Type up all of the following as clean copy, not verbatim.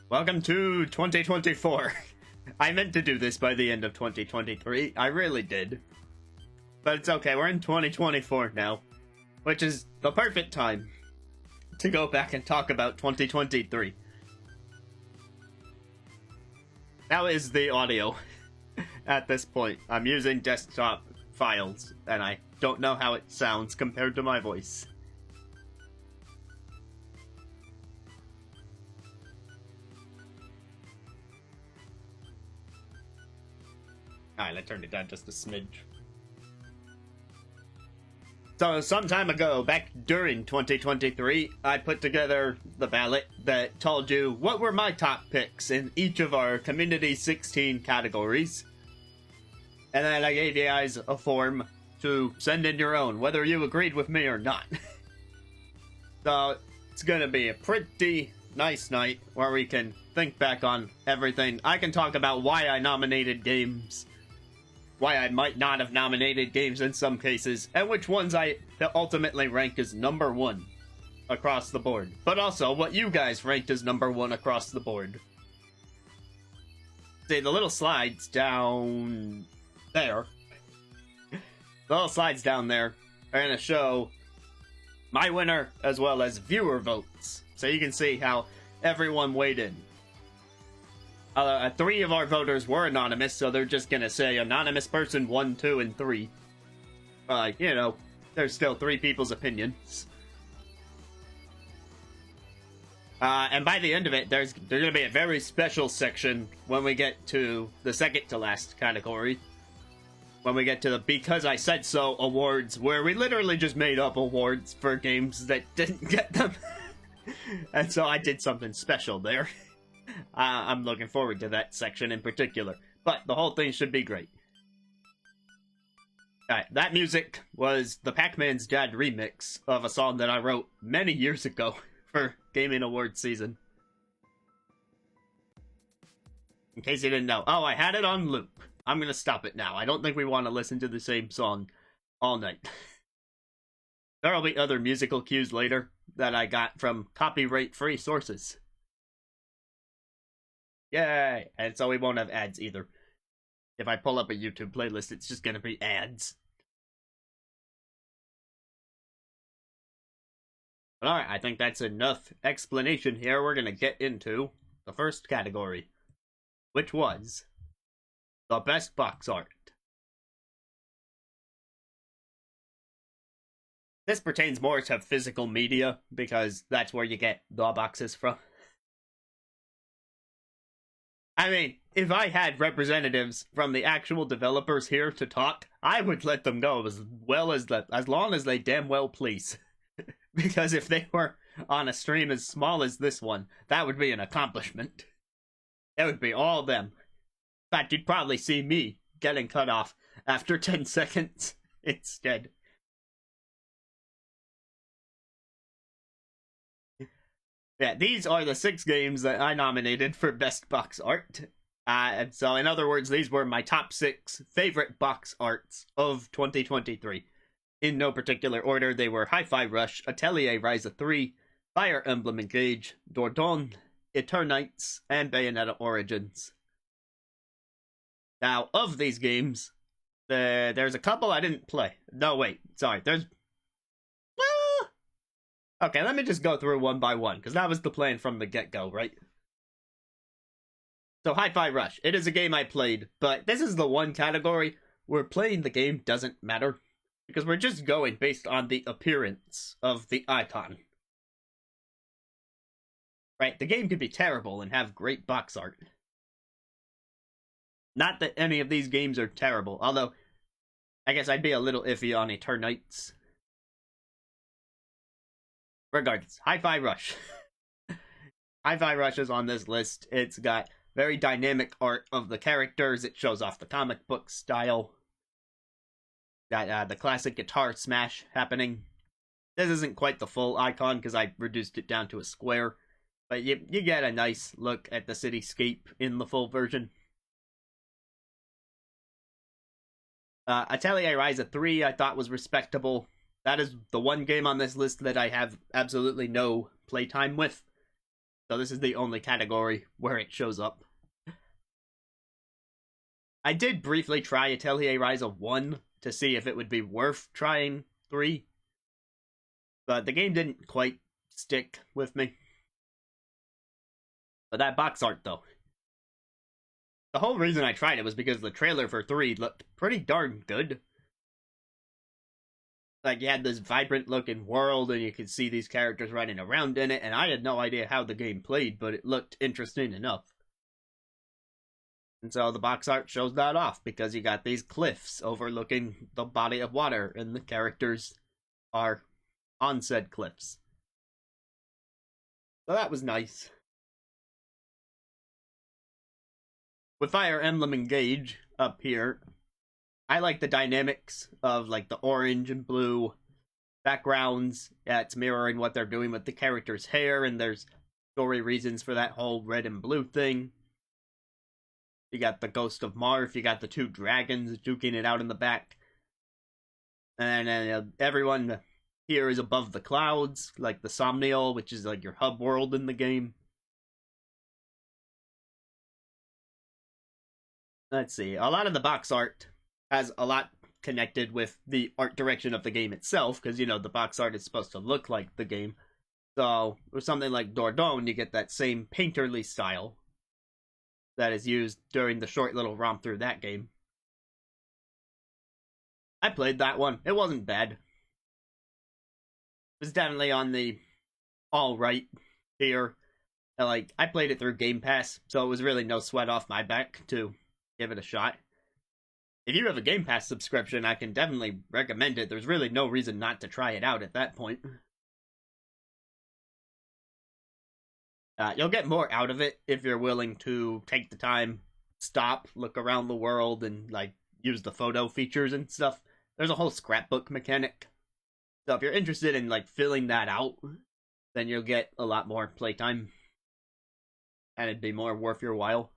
Welcome to 2024. I meant to do this by the end of 2023. I really did. But it's okay, we're in 2024 now, which is the perfect time to go back and talk about 2023. How is the audio at this point? I'm using desktop files, and I don't know how it sounds compared to my voice. Alright, I turned it down just a smidge. So, some time ago, back during 2023, I put together the ballot that told you what were my top picks in each of our Community 16 categories. And then I gave you guys a form to send in your own, whether you agreed with me or not. So, it's gonna be a pretty nice night where we can think back on everything. I can talk about why I nominated games, why I might not have nominated games in some cases, and which ones I ultimately rank as number one across the board. But also, what you guys ranked as number one across the board. See, the little slides down there, the little slides down there are going to show my winner as well as viewer votes. So you can see how everyone weighed in. 3 of our voters were anonymous, so they're just gonna say anonymous person 1, 2, and 3. Like, you know, there's still 3 people's opinions. And by the end of it, there's gonna be a very special section when we get to the second to last category. When we get to the Because I Said So awards, where we literally just made up awards for games that didn't get them. And so I did something special there. I'm looking forward to that section in particular. But the whole thing should be great. Alright, that music was the Pac-Man's Dad remix of a song that I wrote many years ago for Gaming Awards season. In case you didn't know. Oh, I had it on loop. I'm gonna stop it now. I don't think we want to listen to the same song all night. There'll be other musical cues later that I got from copyright-free sources. Yay! And so we won't have ads either. If I pull up a YouTube playlist, it's just gonna be ads. But alright, I think that's enough explanation here. We're gonna get into the first category, which was the best box art. This pertains more to physical media, because that's where you get the boxes from. I mean, if I had representatives from the actual developers here to talk, I would let them go as long as they damn well please. Because if they were on a stream as small as this one, that would be an accomplishment. It would be all them. In fact, you'd probably see me getting cut off after 10 seconds instead. Yeah, these are the 6 games that I nominated for Best Box Art. And so, in other words, these were my top 6 favorite box arts of 2023. In no particular order, they were Hi-Fi Rush, Atelier Ryza 3, Fire Emblem Engage, Dordon, Eternites, and Bayonetta Origins. Now, of these games, there's a couple I didn't play. No, wait, sorry, okay, let me just go through one by one, because that was the plan from the get-go, right? So, Hi-Fi Rush. It is a game I played, but this is the one category where playing the game doesn't matter, because we're just going based on the appearance of the icon. Right, the game could be terrible and have great box art. Not that any of these games are terrible, although I guess I'd be a little iffy on Eternites. Regardless, Hi-Fi Rush. Hi-Fi Rush is on this list. It's got very dynamic art of the characters. It shows off the comic book style. Got the classic guitar smash happening. This isn't quite the full icon because I reduced it down to a square. But you get a nice look at the cityscape in the full version. Atelier Ryza 3 I thought was respectable. That is the one game on this list that I have absolutely no playtime with. So this is the only category where it shows up. I did briefly try Atelier Ryza 1 to see if it would be worth trying 3. But the game didn't quite stick with me. But that box art, though. The whole reason I tried it was because the trailer for 3 looked pretty darn good. Like, you had this vibrant looking world, and you could see these characters running around in it, and I had no idea how the game played, but it looked interesting enough. And so the box art shows that off, because you got these cliffs overlooking the body of water, and the characters are on said cliffs. So that was nice. With Fire Emblem Engage up here, I like the dynamics of like the orange and blue backgrounds. Yeah, it's mirroring what they're doing with the character's hair, and there's story reasons for that whole red and blue thing. You got the Ghost of Marth, you got the 2 dragons duking it out in the back. And everyone here is above the clouds, like the Somnial, which is like your hub world in the game. Let's see, a lot of the box art has a lot connected with the art direction of the game itself, because, you know, the box art is supposed to look like the game. So, with something like Dordogne, you get that same painterly style that is used during the short little romp through that game. I played that one. It wasn't bad. It was definitely on the alright tier. Like, I played it through Game Pass, so it was really no sweat off my back to give it a shot. If you have a Game Pass subscription, I can definitely recommend it. There's really no reason not to try it out at that point. You'll get more out of it if you're willing to take the time, stop, look around the world, and like use the photo features and stuff. There's a whole scrapbook mechanic. So if you're interested in like filling that out, then you'll get a lot more playtime. And it'd be more worth your while.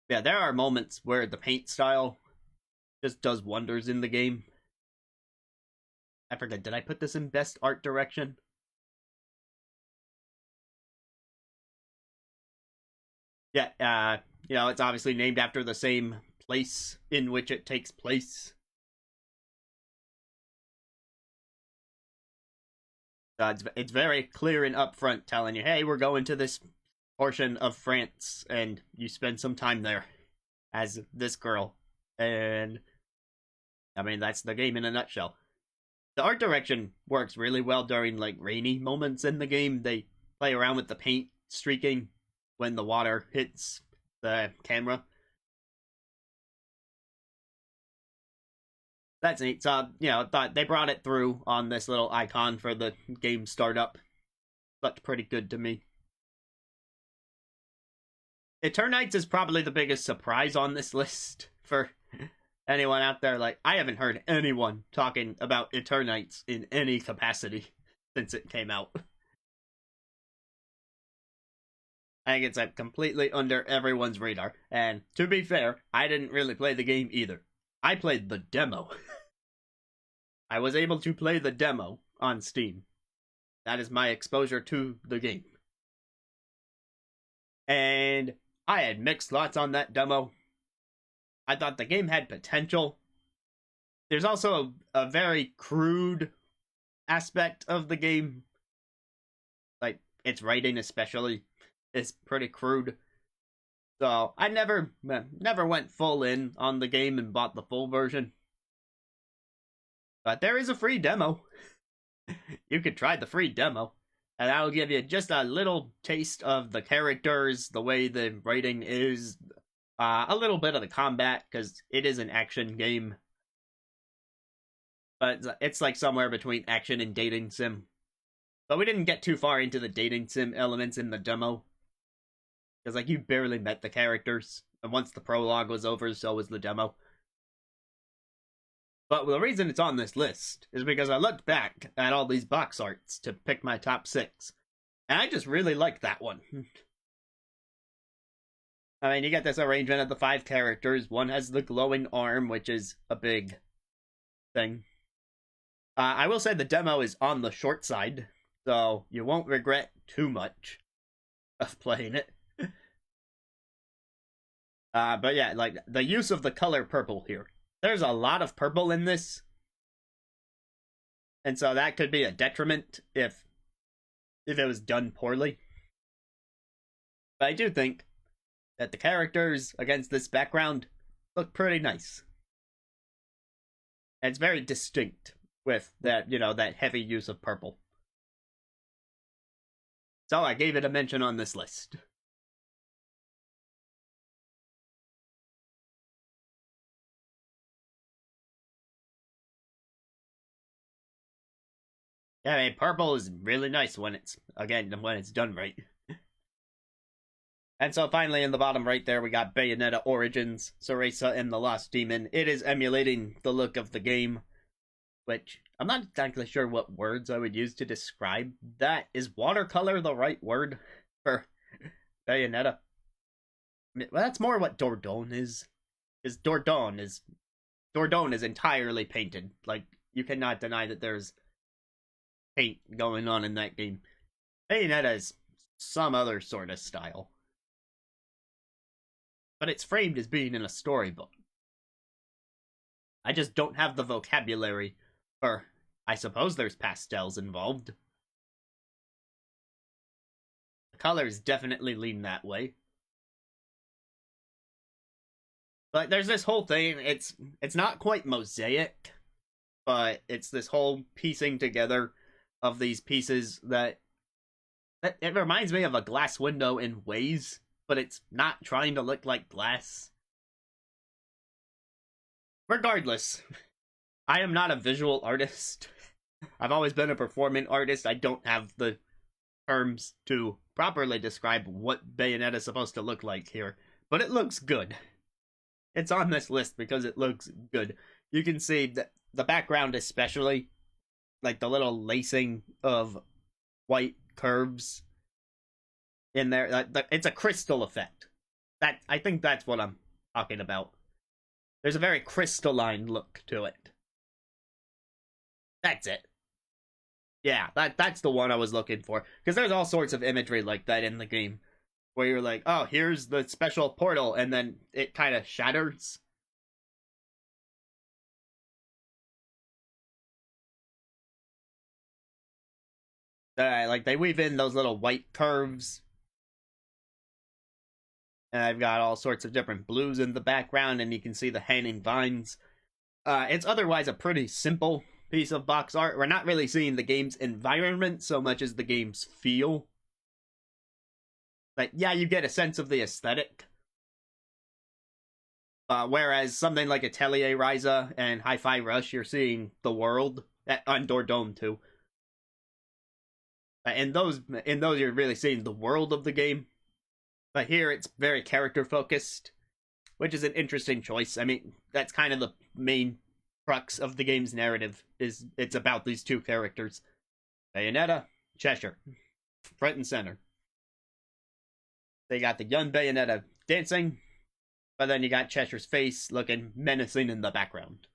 Yeah, there are moments where the paint style just does wonders in the game. I forget, did I put this in best art direction? Yeah, you know, it's obviously named after the same place in which it takes place. It's very clear and upfront telling you, hey, we're going to this portion of France, and you spend some time there as this girl. And, I mean, that's the game in a nutshell. The art direction works really well during, like, rainy moments in the game. They play around with the paint streaking when the water hits the camera. That's neat. So, you know, thought they brought it through on this little icon for the game startup. Looked pretty good to me. Eternites is probably the biggest surprise on this list for anyone out there. Like, I haven't heard anyone talking about Eternites in any capacity since it came out. I think it's like completely under everyone's radar. And to be fair, I didn't really play the game either. I played the demo. I was able to play the demo on Steam. That is my exposure to the game. And I had mixed thoughts on that demo. I thought the game had potential. There's also a very crude aspect of the game. Like, its writing especially is pretty crude. So, I never went full in on the game and bought the full version. But there is a free demo. You could try the free demo. And that'll give you just a little taste of the characters, the way the writing is, a little bit of the combat, because it is an action game. But it's like somewhere between action and dating sim. But we didn't get too far into the dating sim elements in the demo. Because, like, you barely met the characters. And once the prologue was over, so was the demo. But the reason it's on this list is because I looked back at all these box arts to pick my top 6. And I just really like that one. I mean, you get this arrangement of the 5 characters. One has the glowing arm, which is a big thing. I will say the demo is on the short side, so you won't regret too much of playing it. But yeah, like the use of the color purple here. There's a lot of purple in this, and so that could be a detriment if it was done poorly. But I do think that the characters against this background look pretty nice. And it's very distinct with that, that heavy use of purple. So I gave it a mention on this list. Yeah, I mean, purple is really nice when it's done right. And so finally in the bottom right there, we got Bayonetta Origins, Cereza and the Lost Demon. It is emulating the look of the game, which I'm not exactly sure what words I would use to describe that. Is watercolor the right word for Bayonetta? Well, that's more what Dordogne is. Dordogne is entirely painted. Like, you cannot deny that there's paint going on in that game. Bayonetta is some other sort of style. But it's framed as being in a storybook. I just don't have the vocabulary, or I suppose there's pastels involved. The colors definitely lean that way. But there's this whole thing, it's not quite mosaic, but it's this whole piecing together of these pieces that it reminds me of a glass window in ways, but it's not trying to look like glass. Regardless, I am not a visual artist. I've always been a performing artist. I don't have the terms to properly describe what Bayonetta is supposed to look like here, but it looks good. It's on this list because it looks good. You can see that the background especially, like the little lacing of white curves in there. It's a crystal effect. I think that's what I'm talking about. There's a very crystalline look to it. That's it. Yeah, that's the one I was looking for. Because there's all sorts of imagery like that in the game. Where you're like, oh, here's the special portal, and then it kind of shatters. Like, they weave in those little white curves. And I've got all sorts of different blues in the background, and you can see the hanging vines. It's otherwise a pretty simple piece of box art. We're not really seeing the game's environment so much as the game's feel. But yeah, you get a sense of the aesthetic. Whereas something like Atelier Ryza and Hi-Fi Rush, you're seeing the world, on Dordogne too. In those, you're really seeing the world of the game. But here, it's very character-focused, which is an interesting choice. I mean, that's kind of the main crux of the game's narrative, is it's about these two characters. Bayonetta, Cheshire. Front and center. They got the young Bayonetta dancing, but then you got Cheshire's face looking menacing in the background.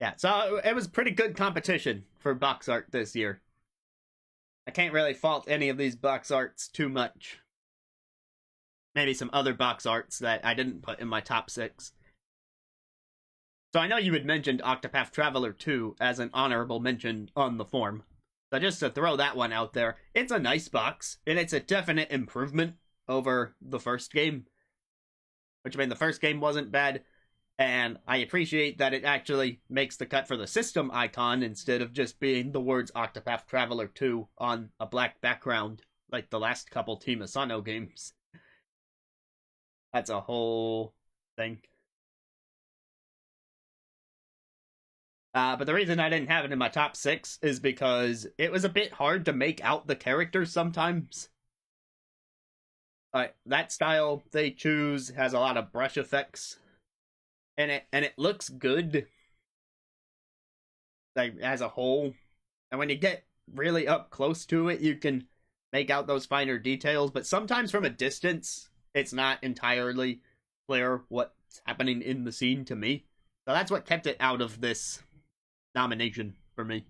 Yeah, so it was pretty good competition for box art this year. I can't really fault any of these box arts too much. Maybe some other box arts that I didn't put in my top 6. So I know you had mentioned Octopath Traveler 2 as an honorable mention on the form. So just to throw that one out there, it's a nice box, and it's a definite improvement over the first game. Which, I mean, the first game wasn't bad, and I appreciate that it actually makes the cut for the system icon instead of just being the words Octopath Traveler 2 on a black background, like the last couple Team Asano games. That's a whole thing. But the reason I didn't have it in my top 6 is because it was a bit hard to make out the characters sometimes. That style they choose has a lot of brush effects, and it looks good, like, as a whole. And when you get really up close to it, you can make out those finer details. But sometimes from a distance, it's not entirely clear what's happening in the scene to me. So that's what kept it out of this nomination for me.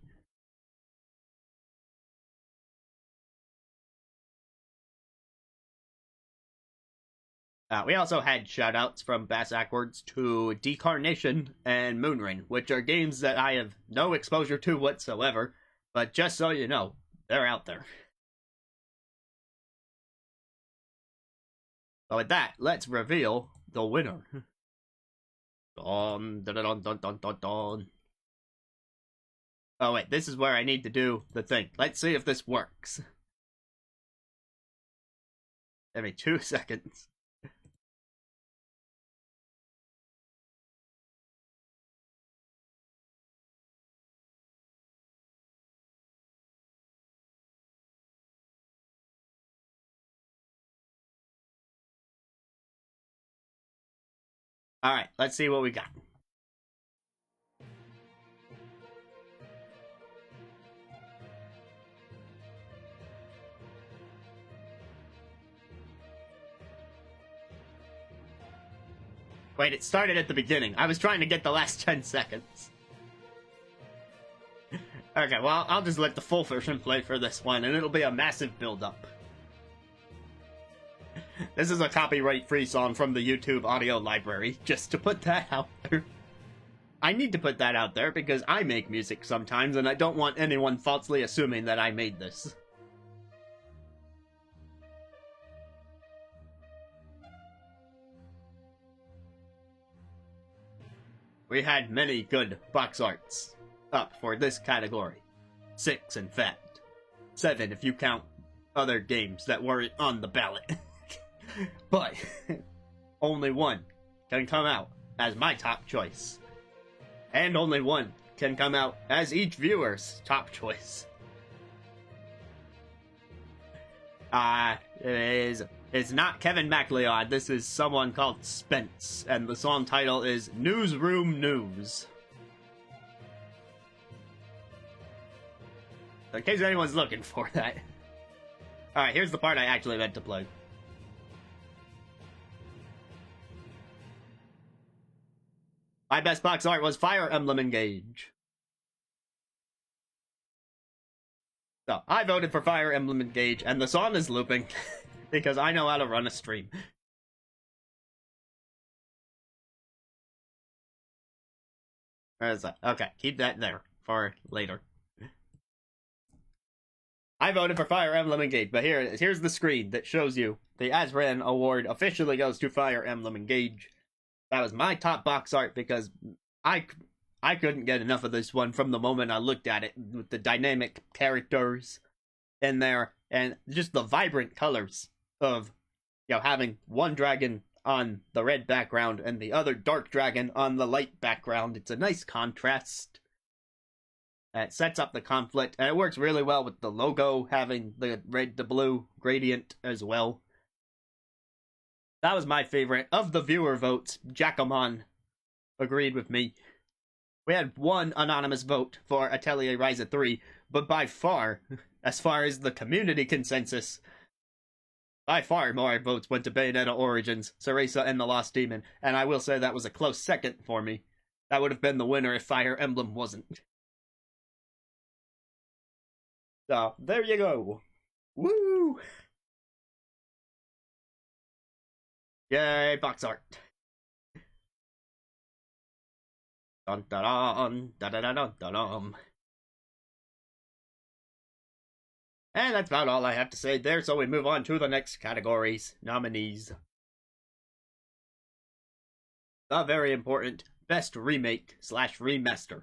We also had shoutouts from Bass Ackwards to Decarnation and Moonrain, which are games that I have no exposure to whatsoever, but just so you know, they're out there. So with that, let's reveal the winner. Dun, dun, dun, dun, dun, dun, dun. Oh wait, this is where I need to do the thing. Let's see if this works. Give me 2 seconds. Alright, let's see what we got. Wait, it started at the beginning. I was trying to get the last 10 seconds. Okay, well, I'll just let the full version play for this one, and it'll be a massive build-up. This is a copyright-free song from the YouTube audio library, just to put that out there. I need to put that out there because I make music sometimes, and I don't want anyone falsely assuming that I made this. We had many good box arts up for this category. 6, in fact. 7 if you count other games that weren't on the ballot. But only one can come out as my top choice. And only one can come out as each viewer's top choice. It's not Kevin MacLeod. This is someone called Spence, and the song title is Newsroom News. In case anyone's looking for that. Alright, here's the part I actually meant to play. My best box art was Fire Emblem Engage. So, I voted for Fire Emblem Engage, and the song is looping, because I know how to run a stream. Where is that? Okay, keep that there for later. I voted for Fire Emblem Engage, but here's the screen that shows you the Asran Award officially goes to Fire Emblem Engage. That was my top box art because I couldn't get enough of this one from the moment I looked at it, with the dynamic characters in there and just the vibrant colors of, you know, having one dragon on the red background and the other dark dragon on the light background. It's a nice contrast. It sets up the conflict, and it works really well with the logo having the red to blue gradient as well. That was my favorite. Of the viewer votes, Jackamon agreed with me. We had one anonymous vote for Atelier Ryza 3, but by far, as far as the community consensus, by far more votes went to Bayonetta Origins, Cereza, and the Lost Demon, and I will say that was a close second for me. That would have been the winner if Fire Emblem wasn't. So, there you go. Woo! Yay, box art. Dun dun dun dun dun dun dun dun. And that's about all I have to say there, so we move on to the next categories, nominees. The very important Best Remake / Remaster.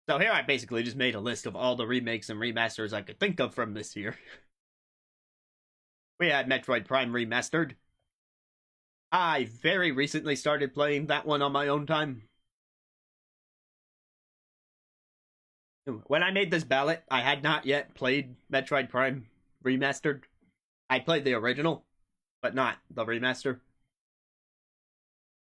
So here I basically just made a list of all the remakes and remasters I could think of from this year. We had Metroid Prime Remastered. I very recently started playing that one on my own time. When I made this ballot, I had not yet played Metroid Prime Remastered. I played the original, but not the remaster.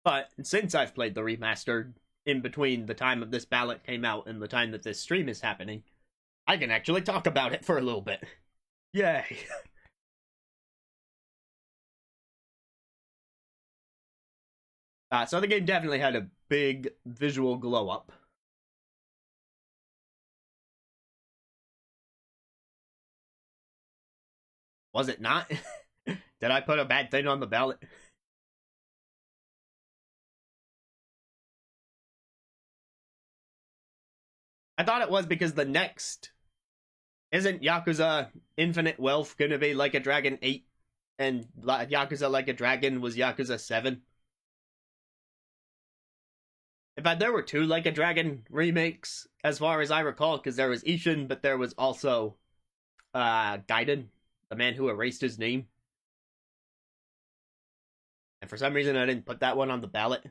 But since I've played the remastered, in between the time of this ballot came out and the time that this stream is happening, I can actually talk about it for a little bit. Yay! So the game definitely had a big visual glow up. Was it not? Did I put a bad thing on the ballot? I thought it was because the next... Isn't Yakuza Infinite Wealth gonna be Like a Dragon 8? And Yakuza Like a Dragon was Yakuza 7? In fact, there were two Like a Dragon remakes, as far as I recall, because there was Ishin, but there was also Gaiden, the man who erased his name. And for some reason, I didn't put that one on the ballot.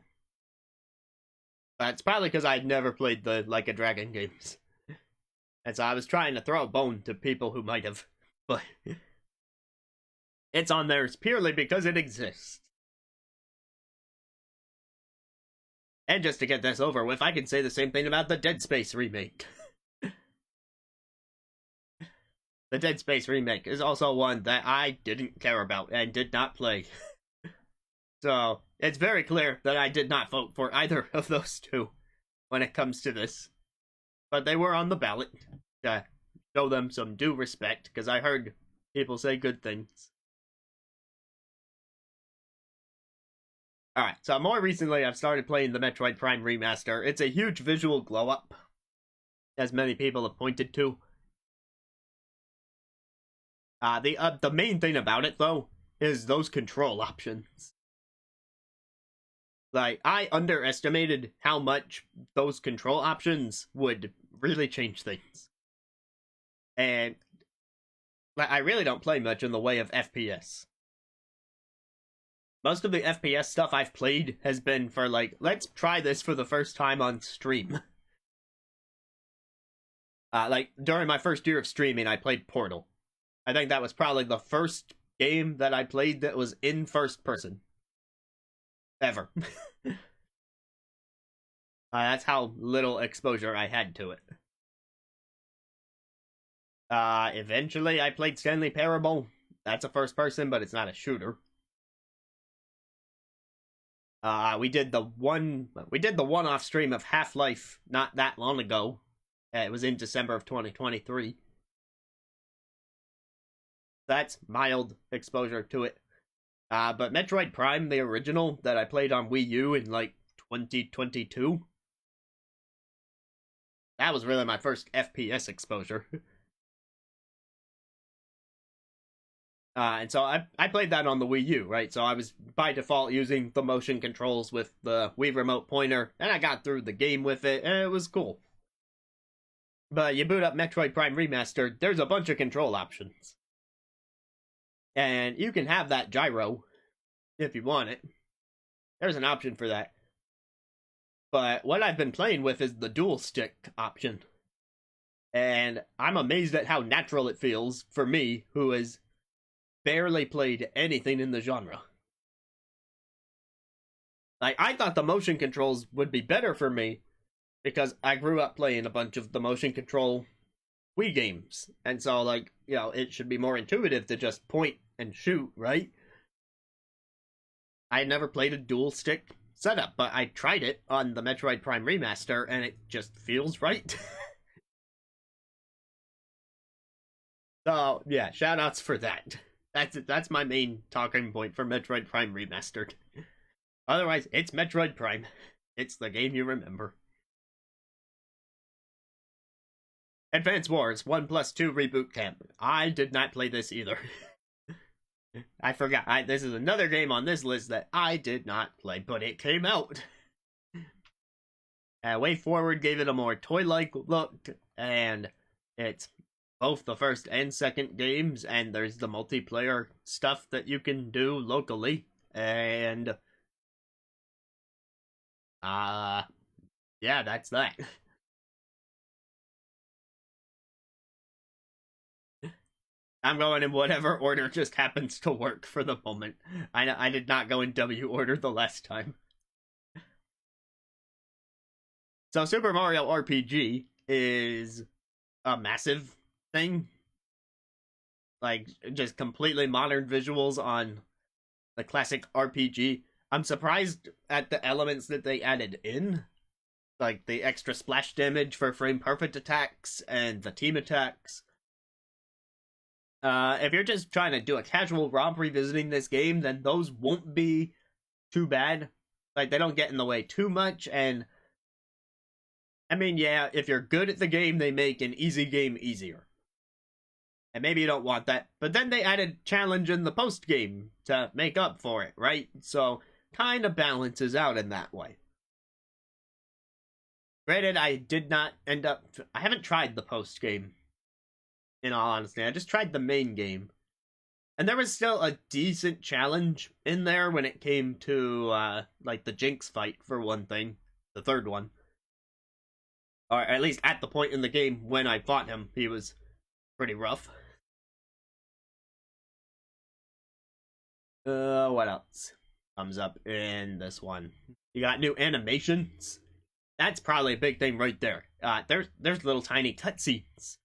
It's probably because I'd never played the Like a Dragon games. And so I was trying to throw a bone to people who might have. But it's on there purely because it exists. And just to get this over with, I can say the same thing about the Dead Space remake. The Dead Space remake is also one that I didn't care about and did not play. So, it's very clear that I did not vote for either of those two when it comes to this. But they were on the ballot to show them some due respect, because I heard people say good things. Alright, so more recently I've started playing the Metroid Prime Remaster. It's a huge visual glow-up, as many people have pointed to. The main thing about it, though, is those control options. Like, I underestimated how much those control options would really change things. And I really don't play much in the way of FPS. Most of the FPS stuff I've played has been for, like, let's try this for the first time on stream. Like, during my first year of streaming, I played Portal. I think that was probably the first game that I played that was in first person. Ever. That's how little exposure I had to it. Eventually I played Stanley Parable. That's a first person, but it's not a shooter. We did the one-off stream of Half-Life not that long ago. It was in December of 2023. That's mild exposure to it. But Metroid Prime, the original that I played on Wii U in like 2022, that was really my first FPS exposure. And so I played that on the Wii U, right? So I was by default using the motion controls with the Wii Remote pointer, and I got through the game with it, and it was cool. But you boot up Metroid Prime Remastered, there's a bunch of control options. And you can have that gyro if you want it. There's an option for that. But what I've been playing with is the dual stick option. And I'm amazed at how natural it feels for me, who has barely played anything in the genre. Like, I thought the motion controls would be better for me because I grew up playing a bunch of the motion control Wii games. And so, like, you know, it should be more intuitive to just point and shoot, right? I never played a dual stick setup, but I tried it on the Metroid Prime Remaster, and it just feels right. So, yeah, shoutouts for that. That's my main talking point for Metroid Prime Remastered. Otherwise, it's Metroid Prime. It's the game you remember. Advance Wars 1+2 Reboot Camp. I did not play this either. I forgot. This is another game on this list that I did not play, but it came out. Way Forward gave it a more toy-like look, and it's both the first and second games, and there's the multiplayer stuff that you can do locally, and yeah, that's that. I'm going in whatever order just happens to work for the moment. I did not go in W order the last time. So Super Mario RPG is a massive thing. Like, just completely modern visuals on the classic RPG. I'm surprised at the elements that they added in, like the extra splash damage for frame perfect attacks and the team attacks. If you're just trying to do a casual romp revisiting this game, then those won't be too bad. Like, they don't get in the way too much, and I mean, yeah, if you're good at the game, they make an easy game easier. And maybe you don't want that, but then they added challenge in the post game to make up for it, right? So, kind of balances out in that way. Granted, I did not end up... I haven't tried the post game, in all honesty. I just tried the main game. And there was still a decent challenge in there when it came to, like, the Jinx fight, for one thing. The third one. Or at least at the point in the game when I fought him, he was pretty rough. What else comes up in this one? You got new animations. That's probably a big thing right there. There's little tiny cutscenes.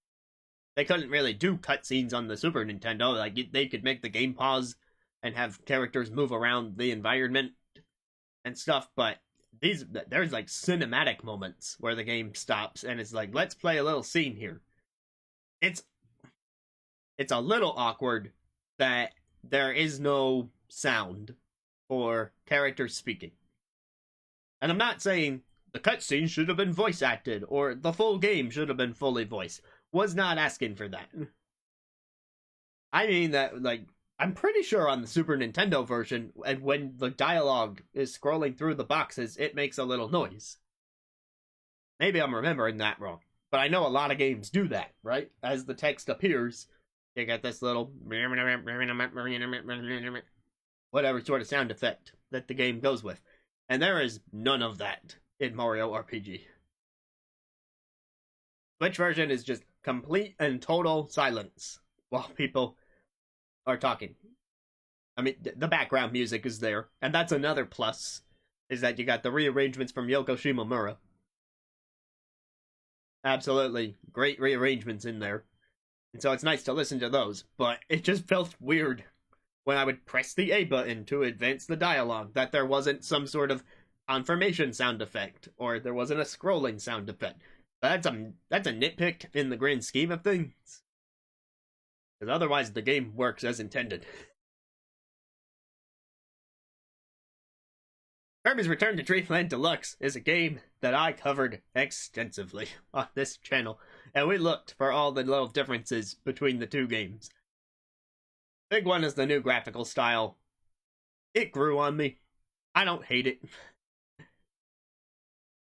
They couldn't really do cutscenes on the Super Nintendo. Like, they could make the game pause and have characters move around the environment and stuff, but there's like cinematic moments where the game stops and it's like, let's play a little scene here. It's a little awkward that there is no sound for characters speaking. And I'm not saying the cutscene should have been voice acted or the full game should have been fully voiced. Was not asking for that. I mean that, like, I'm pretty sure on the Super Nintendo version, and when the dialogue is scrolling through the boxes, it makes a little noise. Maybe I'm remembering that wrong. But I know a lot of games do that, right? As the text appears, you get this little whatever sort of sound effect that the game goes with. And there is none of that in Mario RPG. Switch version is just complete and total silence while people are talking. I mean, the background music is there, and that's another plus, is that you got the rearrangements from Yoko Shimomura. Absolutely great rearrangements in there. And so it's nice to listen to those, but it just felt weird when I would press the A button to advance the dialogue, that there wasn't some sort of confirmation sound effect, or there wasn't a scrolling sound effect. That's a nitpick in the grand scheme of things. Because otherwise the game works as intended. Kirby's Return to Dreamland Deluxe is a game that I covered extensively on this channel, and we looked for all the little differences between the two games. Big one is the new graphical style. It grew on me. I don't hate it.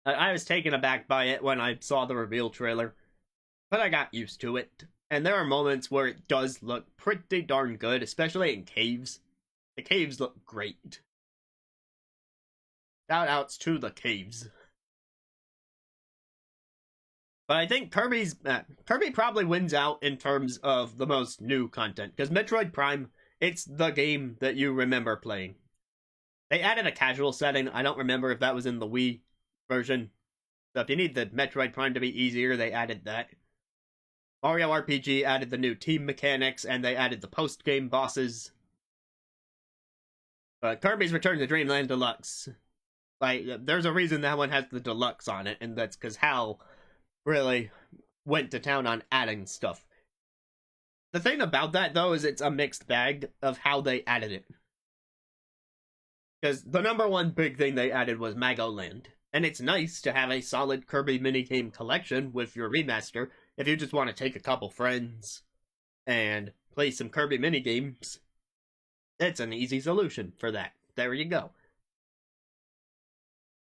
I was taken aback by it when I saw the reveal trailer, but I got used to it. And there are moments where it does look pretty darn good, especially in caves. The caves look great. Shout outs to the caves. But I think Kirby probably wins out in terms of the most new content, because Metroid Prime, it's the game that you remember playing. They added a casual setting. I don't remember if that was in the Wii version. So if you need the Metroid Prime to be easier, they added that. Mario RPG added the new team mechanics, and they added the post-game bosses. But Kirby's Return to Dreamland Deluxe, like, there's a reason that one has the deluxe on it, and that's because Hal really went to town on adding stuff. The thing about that, though, is it's a mixed bag of how they added it. Because the number one big thing they added was Magoland. And it's nice to have a solid Kirby minigame collection with your remaster if you just want to take a couple friends and play some Kirby minigames. It's an easy solution for that. There you go.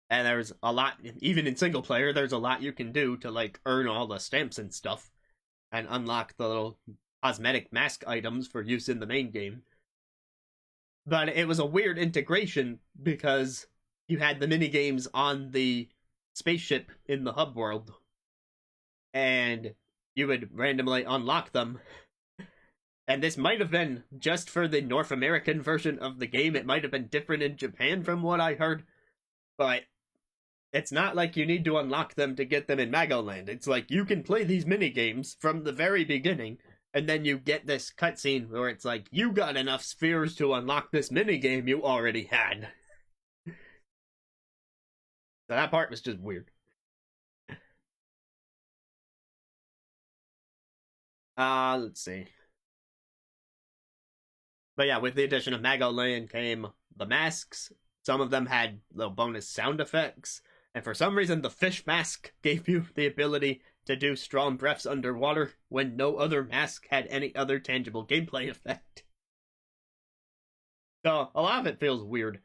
And there's a lot, even in single player, there's a lot you can do to, like, earn all the stamps and stuff and unlock the little cosmetic mask items for use in the main game. But it was a weird integration because you had the minigames on the spaceship in the hub world, and you would randomly unlock them. And this might have been just for the North American version of the game. It might have been different in Japan from what I heard. But it's not like you need to unlock them to get them in Magoland. It's like you can play these minigames from the very beginning, and then you get this cutscene where it's like, you got enough spheres to unlock this minigame you already had. So that part was just weird. Let's see. But yeah, with the addition of Magoland came the masks. Some of them had little bonus sound effects. And for some reason, the fish mask gave you the ability to do strong breaths underwater when no other mask had any other tangible gameplay effect. So a lot of it feels weird.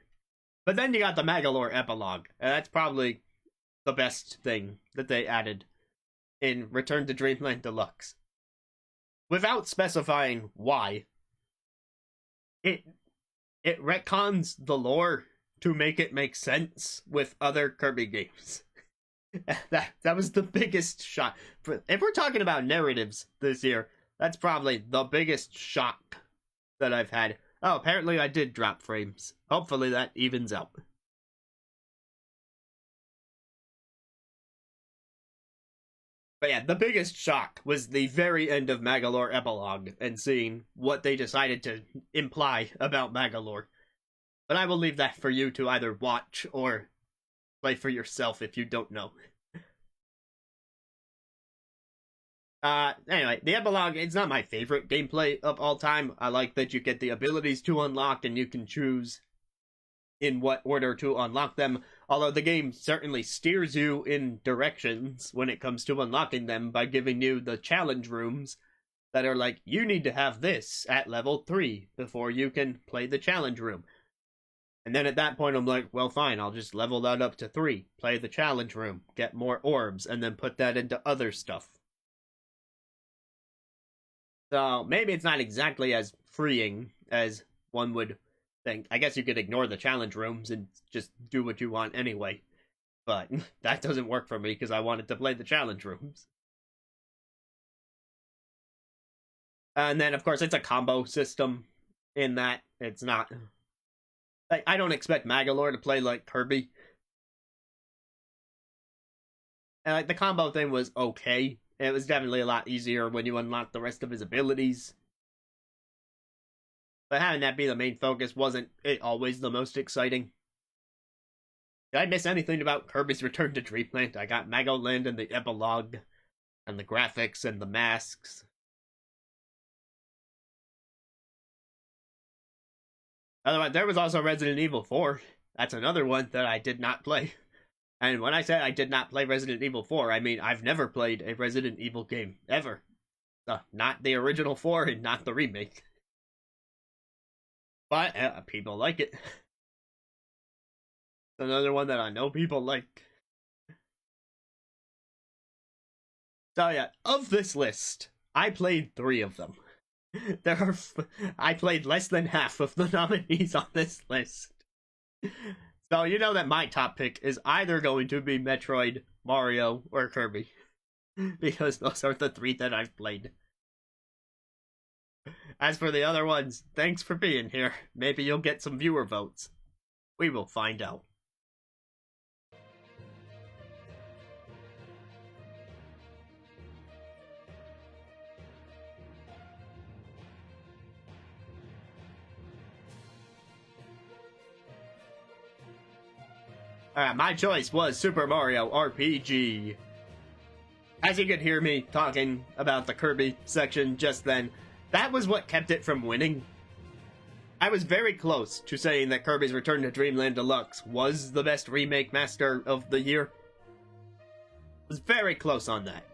But then you got the Magalore epilogue, and that's probably the best thing that they added in Return to Dreamland Deluxe. Without specifying why, it retcons the lore to make it make sense with other Kirby games. that was the biggest shock. If we're talking about narratives this year, that's probably the biggest shock that I've had. Oh, apparently I did drop frames. Hopefully that evens out. But yeah, the biggest shock was the very end of Magalore Epilogue and seeing what they decided to imply about Magalore. But I will leave that for you to either watch or play for yourself if you don't know. Anyway, the epilogue, it's not my favorite gameplay of all time. I like that you get the abilities to unlock and you can choose in what order to unlock them, although the game certainly steers you in directions when it comes to unlocking them by giving you the challenge rooms that are like, you need to have this at level 3 before you can play the challenge room. And then at that point I'm like, well fine, I'll just level that up to 3, play the challenge room, get more orbs, and then put that into other stuff. So maybe it's not exactly as freeing as one would think. I guess you could ignore the challenge rooms and just do what you want anyway. But that doesn't work for me because I wanted to play the challenge rooms. And then, of course, it's a combo system in that it's not... Like, I don't expect Magalore to play like Kirby. And like the combo thing was okay. It was definitely a lot easier when you unlock the rest of his abilities. But having that be the main focus wasn't it always the most exciting. Did I miss anything about Kirby's Return to Dreamland? I got Magoland and the epilogue, and the graphics and the masks. Otherwise, there was also Resident Evil 4. That's another one that I did not play. And when I said I did not play Resident Evil 4, I mean I've never played a Resident Evil game, ever. Not the original 4 and not the remake. But people like it. Another one that I know people like. So yeah, of this list, I played 3 of them. I played less than half of the nominees on this list. So you know that my top pick is either going to be Metroid, Mario, or Kirby. Because those are the 3 that I've played. As for the other ones, thanks for being here. Maybe you'll get some viewer votes. We will find out. My choice was Super Mario RPG. As you could hear me talking about the Kirby section just then, that was what kept it from winning. I was very close to saying that Kirby's Return to Dreamland Deluxe was the best remake master of the year. I was very close on that.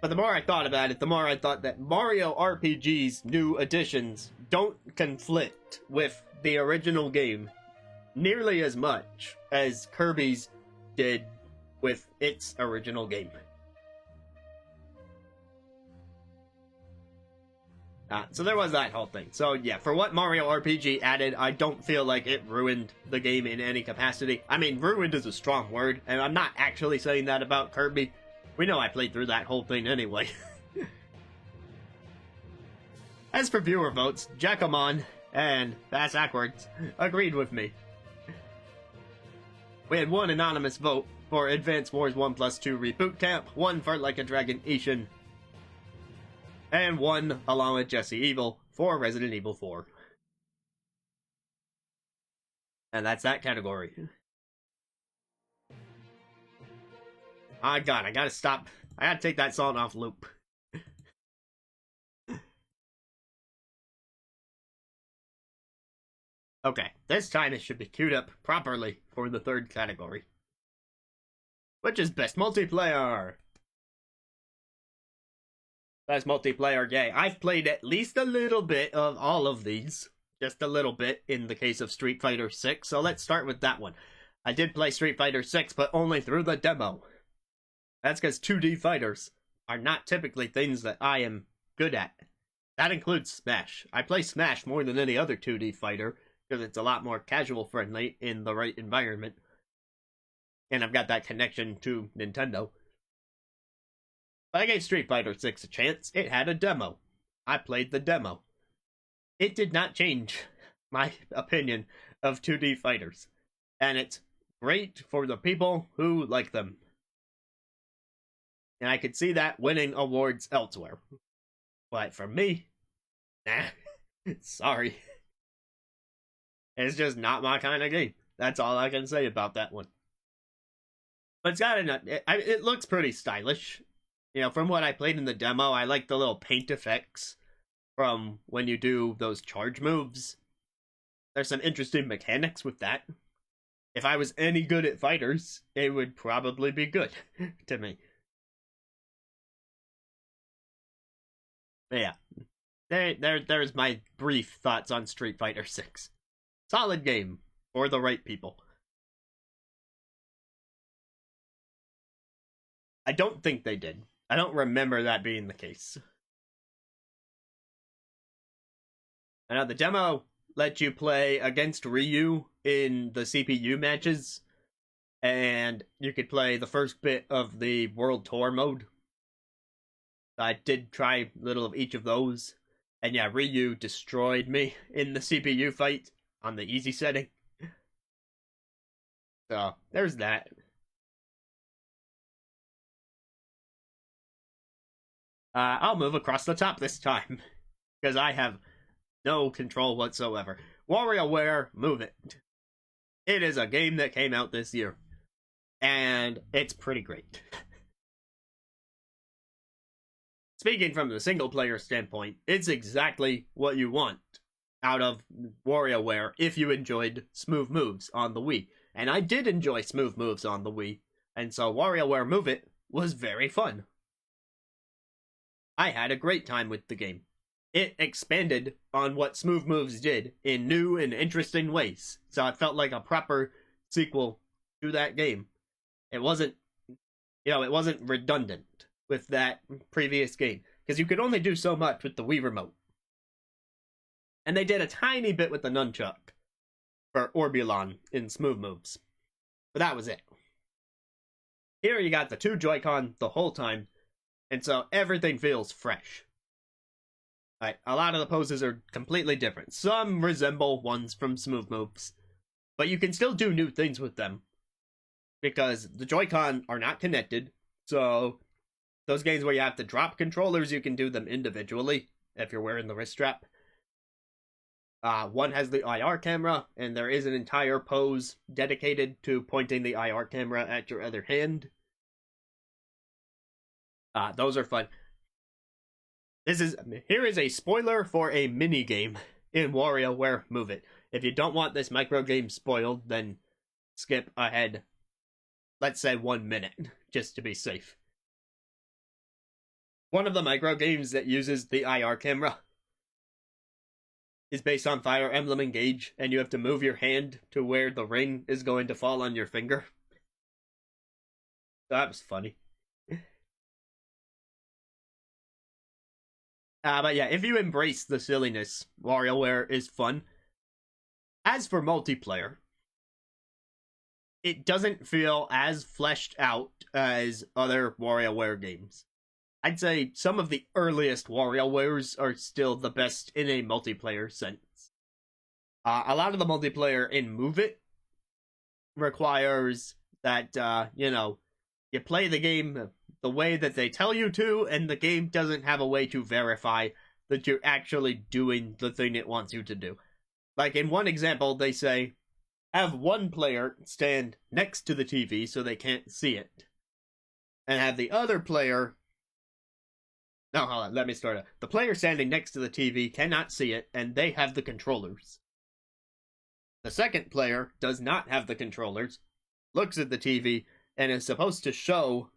But the more I thought about it, the more I thought that Mario RPG's new additions don't conflict with the original game nearly as much as Kirby's did with its original game. So there was that whole thing. So yeah, for what Mario RPG added, I don't feel like it ruined the game in any capacity. I mean, ruined is a strong word, and I'm not actually saying that about Kirby. We know I played through that whole thing anyway. As for viewer votes, Jackamon and Bass Ackwards agreed with me. We had 1 anonymous vote for Advance Wars 1+2 Reboot Camp, 1 for Like a Dragon Ishin, and 1, along with Jesse Evil, for Resident Evil 4. And that's that category. My god, I gotta stop. I gotta take that song off loop. Okay, this time it should be queued up properly for the third category, which is Best Multiplayer. Best Multiplayer, yay. I've played at least a little bit of all of these. Just a little bit in the case of Street Fighter 6, so let's start with that one. I did play Street Fighter 6, but only through the demo. That's because 2D fighters are not typically things that I am good at. That includes Smash. I play Smash more than any other 2D fighter, because it's a lot more casual friendly in the right environment. And I've got that connection to Nintendo. But I gave Street Fighter 6 a chance. It had a demo. I played the demo. It did not change my opinion of 2D fighters. And it's great for the people who like them. And I could see that winning awards elsewhere. But for me, nah, sorry. It's just not my kind of game. That's all I can say about that one. But it's got it looks pretty stylish. You know, from what I played in the demo, I like the little paint effects from when you do those charge moves. There's some interesting mechanics with that. If I was any good at fighters, it would probably be good to me. But yeah, there's my brief thoughts on Street Fighter 6. Solid game for the right people. I don't think they did. I don't remember that being the case. I know the demo let you play against Ryu in the CPU matches, and you could play the first bit of the World Tour mode. I did try little of each of those, and yeah, Ryu destroyed me in the CPU fight on the easy setting. So, there's that. I'll move across the top this time, because I have no control whatsoever. WarioWare Move It. It is a game that came out this year, and it's pretty great. Speaking from the single-player standpoint, it's exactly what you want out of WarioWare if you enjoyed Smooth Moves on the Wii. And I did enjoy Smooth Moves on the Wii, and so WarioWare Move It was very fun. I had a great time with the game. It expanded on what Smooth Moves did in new and interesting ways, so it felt like a proper sequel to that game. It wasn't redundant with that previous game, because you could only do so much with the Wii Remote. And they did a tiny bit with the nunchuck for Orbulon in Smooth Moves. But that was it. Here you got the two Joy-Con the whole time, and so everything feels fresh. Right, a lot of the poses are completely different. Some resemble ones from Smooth Moves, but you can still do new things with them, because the Joy-Con are not connected, so those games where you have to drop controllers, you can do them individually if you're wearing the wrist strap. One has the IR camera, and there is an entire pose dedicated to pointing the IR camera at your other hand. Those are fun. Here is a spoiler for a mini game in WarioWare Move It. If you don't want this micro game spoiled, then skip ahead, let's say 1 minute, just to be safe. One of the micro games that uses the IR camera is based on Fire Emblem Engage, and you have to move your hand to where the ring is going to fall on your finger. That was funny. But yeah, if you embrace the silliness, WarioWare is fun. As for multiplayer, it doesn't feel as fleshed out as other WarioWare games. I'd say some of the earliest WarioWares are still the best in a multiplayer sense. A lot of the multiplayer in Move It requires that, you play the game the way that they tell you to, and the game doesn't have a way to verify that you're actually doing the thing it wants you to do. Like in one example, they say, have one player stand next to the TV so they can't see it. and have the other player. No, hold on, let me start. The player standing next to the TV cannot see it, and they have the controllers. The second player does not have the controllers, looks at the TV, and is supposed to show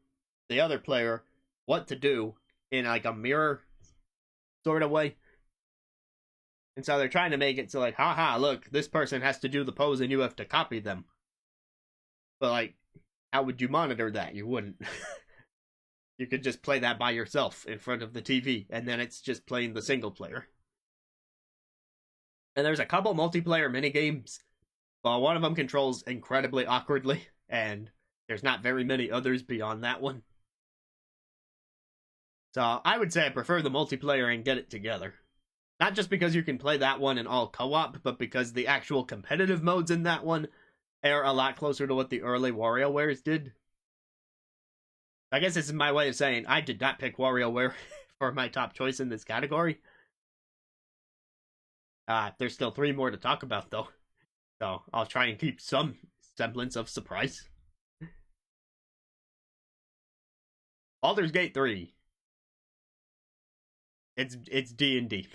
the other player what to do in like a mirror sort of way. And so they're trying to make it so like, haha, look, this person has to do the pose and you have to copy them. But like, how would you monitor that? You wouldn't. You could just play that by yourself in front of the TV, and then it's just playing the single player. And there's a couple multiplayer minigames, but one of them controls incredibly awkwardly, and there's not very many others beyond that one. So I would say I prefer the multiplayer and get it together. Not just because you can play that one in all co-op, but because the actual competitive modes in that one are a lot closer to what the early WarioWares did. I guess this is my way of saying I did not pick WarioWare for my top choice in this category. There's still 3 more to talk about, though. So I'll try and keep some semblance of surprise. Baldur's Gate 3. It's D&D.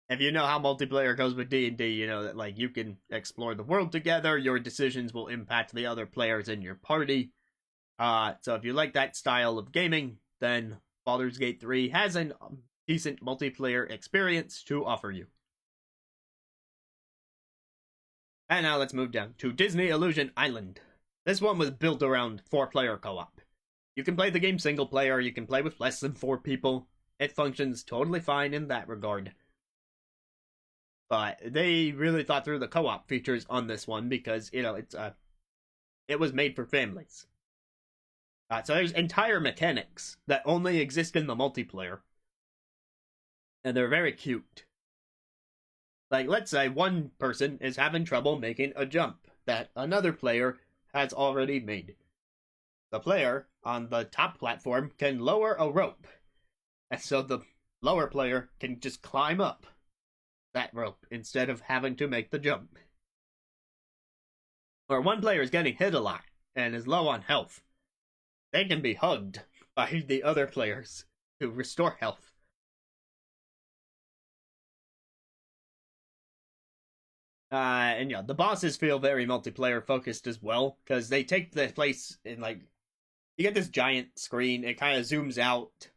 If you know how multiplayer goes with D&D, you know that like you can explore the world together, your decisions will impact the other players in your party. So if you like that style of gaming, then Baldur's Gate 3 has a decent multiplayer experience to offer you. And now let's move down to Disney Illusion Island. This one was built around 4-player co-op. You can play the game single player, you can play with less than 4 people. It functions totally fine in that regard. But they really thought through the co-op features on this one because, you know, it was made for families. So there's entire mechanics that only exist in the multiplayer. And they're very cute. Like, let's say one person is having trouble making a jump that another player has already made. The player on the top platform can lower a rope. And so the lower player can just climb up that rope instead of having to make the jump. Or one player is getting hit a lot and is low on health. They can be hugged by the other players to restore health. And yeah, the bosses feel very multiplayer focused as well, because they take the place in like, you get this giant screen, it kind of zooms out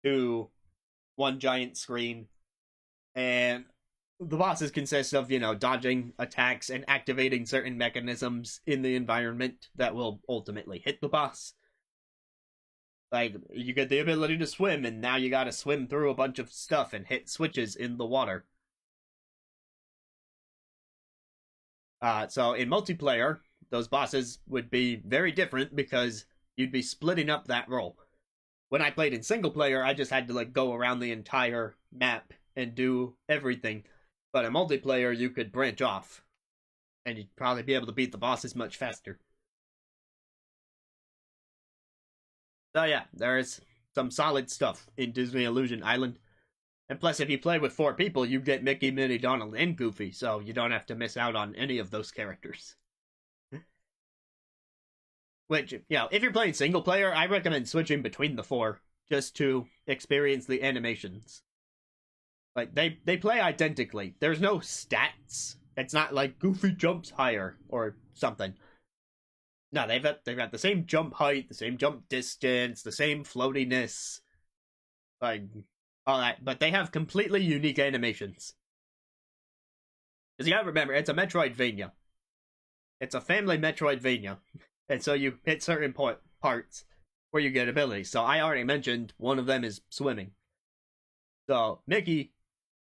to one giant screen, and the bosses consist of, you know, dodging attacks and activating certain mechanisms in the environment that will ultimately hit the boss. Like, you get the ability to swim, and now you gotta swim through a bunch of stuff and hit switches in the water. So in multiplayer, those bosses would be very different because you'd be splitting up that role. When I played in single player, I just had to like go around the entire map and do everything. But in multiplayer, you could branch off, and you'd probably be able to beat the bosses much faster. So yeah, there's some solid stuff in Disney Illusion Island. And plus, if you play with 4 people, you get Mickey, Minnie, Donald, and Goofy, so you don't have to miss out on any of those characters. Which, you know, if you're playing single player, I recommend switching between the 4, just to experience the animations. Like, they play identically. There's no stats. It's not like Goofy jumps higher, or something. No, they've got the same jump height, the same jump distance, the same floatiness. Like, all that, but they have completely unique animations. Because you gotta remember, it's a Metroidvania. It's a family Metroidvania. And so you hit certain parts where you get abilities. So I already mentioned one of them is swimming. So Mickey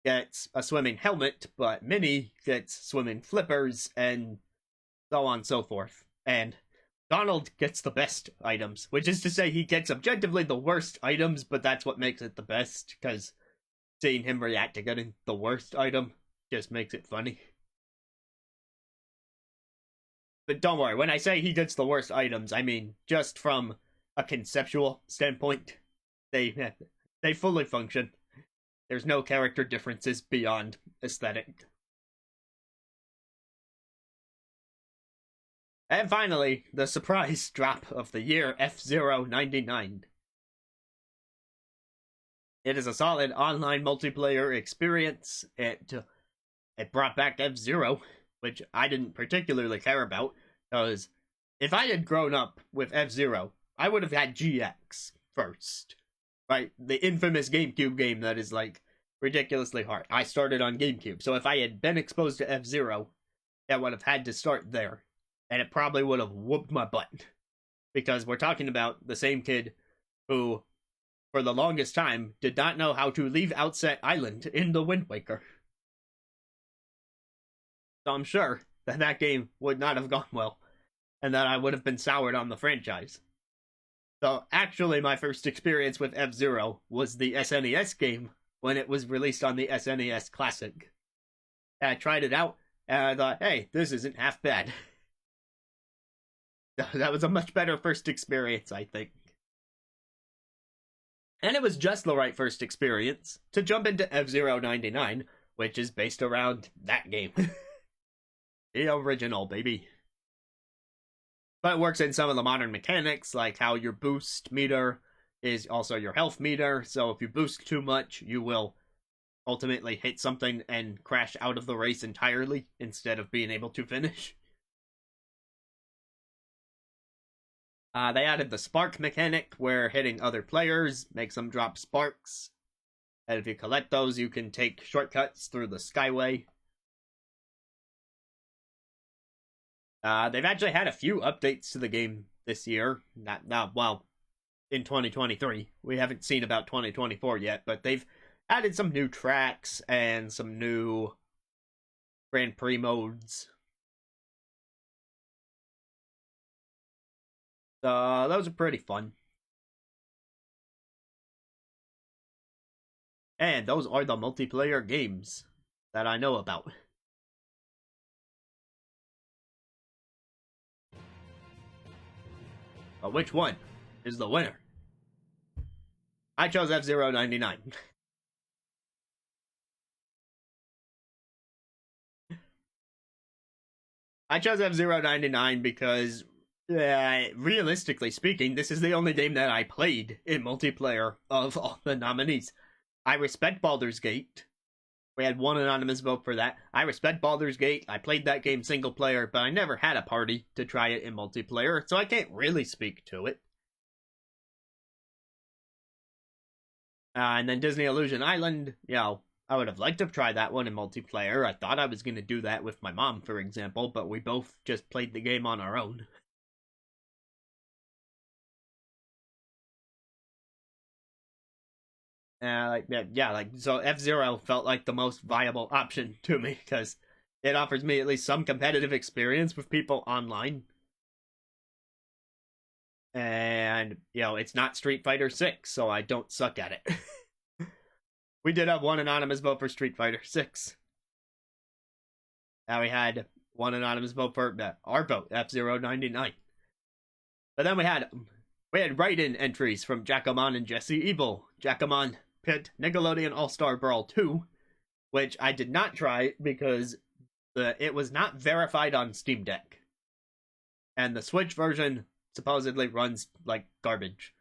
gets a swimming helmet, but Minnie gets swimming flippers, and so on and so forth. And Donald gets the best items, which is to say he gets objectively the worst items, but that's what makes it the best, because seeing him react to getting the worst item just makes it funny. But don't worry, when I say he gets the worst items, I mean just from a conceptual standpoint. They fully function. There's no character differences beyond aesthetic. And finally, the surprise drop of the year, F-Zero 99. It is a solid online multiplayer experience. It brought back F-Zero, which I didn't particularly care about, because if I had grown up with F-Zero, I would have had GX first. Right? The infamous GameCube game that is, like, ridiculously hard. I started on GameCube, so if I had been exposed to F-Zero, I would have had to start there. And it probably would have whooped my butt. Because we're talking about the same kid who, for the longest time, did not know how to leave Outset Island in the Wind Waker. So I'm sure that that game would not have gone well, and that I would have been soured on the franchise. So actually, my first experience with F-Zero was the SNES game when it was released on the SNES Classic. And I tried it out, and I thought, hey, this isn't half bad. That was a much better first experience, I think. And it was just the right first experience to jump into F-Zero 99, which is based around that game. The original, baby. But it works in some of the modern mechanics, like how your boost meter is also your health meter, so if you boost too much, you will ultimately hit something and crash out of the race entirely, instead of being able to finish. They added the spark mechanic, where hitting other players makes them drop sparks. And if you collect those, you can take shortcuts through the Skyway. They've actually had a few updates to the game this year. Well, in 2023. We haven't seen about 2024 yet, but they've added some new tracks and some new Grand Prix modes. Those are pretty fun. And those are the multiplayer games that I know about. But which one is the winner? I chose F-Zero 99. I chose F-Zero 99 because, realistically speaking, this is the only game that I played in multiplayer of all the nominees. I respect Baldur's Gate. We had one anonymous vote for that. I respect Baldur's Gate. I played that game single player, but I never had a party to try it in multiplayer, so I can't really speak to it. And then Disney Illusion Island, I would have liked to try that one in multiplayer. I thought I was going to do that with my mom, for example, but we both just played the game on our own. So F-Zero felt like the most viable option to me, because it offers me at least some competitive experience with people online. And, it's not Street Fighter 6, so I don't suck at it. We did have one anonymous vote for Street Fighter 6. Now we had one anonymous vote for our vote, F-Zero 99. But then we had write-in entries from Jackamon and Jesse Evil. Jackamon picked Nickelodeon All-Star Brawl 2, which I did not try because it was not verified on Steam Deck. And the Switch version supposedly runs like garbage.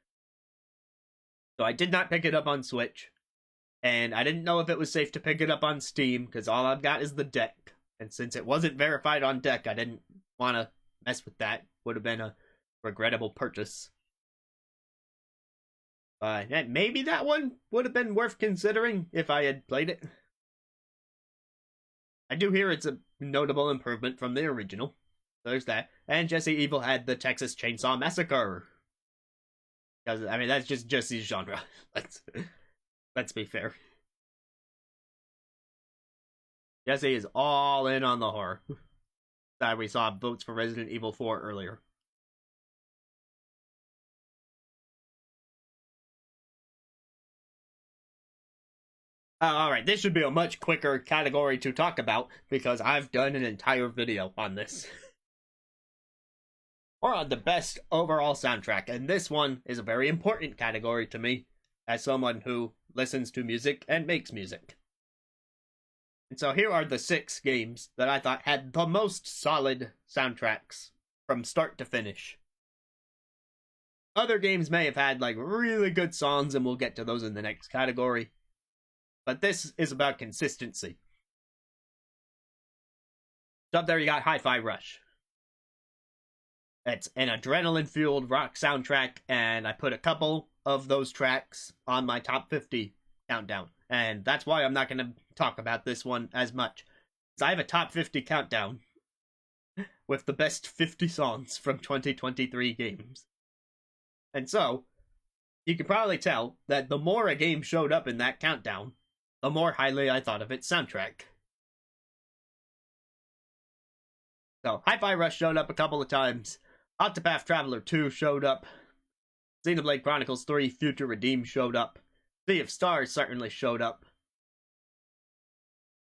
So I did not pick it up on Switch. And I didn't know if it was safe to pick it up on Steam, because all I've got is the deck. And since it wasn't verified on deck, I didn't want to mess with that. Would have been a regrettable purchase. Maybe that one would have been worth considering if I had played it. I do hear it's a notable improvement from the original. There's that. And Jesse Evil had the Texas Chainsaw Massacre. Because, that's just Jesse's genre. Let's be fair. Jesse is all in on the horror. That we saw votes for Resident Evil 4 earlier. Alright, this should be a much quicker category to talk about, because I've done an entire video on this. Or on the best overall soundtrack, and this one is a very important category to me, as someone who listens to music and makes music. And so here are the 6 games that I thought had the most solid soundtracks from start to finish. Other games may have had like really good songs, and we'll get to those in the next category. But this is about consistency. So up there you got Hi-Fi Rush. It's an adrenaline-fueled rock soundtrack, and I put a couple of those tracks on my top 50 countdown. And that's why I'm not going to talk about this one as much. So I have a top 50 countdown with the best 50 songs from 2023 games. And so, you can probably tell that the more a game showed up in that countdown, the more highly I thought of its soundtrack. So, Hi-Fi Rush showed up a couple of times. Octopath Traveler 2 showed up. Xenoblade Chronicles 3 Future Redeemed showed up. Sea of Stars certainly showed up.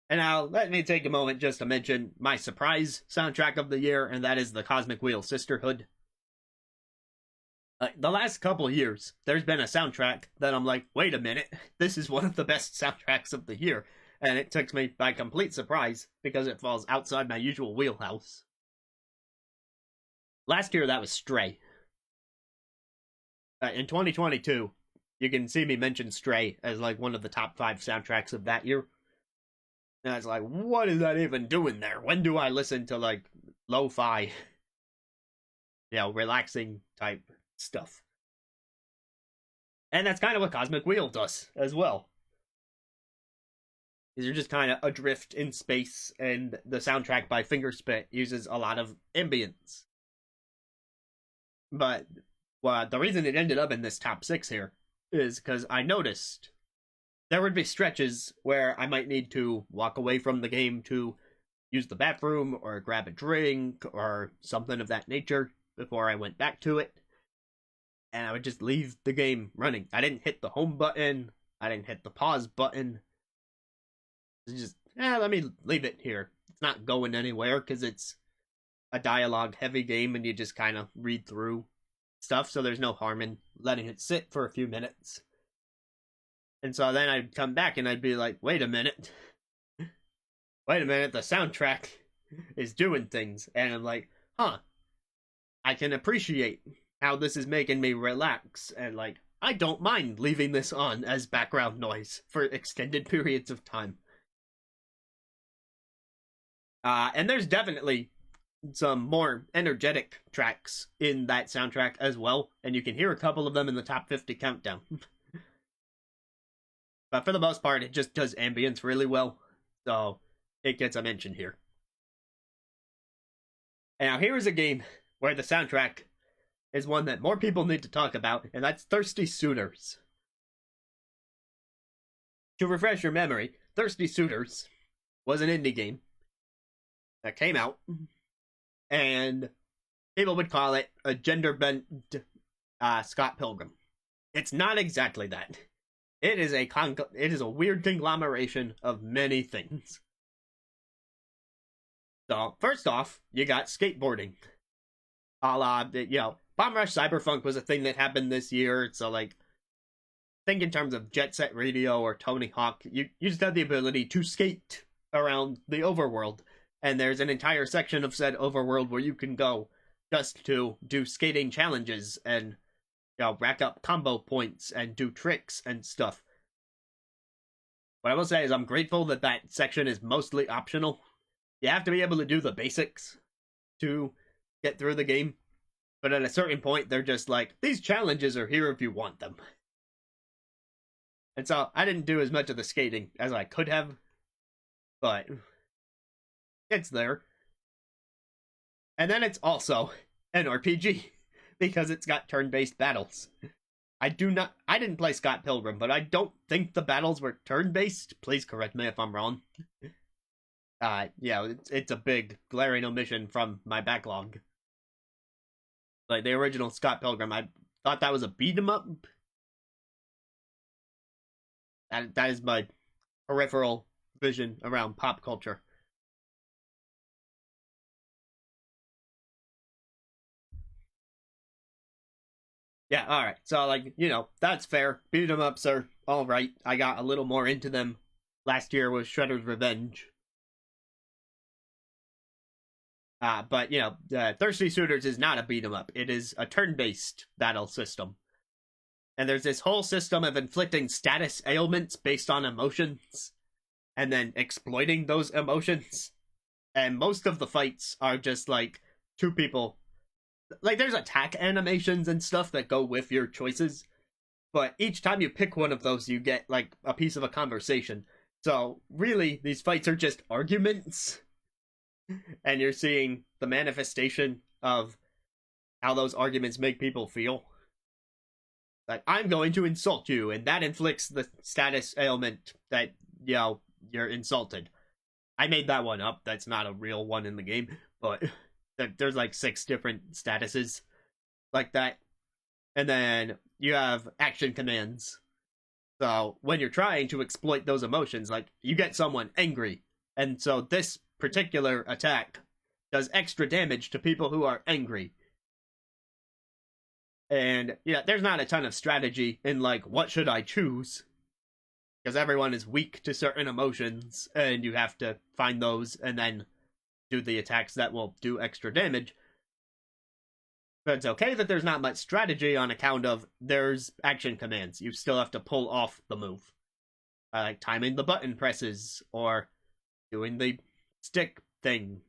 And now, let me take a moment just to mention my surprise soundtrack of the year, and that is the Cosmic Wheel Sisterhood. The last couple years, there's been a soundtrack that I'm like, wait a minute, this is one of the best soundtracks of the year. And it took me by complete surprise, because it falls outside my usual wheelhouse. Last year, that was Stray. In 2022, you can see me mention Stray as like one of the top 5 soundtracks of that year. And I was like, what is that even doing there? When do I listen to like lo-fi, relaxing type stuff? And that's kind of what Cosmic Wheel does as well. You're just kind of adrift in space, and the soundtrack by Fingerspit uses a lot of ambience. But the reason it ended up in this top 6 here is because I noticed there would be stretches where I might need to walk away from the game to use the bathroom or grab a drink or something of that nature before I went back to it. And I would just leave the game running. I didn't hit the home button. I didn't hit the pause button. It's just, let me leave it here. It's not going anywhere because it's a dialogue-heavy game and you just kind of read through stuff, so there's no harm in letting it sit for a few minutes. And so then I'd come back and I'd be like, wait a minute, the soundtrack is doing things. And I'm like, I can appreciate how this is making me relax. And like, I don't mind leaving this on as background noise for extended periods of time. And there's definitely some more energetic tracks in that soundtrack as well. And you can hear a couple of them in the top 50 countdown. But for the most part, it just does ambience really well, so it gets a mention here. And now here is a game where the soundtrack is one that more people need to talk about, and that's Thirsty Suitors. To refresh your memory, Thirsty Suitors was an indie game that came out, and people would call it a gender-bent Scott Pilgrim. It's not exactly that. It is a weird conglomeration of many things. So, first off, you got skateboarding. A la, Bomb Rush Cyberpunk was a thing that happened this year, so, think in terms of Jet Set Radio or Tony Hawk, you just have the ability to skate around the overworld, and there's an entire section of said overworld where you can go just to do skating challenges and rack up combo points and do tricks and stuff. What I will say is I'm grateful that that section is mostly optional. You have to be able to do the basics to get through the game. But at a certain point, they're just like, these challenges are here if you want them. And so I didn't do as much of the skating as I could have. But it's there. And then it's also an RPG. Because it's got turn-based battles. I didn't play Scott Pilgrim, but I don't think the battles were turn-based. Please correct me if I'm wrong. It's a big glaring omission from my backlog. Like, the original Scott Pilgrim, I thought that was a beat-em-up. That is my peripheral vision around pop culture. Yeah, alright. So, that's fair. Beat 'em ups are alright. I got a little more into them last year with Shredder's Revenge. But, you know, Thirsty Suitors is not a beat 'em up. It is a turn-based battle system. And there's this whole system of inflicting status ailments based on emotions, and then exploiting those emotions. And most of the fights are just, like, two people. Like, there's attack animations and stuff that go with your choices, but each time you pick one of those, you get, like, a piece of a conversation. So, really, these fights are just arguments, and you're seeing the manifestation of how those arguments make people feel. Like, I'm going to insult you, and that inflicts the status ailment that, you know, you're insulted. I made that one up. That's not a real one in the game, but there's like 6 different statuses like that. And then you have action commands. So when you're trying to exploit those emotions, like, you get someone angry, and so this particular attack does extra damage to people who are angry. And yeah, there's not a ton of strategy in, like, what should I choose? Because everyone is weak to certain emotions, and you have to find those and then do the attacks that will do extra damage. But it's okay that there's not much strategy on account of there's action commands. You still have to pull off the move. Like timing the button presses, or doing the stick thing.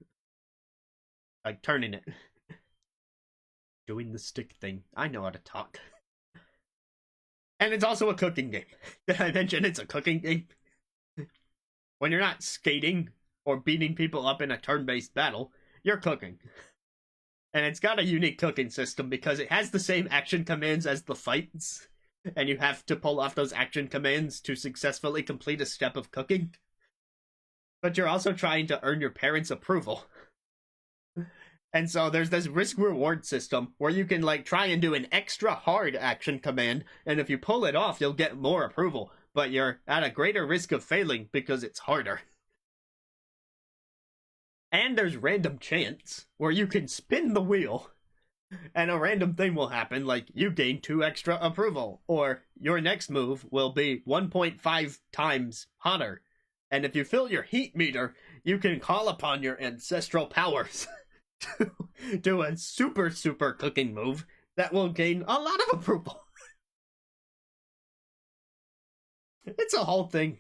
Like turning it. Doing the stick thing. I know how to talk. And it's also a cooking game. Did I mention it's a cooking game? When you're not skating or beating people up in a turn-based battle, you're cooking. And it's got a unique cooking system because it has the same action commands as the fights, and you have to pull off those action commands to successfully complete a step of cooking. But you're also trying to earn your parents' approval. And so there's this risk-reward system where you can, like, try and do an extra hard action command, and if you pull it off, you'll get more approval, but you're at a greater risk of failing because it's harder. And there's random chance, where you can spin the wheel, and a random thing will happen, like you gain 2 extra approval, or your next move will be 1.5 times hotter. And if you fill your heat meter, you can call upon your ancestral powers to do a super cooking move that will gain a lot of approval. It's a whole thing.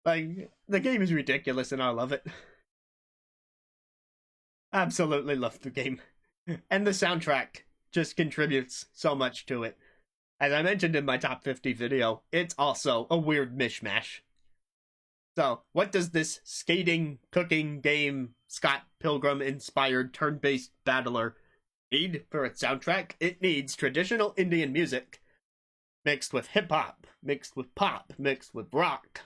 Like, the game is ridiculous and I love it. Absolutely love the game. And the soundtrack just contributes so much to it. As I mentioned in my top 50 video, it's also a weird mishmash. So, what does this skating, cooking game, Scott Pilgrim-inspired turn-based battler need for its soundtrack? It needs traditional Indian music, mixed with hip-hop, mixed with pop, mixed with rock,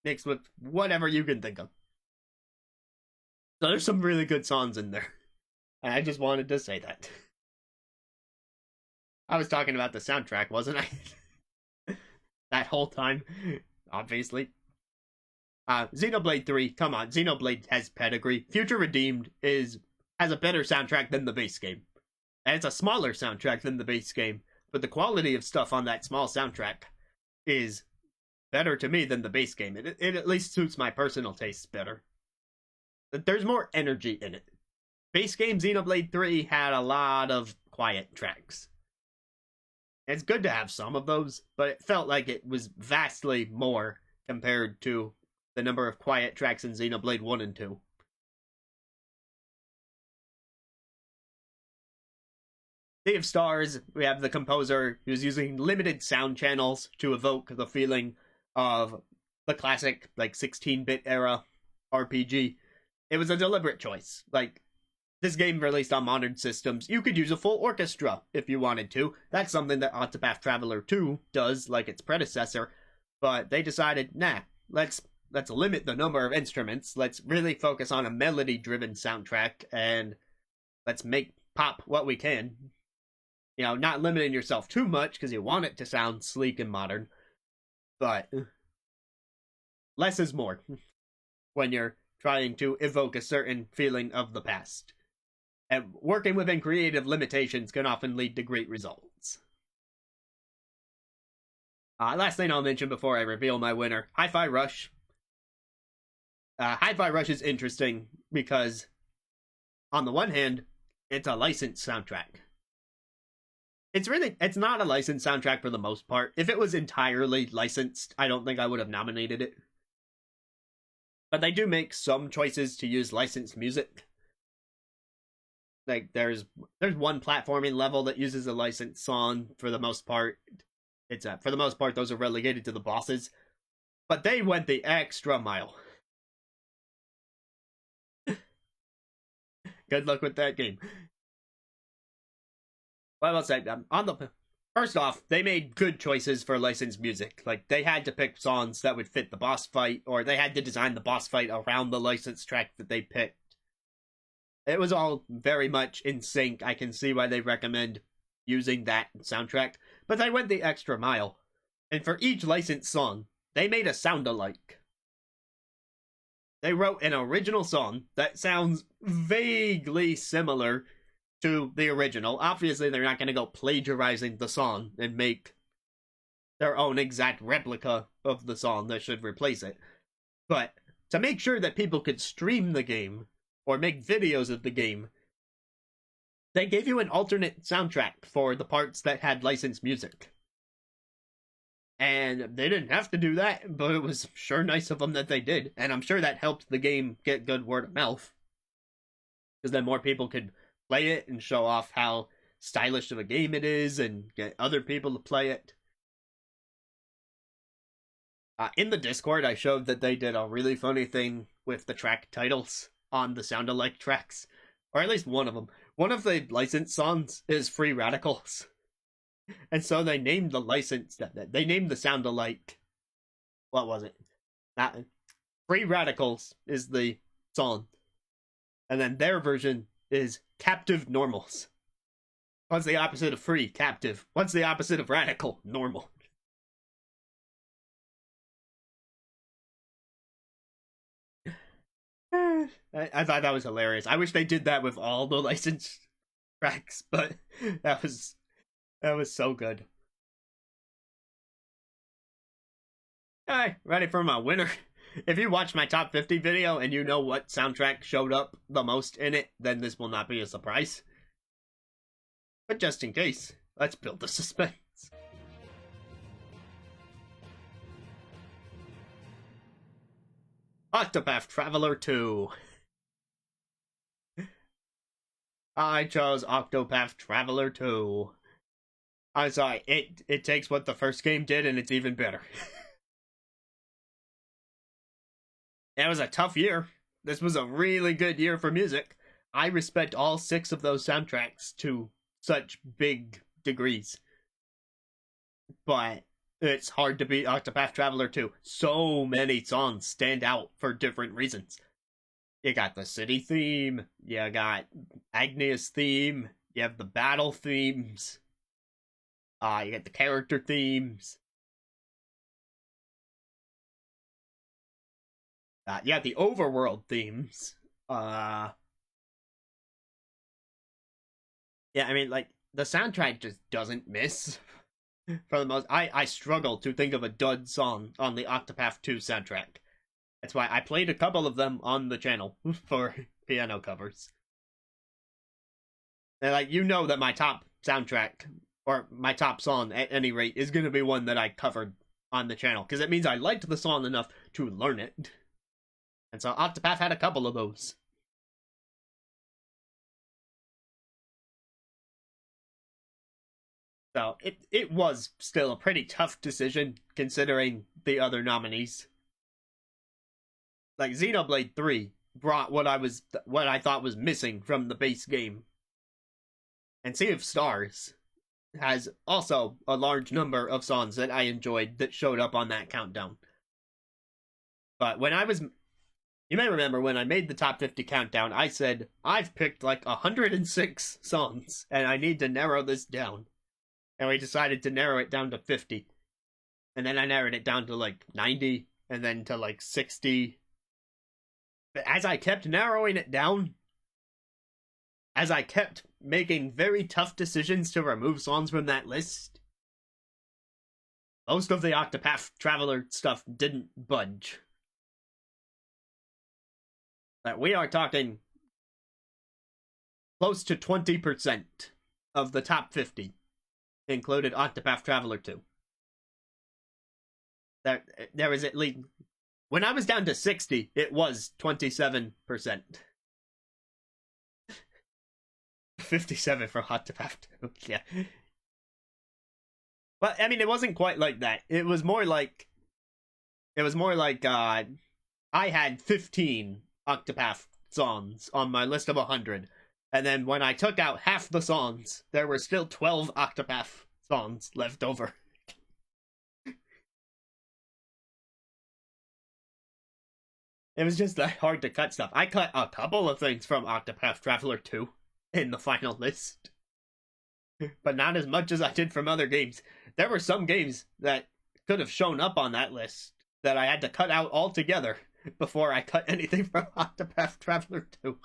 mixed with whatever you can think of. So there's some really good songs in there. And I just wanted to say that. I was talking about the soundtrack, wasn't I? That whole time. Obviously. Xenoblade 3, come on, Xenoblade has pedigree. Future Redeemed has a better soundtrack than the base game. And it's a smaller soundtrack than the base game, but the quality of stuff on that small soundtrack is better to me than the base game. It at least suits my personal tastes better. There's more energy in it. Base game Xenoblade 3 had a lot of quiet tracks. It's good to have some of those, but it felt like it was vastly more compared to the number of quiet tracks in Xenoblade 1 and 2. Sea of Stars, we have the composer who's using limited sound channels to evoke the feeling of the classic, like, 16-bit era RPG. It was a deliberate choice. Like, this game released on modern systems, you could use a full orchestra if you wanted to. That's something that Octopath Traveler 2 does, like its predecessor. But they decided, nah, let's limit the number of instruments. Let's really focus on a melody-driven soundtrack, and let's make pop what we can. You know, not limiting yourself too much, because you want it to sound sleek and modern. But less is more when you're trying to evoke a certain feeling of the past. And working within creative limitations can often lead to great results. Last thing I'll mention before I reveal my winner, Hi-Fi Rush. Hi-Fi Rush is interesting because, on the one hand, it's a licensed soundtrack. It's not a licensed soundtrack for the most part. If it was entirely licensed, I don't think I would have nominated it. But they do make some choices to use licensed music. Like there's one platforming level that uses a licensed song for the most part. It's for the most part those are relegated to the bosses. But they went the extra mile. Good luck with that game. Well, I'll say first off, they made good choices for licensed music. Like they had to pick songs that would fit the boss fight, or they had to design the boss fight around the licensed track that they picked. It was all very much in sync. I can see why they recommend using that soundtrack, but they went the extra mile. And for each licensed song, they made a sound-alike. They wrote an original song that sounds vaguely similar to the original. Obviously, they're not going to go plagiarizing the song and make their own exact replica of the song that should replace it. But to make sure that people could stream the game or make videos of the game, they gave you an alternate soundtrack for the parts that had licensed music. And they didn't have to do that, but it was sure nice of them that they did. And I'm sure that helped the game get good word of mouth. Because then more people could play it and show off how stylish of a game it is and get other people to play it. In the Discord, I showed that they did a really funny thing with the track titles on the sound-alike tracks. Or at least one of them. One of the licensed songs is Free Radicals. And so they named the license, they named the sound-alike. What was it? Free Radicals is the song. And then their version is Captive Normals. What's the opposite of free? Captive. What's the opposite of radical? Normal. I thought that was hilarious. I wish they did that with all the licensed tracks, but that was so good. Alright, ready for my winner. If you watch my top 50 video and you know what soundtrack showed up the most in it, then this will not be a surprise. But just in case, let's build the suspense. Octopath Traveler 2. I chose Octopath Traveler 2. I'm sorry, it takes what the first game did and it's even better. It was a tough year. This was a really good year for music. I respect all 6 of those soundtracks to such big degrees. But it's hard to beat Octopath Traveler 2. So many songs stand out for different reasons. You got the city theme, you got Agnia's theme, you have the battle themes, you got the character themes. Yeah, the overworld themes. Yeah, I mean, like, the soundtrack just doesn't miss. For the most, I struggle to think of a dud song on the Octopath 2 soundtrack. That's why I played a couple of them on the channel for piano covers. And, like, you know that my top soundtrack, or my top song at any rate, is going to be one that I covered on the channel, because it means I liked the song enough to learn it. And so Octopath had a couple of those. So it was still a pretty tough decision considering the other nominees. Like Xenoblade 3 brought what I thought was missing from the base game. And Sea of Stars has also a large number of songs that I enjoyed that showed up on that countdown. But you may remember when I made the top 50 countdown, I said, I've picked like 106 songs, and I need to narrow this down. And we decided to narrow it down to 50. And then I narrowed it down to like 90, and then to like 60. But as I kept narrowing it down, as I kept making very tough decisions to remove songs from that list, most of the Octopath Traveler stuff didn't budge. We are talking close to 20% of the top 50 included Octopath Traveler 2. There was at least... When I was down to 60, it was 27%. 57 for Octopath 2, yeah. But, I mean, it wasn't quite like that. It was more like... I had 15 Octopath songs on my list of 100. And then when I took out half the songs, there were still 12 Octopath songs left over. It was just that hard to cut stuff. I cut a couple of things from Octopath Traveler 2 in the final list. But not as much as I did from other games. There were some games that could have shown up on that list that I had to cut out altogether before I cut anything from Octopath Traveler 2.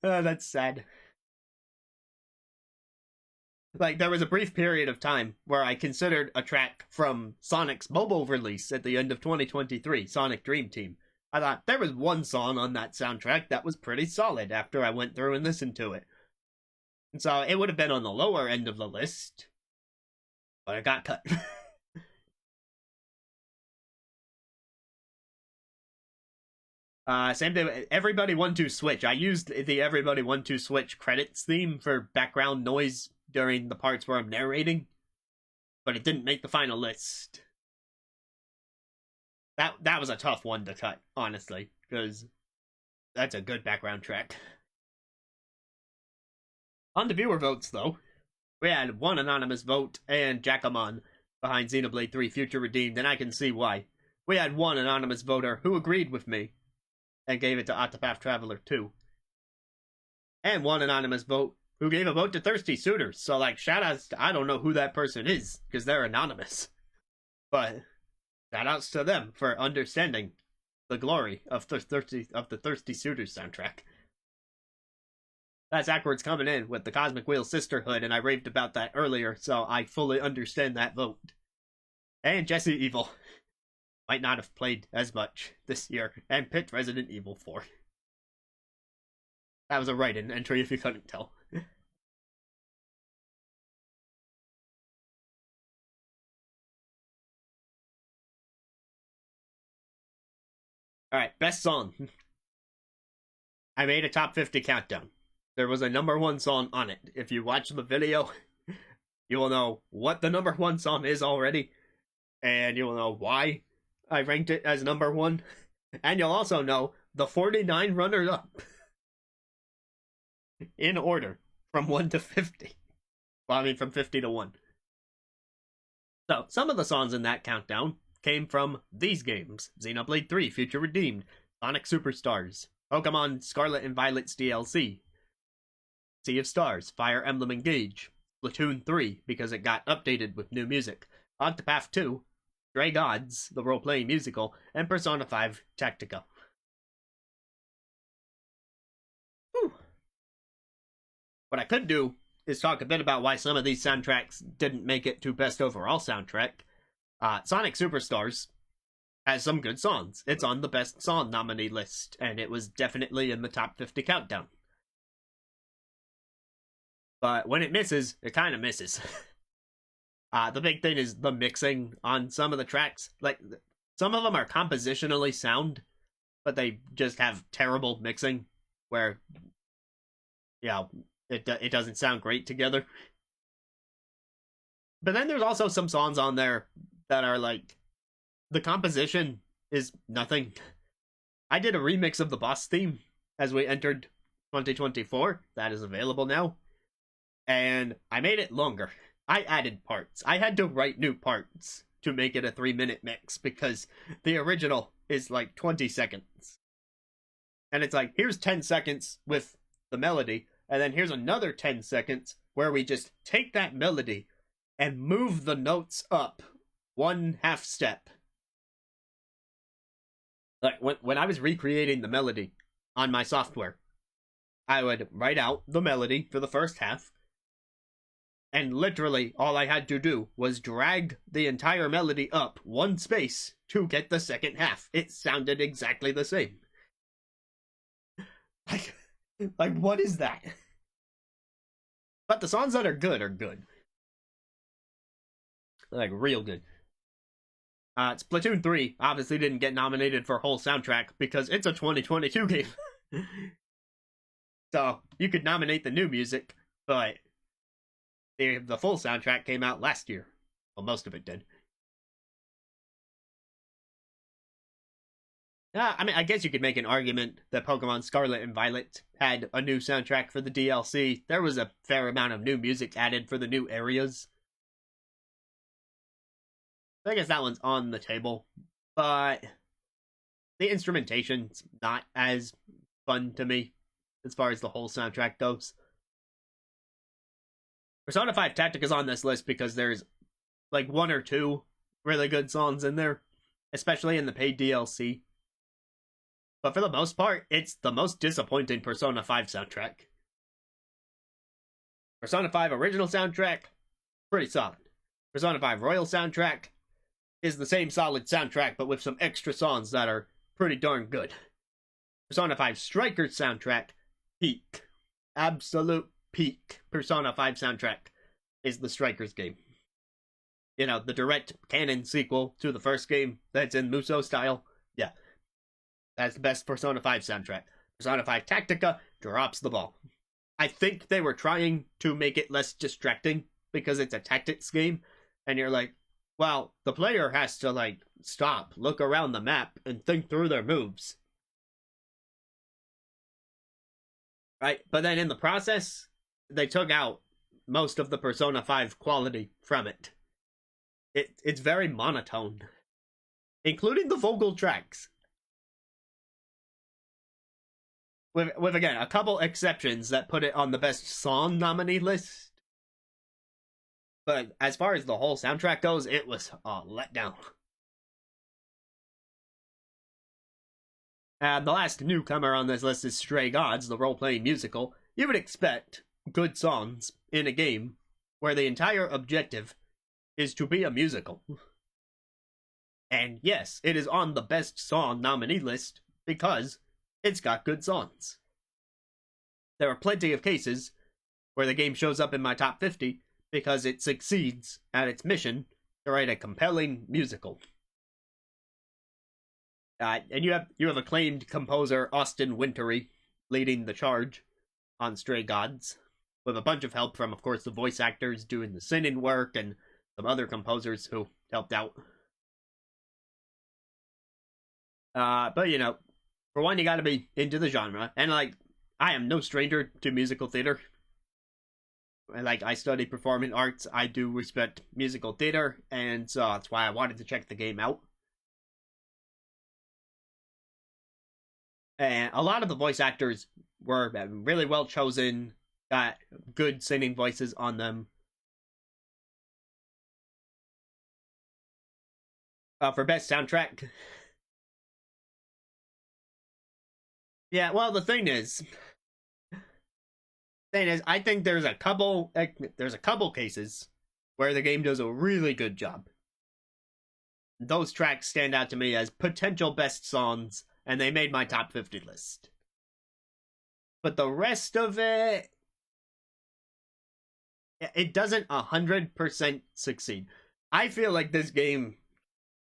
That's sad. Like, there was a brief period of time where I considered a track from Sonic's mobile release at the end of 2023, Sonic Dream Team. I thought there was one song on that soundtrack that was pretty solid after I went through and listened to it. And so it would have been on the lower end of the list, but it got cut. Same thing. Everybody 1-2 Switch. I used the Everybody 1-2 Switch credits theme for background noise during the parts where I'm narrating, but it didn't make the final list. That was a tough one to cut, honestly, because that's a good background track. On the viewer votes, though, we had one anonymous vote and Jackamon behind Xenoblade 3 Future Redeemed, and I can see why. We had one anonymous voter who agreed with me and gave it to Octopath Traveler 2. And one anonymous vote who gave a vote to Thirsty Suitors. So, like, shoutouts to, I don't know who that person is, because they're anonymous. But shoutouts to them for understanding the glory of the Thirsty Suitors soundtrack. That's Ackwards coming in with the Cosmic Wheel Sisterhood, and I raved about that earlier, so I fully understand that vote. And Jesse Evil might not have played as much this year, and picked Resident Evil 4. That was a write-in entry if you couldn't tell. Alright, best song. I made a top 50 countdown. There was a number one song on it. If you watch the video, you will know what the number one song is already, and you will know why I ranked it as number one, and you'll also know the 49 runners-up in order from 1 to 50. Well, I mean, from 50 to 1. So, some of the songs in that countdown came from these games: Xenoblade 3 Future Redeemed, Sonic Superstars, Pokemon Scarlet and Violet's DLC, Sea of Stars, Fire Emblem Engage, Splatoon 3 because it got updated with new music, Octopath 2, Stray Gods, the role-playing musical, and Persona 5 Tactica. Whew. What I could do is talk a bit about why some of these soundtracks didn't make it to Best Overall Soundtrack. Sonic Superstars has some good songs. It's on the Best Song nominee list, and it was definitely in the top 50 countdown. But when it misses, it kind of misses. The big thing is the mixing on some of the tracks. Like, some of them are compositionally sound, but they just have terrible mixing, where, yeah, it doesn't sound great together. But then there's also some songs on there that are like, the composition is nothing. I did a remix of the boss theme as we entered 2024. That is available now. And I made it longer. I added parts. I had to write new parts to make it a 3-minute mix, because the original is like 20 seconds. And it's like, here's 10 seconds with the melody, and then here's another 10 seconds where we just take that melody and move the notes up 1/2 step. Like, when I was recreating the melody on my software, I would write out the melody for the first half, and literally all I had to do was drag the entire melody up 1 space to get the second half. It sounded exactly the same. Like, like what is that? But the songs that are good are good. Like, real good. Splatoon 3 obviously didn't get nominated for whole soundtrack because it's a 2022 game. So, you could nominate the new music, but the full soundtrack came out last year. Well, most of it did. I mean, I guess you could make an argument that Pokemon Scarlet and Violet had a new soundtrack for the DLC. There was a fair amount of new music added for the new areas. I guess that one's on the table, but the instrumentation's not as fun to me as far as the whole soundtrack goes. Persona 5 Tactica's on this list because there's like one or two really good songs in there, especially in the paid DLC. But for the most part, it's the most disappointing Persona 5 soundtrack. Persona 5 original soundtrack, pretty solid. Persona 5 Royal soundtrack is the same solid soundtrack, but with some extra songs that are pretty darn good. Persona 5 Strikers soundtrack, peak. Absolute peak Persona 5 soundtrack is the Strikers game. You know, the direct canon sequel to the first game that's in Muso style. Yeah. That's the best Persona 5 soundtrack. Persona 5 Tactica drops the ball. I think they were trying to make it less distracting because it's a tactics game, and you're like, well, the player has to, like, stop, look around the map, and think through their moves. Right? But then in the process, they took out most of the Persona 5 quality from it. It's very monotone, including the vocal tracks. With again, a couple exceptions that put it on the best song nominee list. But as far as the whole soundtrack goes, it was a letdown. And the last newcomer on this list is Stray Gods, the role-playing musical. You would expect good songs in a game where the entire objective is to be a musical. And yes, it is on the best song nominee list because it's got good songs. There are plenty of cases where the game shows up in my top 50 because it succeeds at its mission to write a compelling musical. And you have acclaimed composer Austin Wintory leading the charge on Stray Gods, with a bunch of help from, of course, the voice actors doing the singing work and some other composers who helped out. But, you know, for one, you gotta be into the genre. And, like, I am no stranger to musical theater. Like, I study performing arts. I do respect musical theater. And so that's why I wanted to check the game out. And a lot of the voice actors were really well chosen. Got good singing voices on them. For best soundtrack... Yeah, well, the thing is, I think there's a couple cases where the game does a really good job. Those tracks stand out to me as potential best songs, and they made my top 50 list. But the rest of it doesn't 100% succeed. I feel like this game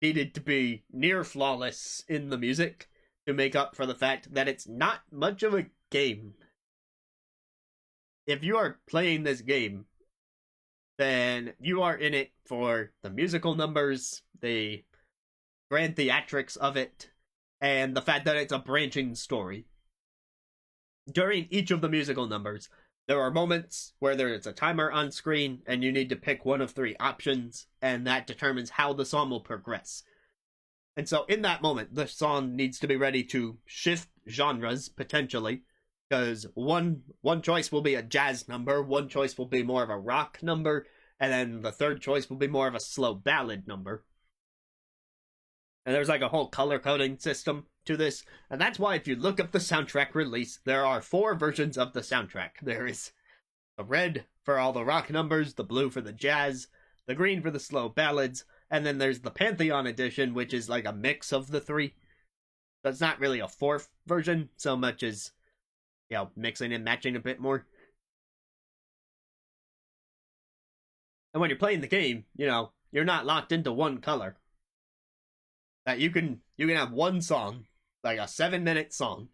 needed to be near flawless in the music to make up for the fact that it's not much of a game. If you are playing this game, then you are in it for the musical numbers, the grand theatrics of it, and the fact that it's a branching story. During each of the musical numbers, there are moments where there is a timer on screen, and you need to pick one of 3 options, and that determines how the song will progress. And so in that moment, the song needs to be ready to shift genres, potentially, because one choice will be a jazz number, one choice will be more of a rock number, and then the third choice will be more of a slow ballad number. And there's like a whole color coding system to this, and that's why if you look up the soundtrack release, there are 4 versions of the soundtrack. There is the red for all the rock numbers, the blue for the jazz, the green for the slow ballads, and then there's the Pantheon edition, which is like a mix of the 3. So it's not really a 4th version so much as mixing and matching a bit more. And when you're playing the game, you're not locked into one color. That you can have one song, like a 7-minute song,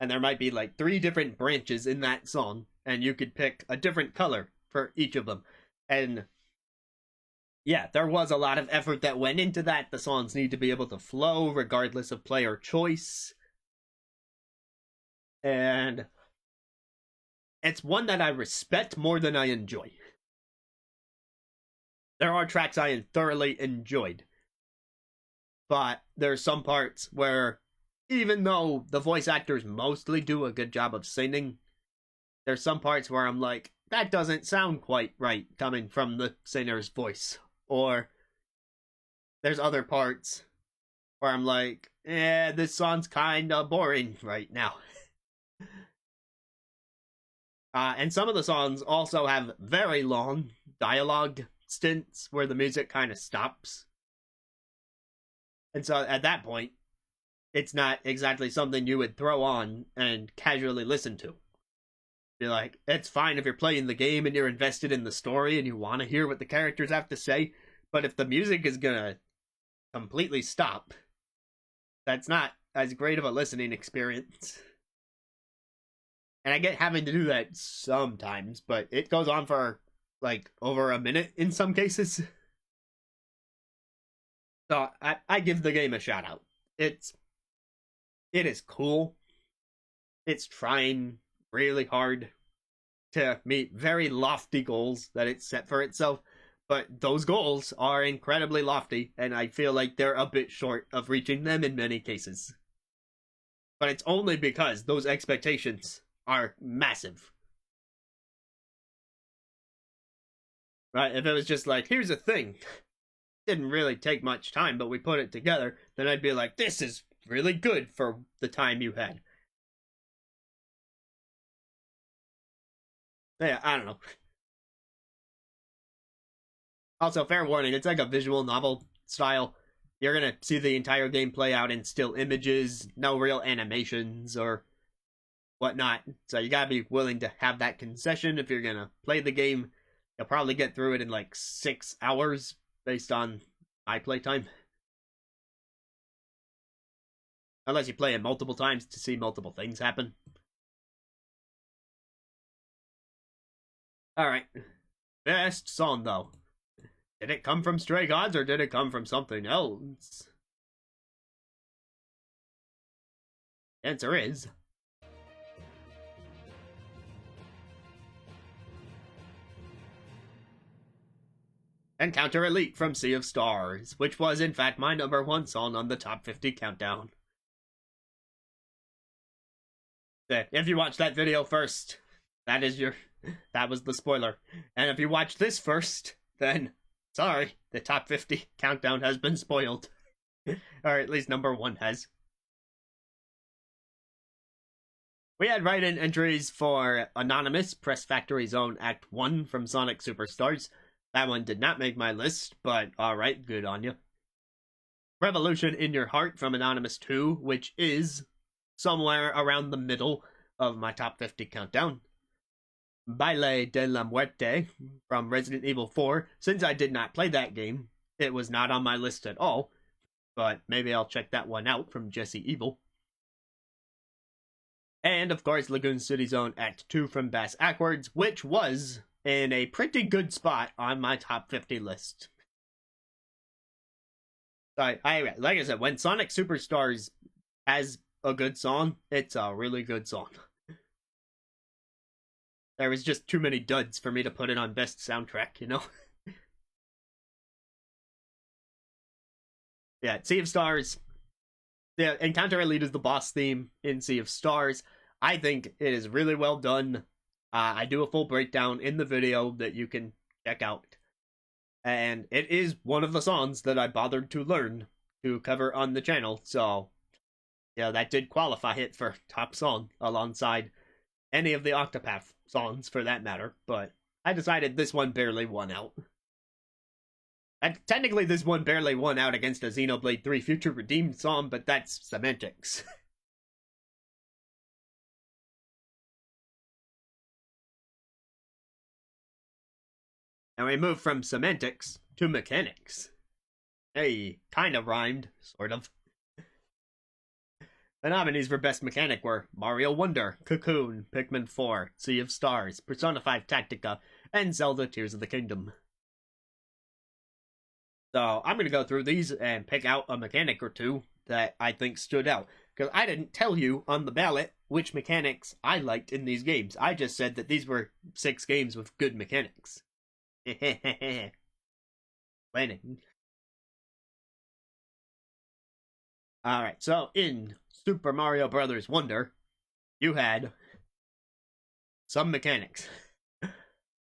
and there might be like 3 different branches in that song, and you could pick a different color for each of them. And yeah, there was a lot of effort that went into that. The songs need to be able to flow regardless of player choice. And it's one that I respect more than I enjoy. There are tracks I thoroughly enjoyed, but there's some parts where, even though the voice actors mostly do a good job of singing, there's some parts where I'm like, that doesn't sound quite right coming from the singer's voice. Or there's other parts where I'm like, this song's kinda boring right now. And some of the songs also have very long dialogue stints where the music kind of stops. And so at that point, it's not exactly something you would throw on and casually listen to. You're like, it's fine if you're playing the game and you're invested in the story and you want to hear what the characters have to say, but if the music is gonna completely stop, that's not as great of a listening experience. And I get having to do that sometimes, but it goes on for like over a minute in some cases. So I give the game a shout out. It is cool. It's trying really hard to meet very lofty goals that it's set for itself, but those goals are incredibly lofty, and I feel like they're a bit short of reaching them in many cases. But it's only because those expectations are massive. Right? If it was just like, here's a thing, didn't really take much time, but we put it together, then I'd be like, this is really good for the time you had. Yeah, I don't know. Also, fair warning, it's like a visual novel style. You're gonna see the entire game play out in still images, no real animations or whatnot. So you gotta be willing to have that concession if you're gonna play the game. You'll probably get through it in like 6 hours based on my playtime. Unless you play it multiple times to see multiple things happen. Alright. Best song, though. Did it come from Stray Gods, or did it come from something else? Answer is... Encounter Elite from Sea of Stars, which was in fact my #1 song on the top 50 countdown. If you watched that video first, that was the spoiler. And if you watched this first, then sorry, the top 50 countdown has been spoiled. Or at least #1 has. We had write-in entries for Anonymous, Press Factory Zone Act 1 from Sonic Superstars. That one did not make my list, but alright, good on you. Revolution in Your Heart from Anonymous 2, which is somewhere around the middle of my top 50 countdown. Baile de la Muerte from Resident Evil 4. Since I did not play that game, it was not on my list at all, but maybe I'll check that one out from Jesse Evil. And of course, Lagoon City Zone Act 2 from Bass Ackwards, which was in a pretty good spot on my top 50 list. Like I said, when Sonic Superstars has a good song, it's a really good song. There was just too many duds for me to put it on best soundtrack, you know? Yeah, Sea of Stars. Yeah, Encounter Elite is the boss theme in Sea of Stars. I think it is really well done. I do a full breakdown in the video that you can check out. And it is one of the songs that I bothered to learn to cover on the channel, so yeah, that did qualify it for top song alongside any of the Octopath songs for that matter, but I decided this one barely won out. And technically this one barely won out against a Xenoblade 3 Future Redeemed song, but that's semantics. And we move from semantics to mechanics. Hey, kind of rhymed, sort of. The nominees for Best Mechanic were Mario Wonder, Cocoon, Pikmin 4, Sea of Stars, Persona 5 Tactica, and Zelda Tears of the Kingdom. So I'm going to go through these and pick out a mechanic or two that I think stood out. Because I didn't tell you on the ballot which mechanics I liked in these games. I just said that these were 6 games with good mechanics. Winning. Alright, so in Super Mario Brothers Wonder, you had some mechanics.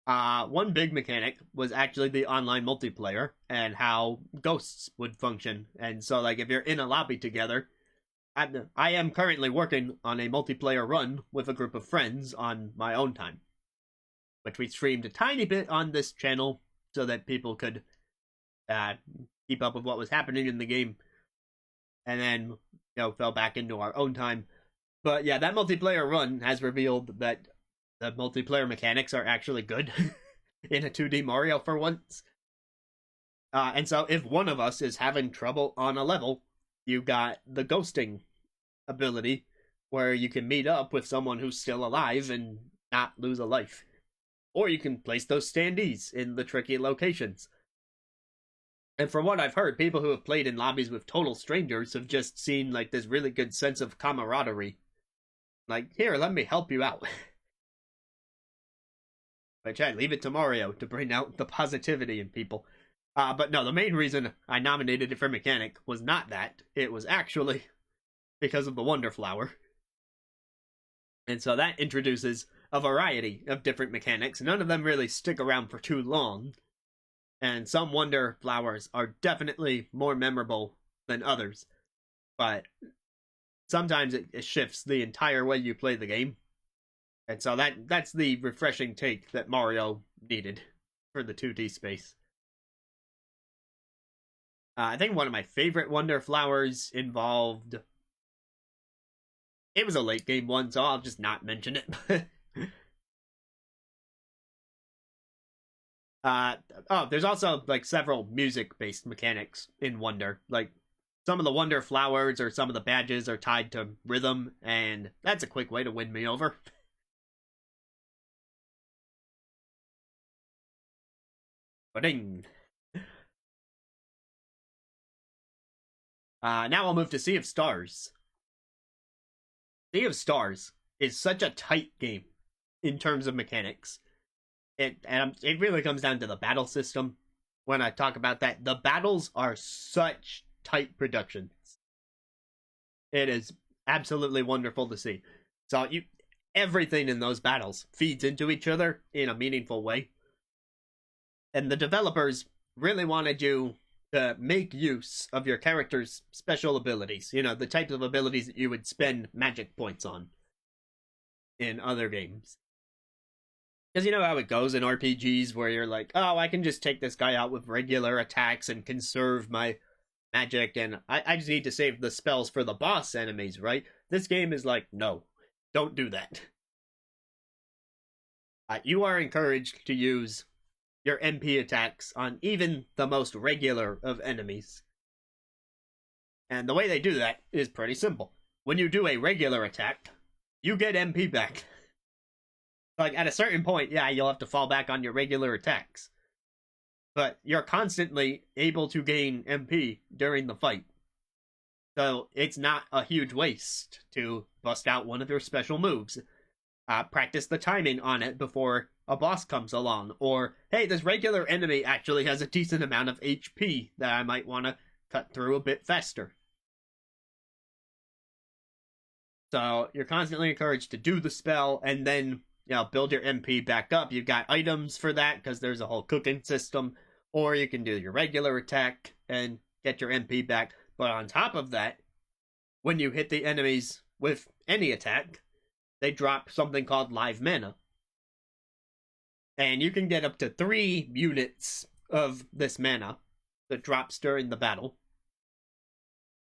One big mechanic was actually the online multiplayer and how ghosts would function. And so, like, if you're in a lobby together, I am currently working on a multiplayer run with a group of friends on my own time, which we streamed a tiny bit on this channel so that people could keep up with what was happening in the game, and then fell back into our own time. But yeah, that multiplayer run has revealed that the multiplayer mechanics are actually good in a 2D Mario for once. And so if one of us is having trouble on a level, you got the ghosting ability where you can meet up with someone who's still alive and not lose a life. Or you can place those standees in the tricky locations. And from what I've heard, people who have played in lobbies with total strangers have just seen like this really good sense of camaraderie. Like, here, let me help you out. Which I leave it to Mario to bring out the positivity in people. But no, the main reason I nominated it for mechanic was not that. It was actually because of the Wonder Flower. And so that introduces a variety of different mechanics. None of them really stick around for too long. And some Wonder Flowers are definitely more memorable than others. But sometimes it shifts the entire way you play the game. And so that's the refreshing take that Mario needed for the 2D space. I think one of my favorite Wonder Flowers involved... It was a late game one, so I'll just not mention it. There's also like several music-based mechanics in Wonder. Like some of the Wonder Flowers or some of the badges are tied to rhythm, and that's a quick way to win me over. Ba-ding. Now I'll move to Sea of Stars. Sea of Stars is such a tight game in terms of mechanics. It really comes down to the battle system. When I talk about that, the battles are such tight productions. It is absolutely wonderful to see. So everything in those battles feeds into each other in a meaningful way. And the developers really wanted you to make use of your character's special abilities. The types of abilities that you would spend magic points on in other games. Because you know how it goes in RPGs where you're like, oh, I can just take this guy out with regular attacks and conserve my magic, and I just need to save the spells for the boss enemies, right? This game is like, no, don't do that. You are encouraged to use your MP attacks on even the most regular of enemies. And the way they do that is pretty simple. When you do a regular attack, you get MP back. Like, at a certain point, yeah, you'll have to fall back on your regular attacks. But you're constantly able to gain MP during the fight. So it's not a huge waste to bust out one of your special moves. Practice the timing on it before a boss comes along. Or, hey, this regular enemy actually has a decent amount of HP that I might want to cut through a bit faster. So you're constantly encouraged to do the spell and then build your MP back up. You've got items for that because there's a whole cooking system. Or you can do your regular attack and get your MP back. But on top of that, when you hit the enemies with any attack, they drop something called live mana. And you can get up to 3 units of this mana that drops during the battle.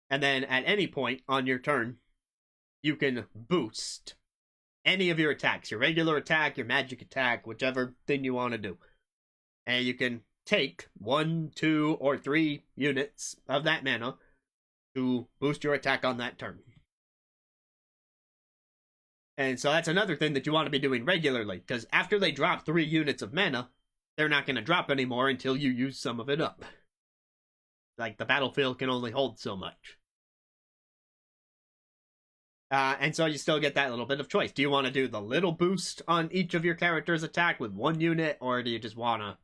And then at any point on your turn, you can boost any of your attacks. Your regular attack, your magic attack, whichever thing you want to do. And you can take 1, 2, or 3 units of that mana to boost your attack on that turn. And so that's another thing that you want to be doing regularly, because after they drop 3 units of mana, they're not going to drop anymore until you use some of it up. Like, the battlefield can only hold so much. And so you still get that little bit of choice. Do you want to do the little boost on each of your character's attack with 1 unit, or do you just want to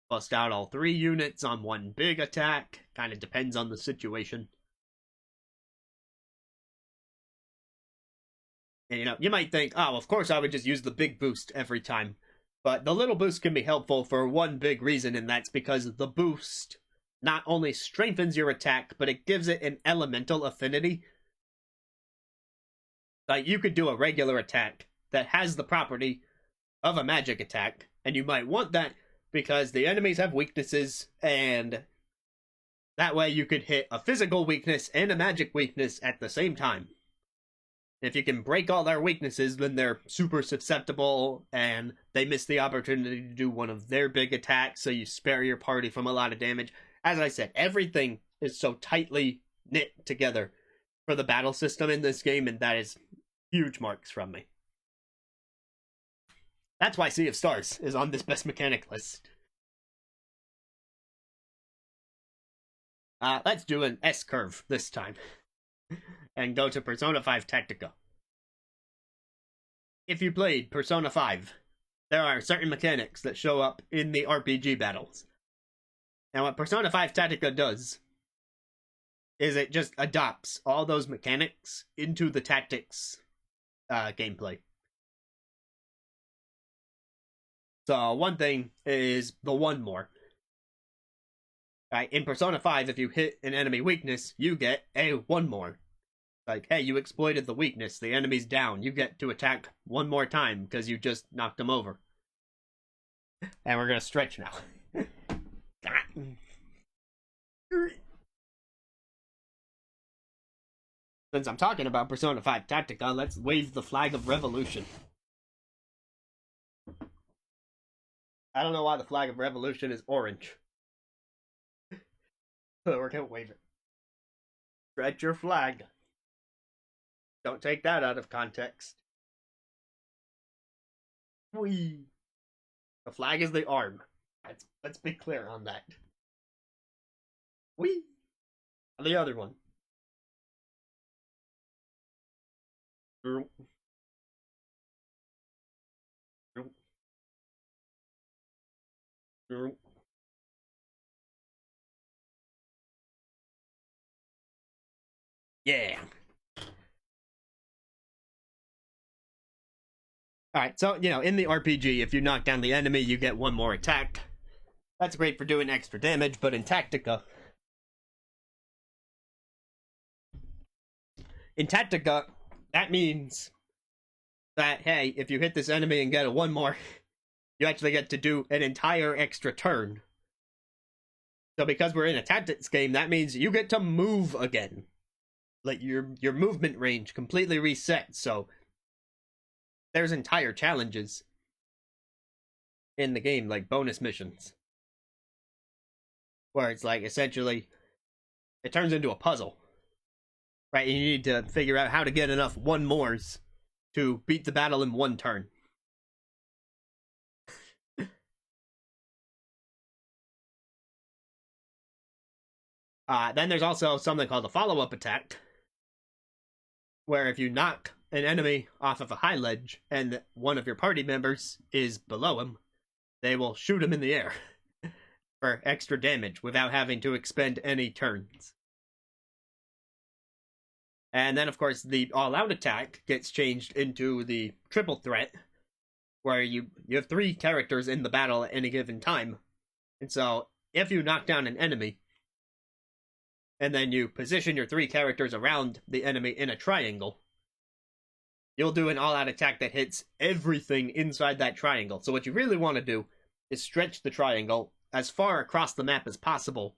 bust out all 3 units on 1 big attack? Kind of depends on the situation. And, you might think, oh, of course I would just use the big boost every time. But the little boost can be helpful for one big reason, and that's because the boost not only strengthens your attack, but it gives it an elemental affinity. Like, you could do a regular attack that has the property of a magic attack, and you might want that because the enemies have weaknesses, and that way you could hit a physical weakness and a magic weakness at the same time. If you can break all their weaknesses, then they're super susceptible, and they miss the opportunity to do one of their big attacks, so you spare your party from a lot of damage. As I said, everything is so tightly knit together for the battle system in this game, and that is huge marks from me. That's why Sea of Stars is on this best mechanic list. Let's do an S-curve this time. And go to Persona 5 Tactica. If you played Persona 5, there are certain mechanics that show up in the RPG battles. And what Persona 5 Tactica does is it just adopts all those mechanics into the tactics gameplay. So one thing is the one more. Right, in Persona 5, if you hit an enemy weakness, you get a one more. Like, hey, you exploited the weakness, the enemy's down, you get to attack one more time because you just knocked him over. And we're gonna stretch now. Since I'm talking about Persona 5 Tactica, let's wave the flag of revolution. I don't know why the flag of revolution is orange. But we're gonna wave it. Stretch your flag. Don't take that out of context. Whee! The flag is the arm. Let's be clear on that. Whee! The other one. Yeah. Alright, so, in the RPG, if you knock down the enemy, you get one more attack. That's great for doing extra damage, but in Tactica, that means that, hey, if you hit this enemy and get a one more, you actually get to do an entire extra turn. So because we're in a tactics game, that means you get to move again. Like, your movement range completely resets, so there's entire challenges in the game, like bonus missions, where it's like, essentially, it turns into a puzzle. Right, you need to figure out how to get enough one-mores to beat the battle in one turn. Then there's also something called a follow-up attack, where if you knock an enemy off of a high ledge and one of your party members is below him, they will shoot him in the air for extra damage without having to expend any turns. And then, of course, the all-out attack gets changed into the triple threat, where you have 3 characters in the battle at any given time. And so, if you knock down an enemy, and then you position your 3 characters around the enemy in a triangle, you'll do an all-out attack that hits everything inside that triangle. So what you really want to do is stretch the triangle as far across the map as possible,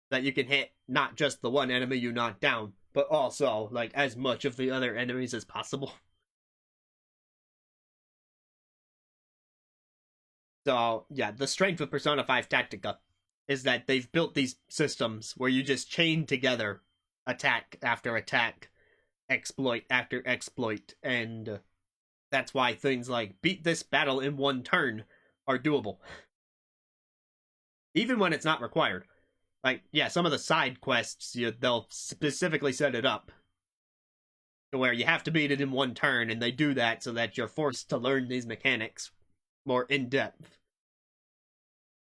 that you can hit not just the one enemy you knock down, but also, like, as much of the other enemies as possible. So, yeah, the strength of Persona 5 Tactica is that they've built these systems where you just chain together attack after attack, exploit after exploit, and that's why things like beat this battle in one turn are doable. Even when it's not required. Like, yeah, some of the side quests, they'll specifically set it up to where you have to beat it in one turn, and they do that so that you're forced to learn these mechanics more in depth.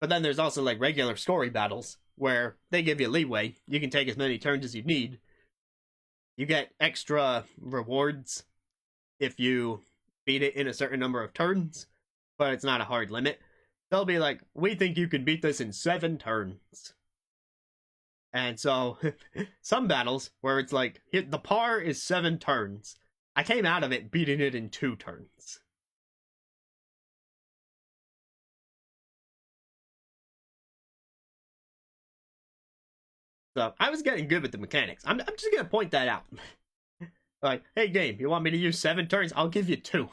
But then there's also like regular story battles where they give you leeway. You can take as many turns as you need. You get extra rewards if you beat it in a certain number of turns, but it's not a hard limit. They'll be like, we think you can beat this in 7 turns. And so, some battles where it's like, the par is 7 turns. I came out of it beating it in 2 turns. So, I was getting good with the mechanics. I'm just gonna point that out. Like, hey game, you want me to use 7 turns? I'll give you 2.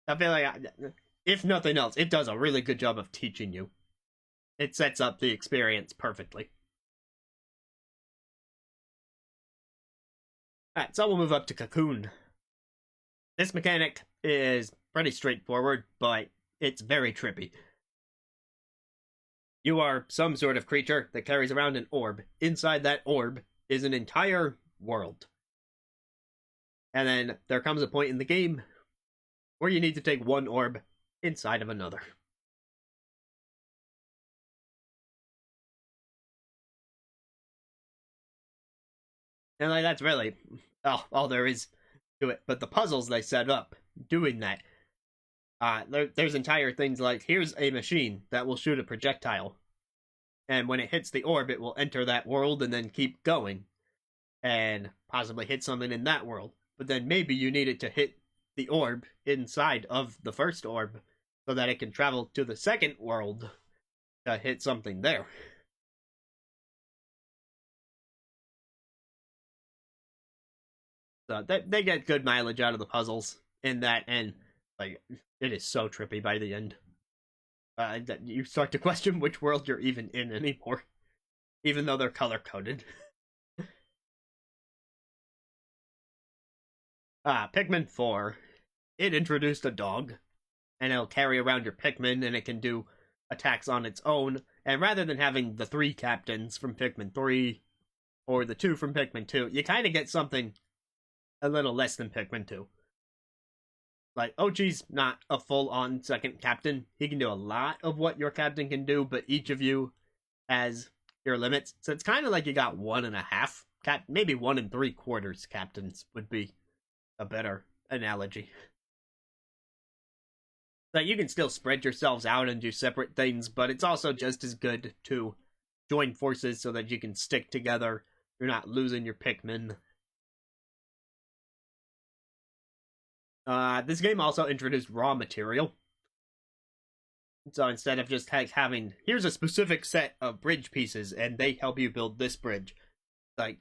I feel like, if nothing else, it does a really good job of teaching you. It sets up the experience perfectly. Alright, so we'll move up to Cocoon. This mechanic is pretty straightforward, but it's very trippy. You are some sort of creature that carries around an orb. Inside that orb is an entire world. And then there comes a point in the game where you need to take one orb inside of another. And like that's really all there is to it. But the puzzles they set up doing that, there's entire things like, here's a machine that will shoot a projectile, and when it hits the orb, it will enter that world and then keep going, and possibly hit something in that world. But then maybe you need it to hit the orb inside of the first orb so that it can travel to the second world to hit something there. So they get good mileage out of the puzzles in that, and like it is so trippy by the end. That you start to question which world you're even in anymore, even though they're color coded. Pikmin 4. It introduced a dog, and it'll carry around your Pikmin, and it can do attacks on its own. And rather than having the 3 captains from Pikmin 3 or the 2 from Pikmin 2, you kind of get something a little less than Pikmin 2. Like, Ochi's not a full-on second captain. He can do a lot of what your captain can do, but each of you has your limits. So it's kind of like you got 1.5 maybe 1 3/4 captains would be a better analogy. Like, you can still spread yourselves out and do separate things, but it's also just as good to join forces so that you can stick together. You're not losing your Pikmin. This game also introduced raw material. So instead of just having, here's a specific set of bridge pieces and they help you build this bridge, like,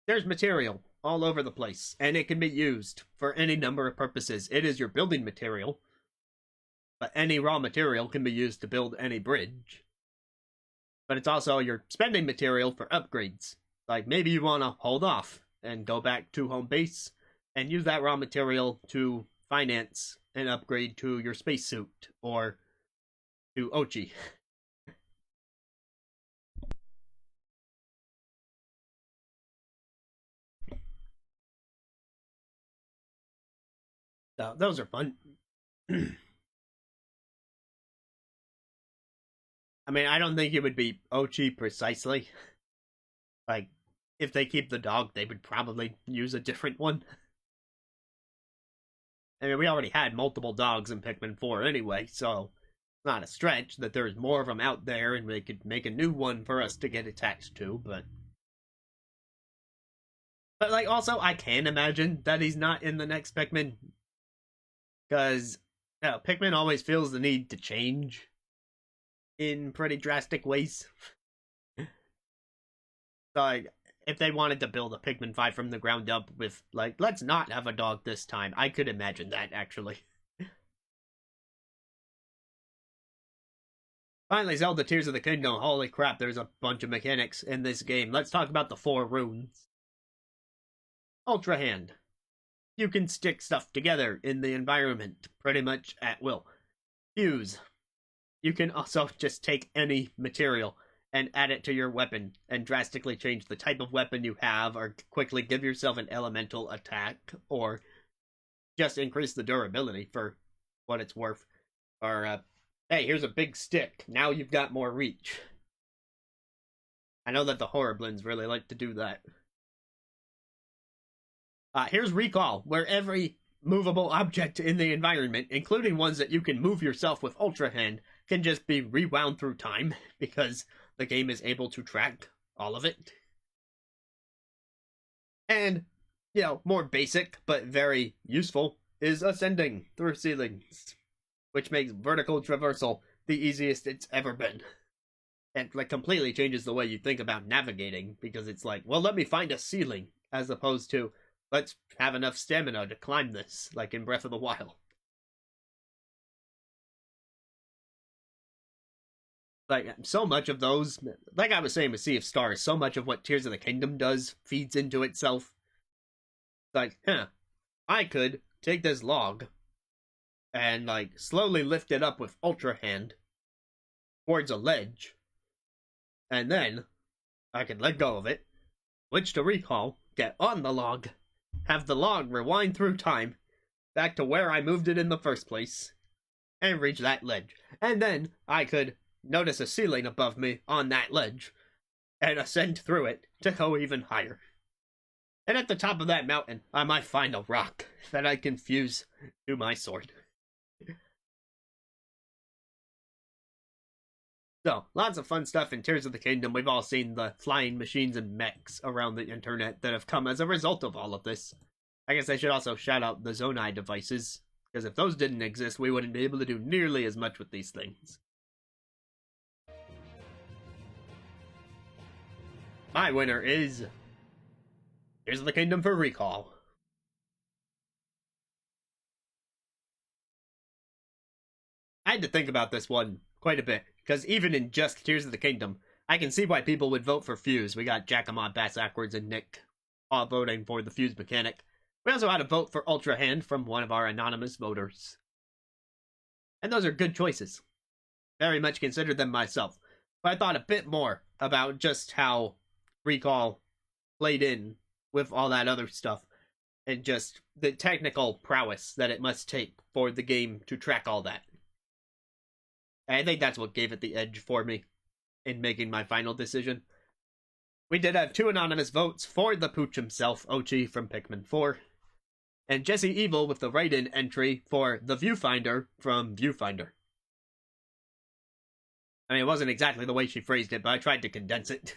there's material all over the place and it can be used for any number of purposes. It is your building material, but any raw material can be used to build any bridge. But it's also your spending material for upgrades. Like, maybe you want to hold off and go back to home base and use that raw material to finance an upgrade to your spacesuit or to Ochi. So those are fun. I mean, I don't think it would be Ochi precisely. Like, if they keep the dog, they would probably use a different one. I mean, we already had multiple dogs in Pikmin 4 anyway, so it's not a stretch that there's more of them out there and they could make a new one for us to get attached to, but... But, like, also, I can imagine that he's not in the next Pikmin. Because, Pikmin always feels the need to change in pretty drastic ways. So, like, if they wanted to build a Pikmin 5 from the ground up with, like, let's not have a dog this time, I could imagine that, actually. Finally, Zelda Tears of the Kingdom. Holy crap, there's a bunch of mechanics in this game. Let's talk about the 4 runes. Ultra Hand. You can stick stuff together in the environment pretty much at will. Fuse. You can also just take any material and add it to your weapon and drastically change the type of weapon you have, or quickly give yourself an elemental attack, or just increase the durability for what it's worth. Or, hey, here's a big stick. Now you've got more reach. I know that the Horriblins really like to do that. Here's Recall, where every movable object in the environment, including ones that you can move yourself with Ultra Hand, can just be rewound through time, because the game is able to track all of it. And, you know, more basic, but very useful, is Ascending through ceilings, which makes vertical traversal the easiest it's ever been. And, like, completely changes the way you think about navigating, because it's like, well, let me find a ceiling, as opposed to, let's have enough stamina to climb this, like in Breath of the Wild. Like, so much of those, like I was saying with Sea of Stars, so much of what Tears of the Kingdom does feeds into itself. Like, I could take this log and, like, slowly lift it up with Ultra Hand towards a ledge, and then I could let go of it, switch to Recall, get on the log, have the log rewind through time back to where I moved it in the first place, and reach that ledge. And then I could notice a ceiling above me on that ledge and ascend through it to go even higher. And at the top of that mountain, I might find a rock that I can fuse to my sword. So, lots of fun stuff in Tears of the Kingdom. We've all seen the flying machines and mechs around the internet that have come as a result of all of this. I guess I should also shout out the Zonai devices, because if those didn't exist, we wouldn't be able to do nearly as much with these things. My winner is Tears of the Kingdom for Recall. I had to think about this one quite a bit, because even in just Tears of the Kingdom, I can see why people would vote for Fuse. We got Jackamon, Bass Ackwards, and Nick all voting for the Fuse mechanic. We also had a vote for Ultra Hand from one of our anonymous voters. And those are good choices. Very much considered them myself. But I thought a bit more about just how Recall played in with all that other stuff, and just the technical prowess that it must take for the game to track all that. And I think that's what gave it the edge for me in making my final decision. We did have 2 anonymous votes for the Pooch himself, Ochi from Pikmin 4, and Jesse Evil with the write-in entry for the Viewfinder from Viewfinder. I mean, it wasn't exactly the way she phrased it, but I tried to condense it.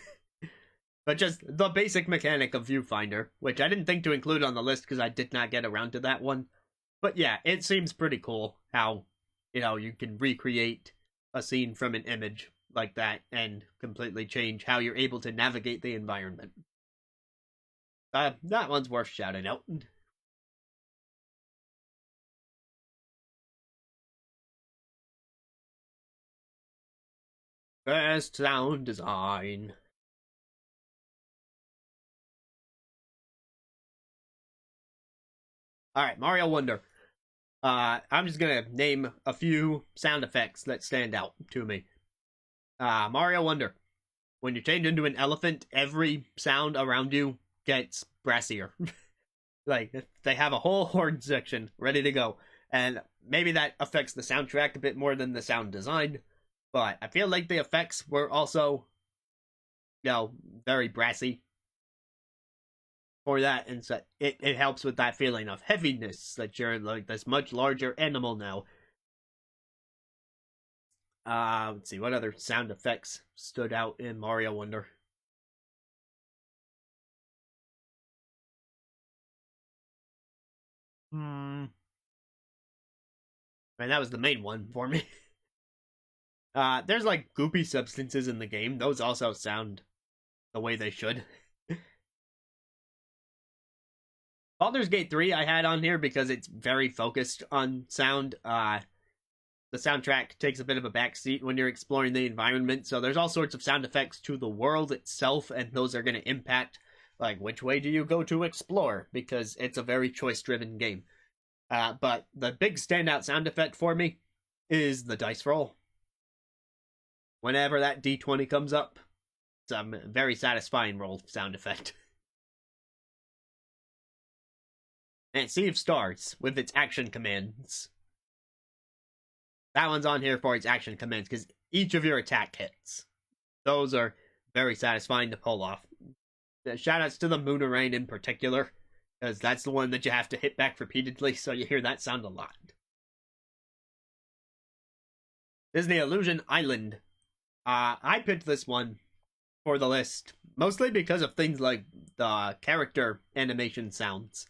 But just the basic mechanic of Viewfinder, which I didn't think to include on the list because I did not get around to that one. But yeah, it seems pretty cool how, you know, you can recreate a scene from an image like that and completely change how you're able to navigate the environment. That one's worth shouting out. Best sound design. Alright, Mario Wonder. I'm just gonna name a few sound effects that stand out to me. Mario Wonder. When you change into an elephant, every sound around you gets brassier. Like, they have a whole horn section ready to go. And maybe that affects the soundtrack a bit more than the sound design. But I feel like the effects were also, you know, very brassy for that, and so it helps with that feeling of heaviness that you're like this much larger animal now. Let's see, what other sound effects stood out in Mario Wonder? I mean, that was the main one for me. There's like goopy substances in the game. Those also sound the way they should. Baldur's Gate 3 I had on here because it's very focused on sound. The soundtrack takes a bit of a backseat when you're exploring the environment, so there's all sorts of sound effects to the world itself, and those are going to impact, like, which way do you go to explore, because it's a very choice-driven game. But the big standout sound effect for me is the dice roll. Whenever that D20 comes up, it's a very satisfying roll sound effect. And Sea of Stars, with its action commands. That one's on here for its action commands, because each of your attack hits. Those are very satisfying to pull off. Shoutouts to the Moonerang in particular, because that's the one that you have to hit back repeatedly, so you hear that sound a lot. Disney Illusion Island. I picked this one for the list, mostly because of things like the character animation sounds.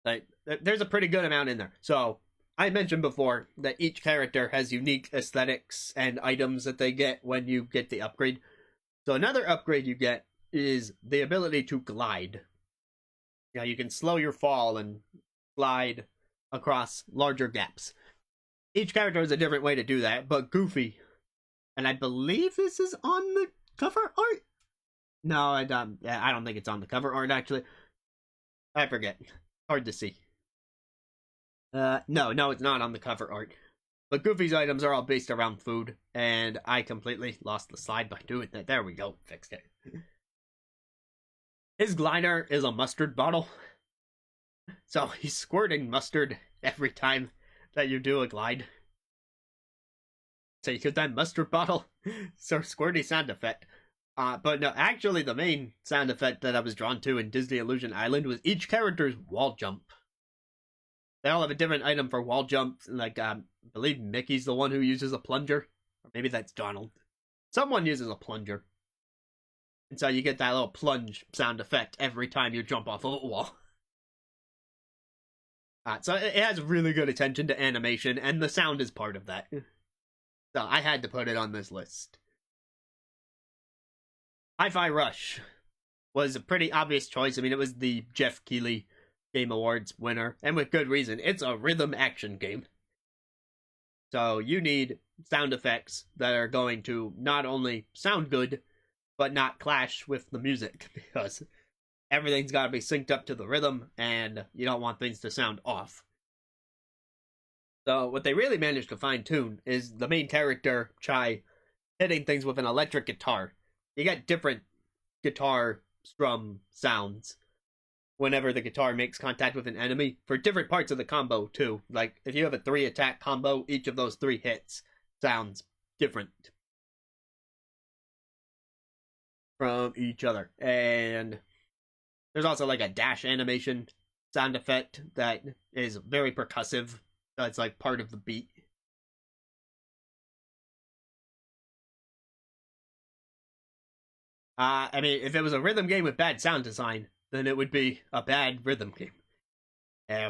Like, there's a pretty good amount in there. So, I mentioned before that each character has unique aesthetics and items that they get when you get the upgrade. So another upgrade you get is the ability to glide. You know, you can slow your fall and glide across larger gaps. Each character has a different way to do that, but Goofy, and I believe this is on the cover art? No, I don't think it's on the cover art, actually. I forget. Hard to see. No, it's not on the cover art. But Goofy's items are all based around food, and I completely lost the slide by doing that. There we go, fixed it. His glider is a mustard bottle. So he's squirting mustard every time that you do a glide. So you get that mustard bottle, so squirty sound effect. But no, actually the main sound effect that I was drawn to in Disney Illusion Island was each character's wall jump. They all have a different item for wall jumps, like, I believe Mickey's the one who uses a plunger. Or maybe that's Donald. Someone uses a plunger. And so you get that little plunge sound effect every time you jump off of a wall. So it has really good attention to animation, and the sound is part of that. So I had to put it on this list. Hi-Fi Rush was a pretty obvious choice. I mean, it was the Jeff Keighley Game Awards winner, and with good reason. It's a rhythm action game. So you need sound effects that are going to not only sound good, but not clash with the music, because everything's got to be synced up to the rhythm, and you don't want things to sound off. So what they really managed to fine-tune is the main character, Chai, hitting things with an electric guitar. You get different guitar strum sounds whenever the guitar makes contact with an enemy, for different parts of the combo, too. Like, if you have a 3-attack combo, each of those 3 hits sounds different from each other. And there's also, like, a dash animation sound effect that is very percussive. That's, like, part of the beat. I mean, if it was a rhythm game with bad sound design, then it would be a bad rhythm game.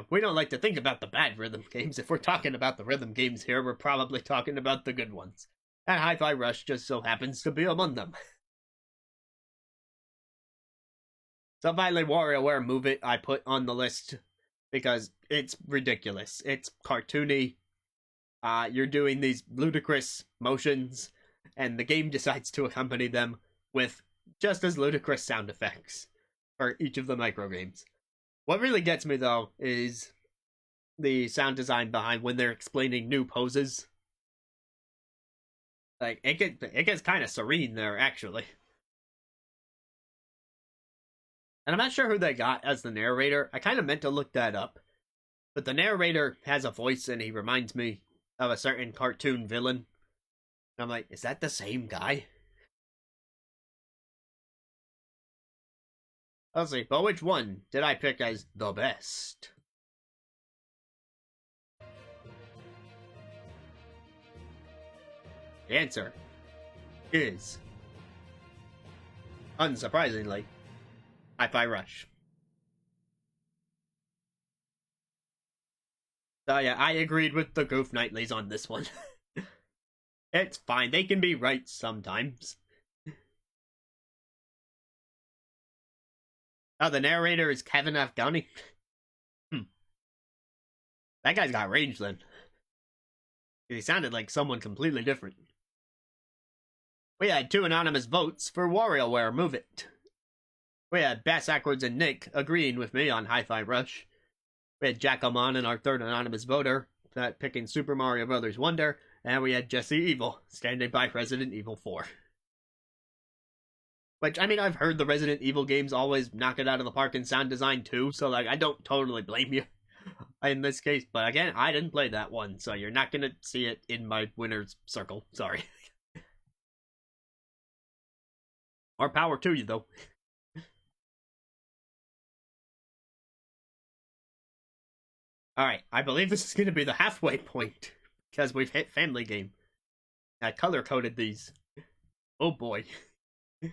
We don't like to think about the bad rhythm games. If we're talking about the rhythm games here, we're probably talking about the good ones. And Hi-Fi Rush just so happens to be among them. So finally, WarioWare Move It I put on the list because it's ridiculous. It's cartoony. You're doing these ludicrous motions, and the game decides to accompany them with just as ludicrous sound effects for each of the microgames. What really gets me, though, is the sound design behind when they're explaining new poses. Like, it gets kind of serene there, actually. And I'm not sure who they got as the narrator. I kind of meant to look that up. But the narrator has a voice, and he reminds me of a certain cartoon villain. And I'm like, is that the same guy? Let's see, but which one did I pick as the best? The answer is, unsurprisingly, Hi-Fi Rush. So yeah, I agreed with the Goof Knightleys on this one. It's fine, they can be right sometimes. Oh, the narrator is Kevin Afghani? That guy's got range then. He sounded like someone completely different. We had 2 anonymous votes for WarioWare Move It. We had Bass Ackwards and Nick agreeing with me on Hi-Fi Rush. We had Jack Amon and our 3rd anonymous voter picking Super Mario Bros. Wonder. And we had Jesse Evil standing by Resident Evil 4. Which, I mean, I've heard the Resident Evil games always knock it out of the park in sound design too, so like I don't totally blame you in this case. But again, I didn't play that one, so you're not gonna see it in my winner's circle. Sorry. More power to you, though. Alright, I believe this is going to be the halfway point, because we've hit Family Game. I color-coded these. Oh boy. So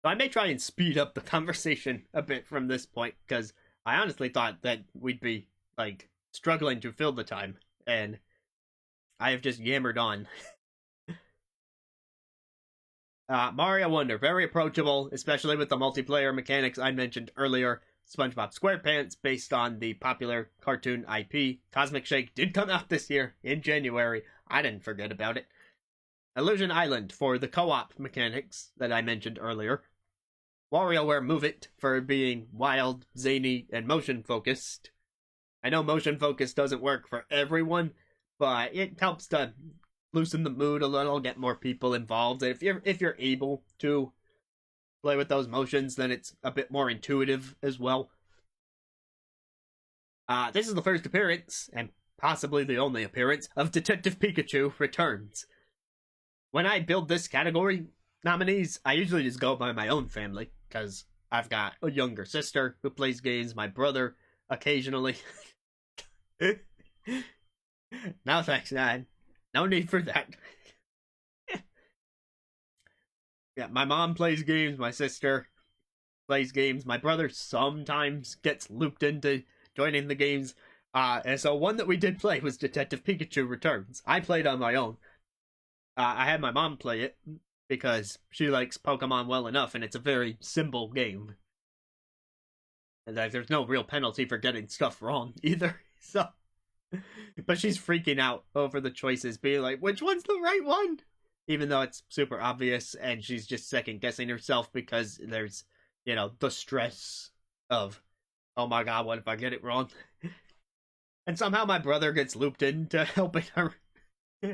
I may try and speed up the conversation a bit from this point, because I honestly thought that we'd be, like, struggling to fill the time, and I have just yammered on. Mario Wonder, very approachable, especially with the multiplayer mechanics I mentioned earlier. SpongeBob SquarePants, based on the popular cartoon IP. Cosmic Shake did come out this year, in January. I didn't forget about it. Illusion Island for the co-op mechanics that I mentioned earlier. WarioWare Move It for being wild, zany, and motion-focused. I know motion-focused doesn't work for everyone, but it helps to loosen the mood a little, get more people involved. If you're able to play with those motions, then it's a bit more intuitive as well. This is the first appearance, and possibly the only appearance, of Detective Pikachu Returns. When I build this category nominees, I usually just go by my own family, because I've got a younger sister who plays games, my brother occasionally. No thanks, Dad. No need for that. Yeah, my mom plays games, my sister plays games, my brother sometimes gets looped into joining the games. And so one that we did play was Detective Pikachu Returns. I played on my own. I had my mom play it because she likes Pokemon well enough, and it's a very simple game. And there's no real penalty for getting stuff wrong either. So, but she's freaking out over the choices, being like, which one's the right one? Even though it's super obvious, and she's just second-guessing herself because there's, you know, the stress of, oh my god, what if I get it wrong? And somehow my brother gets looped into helping her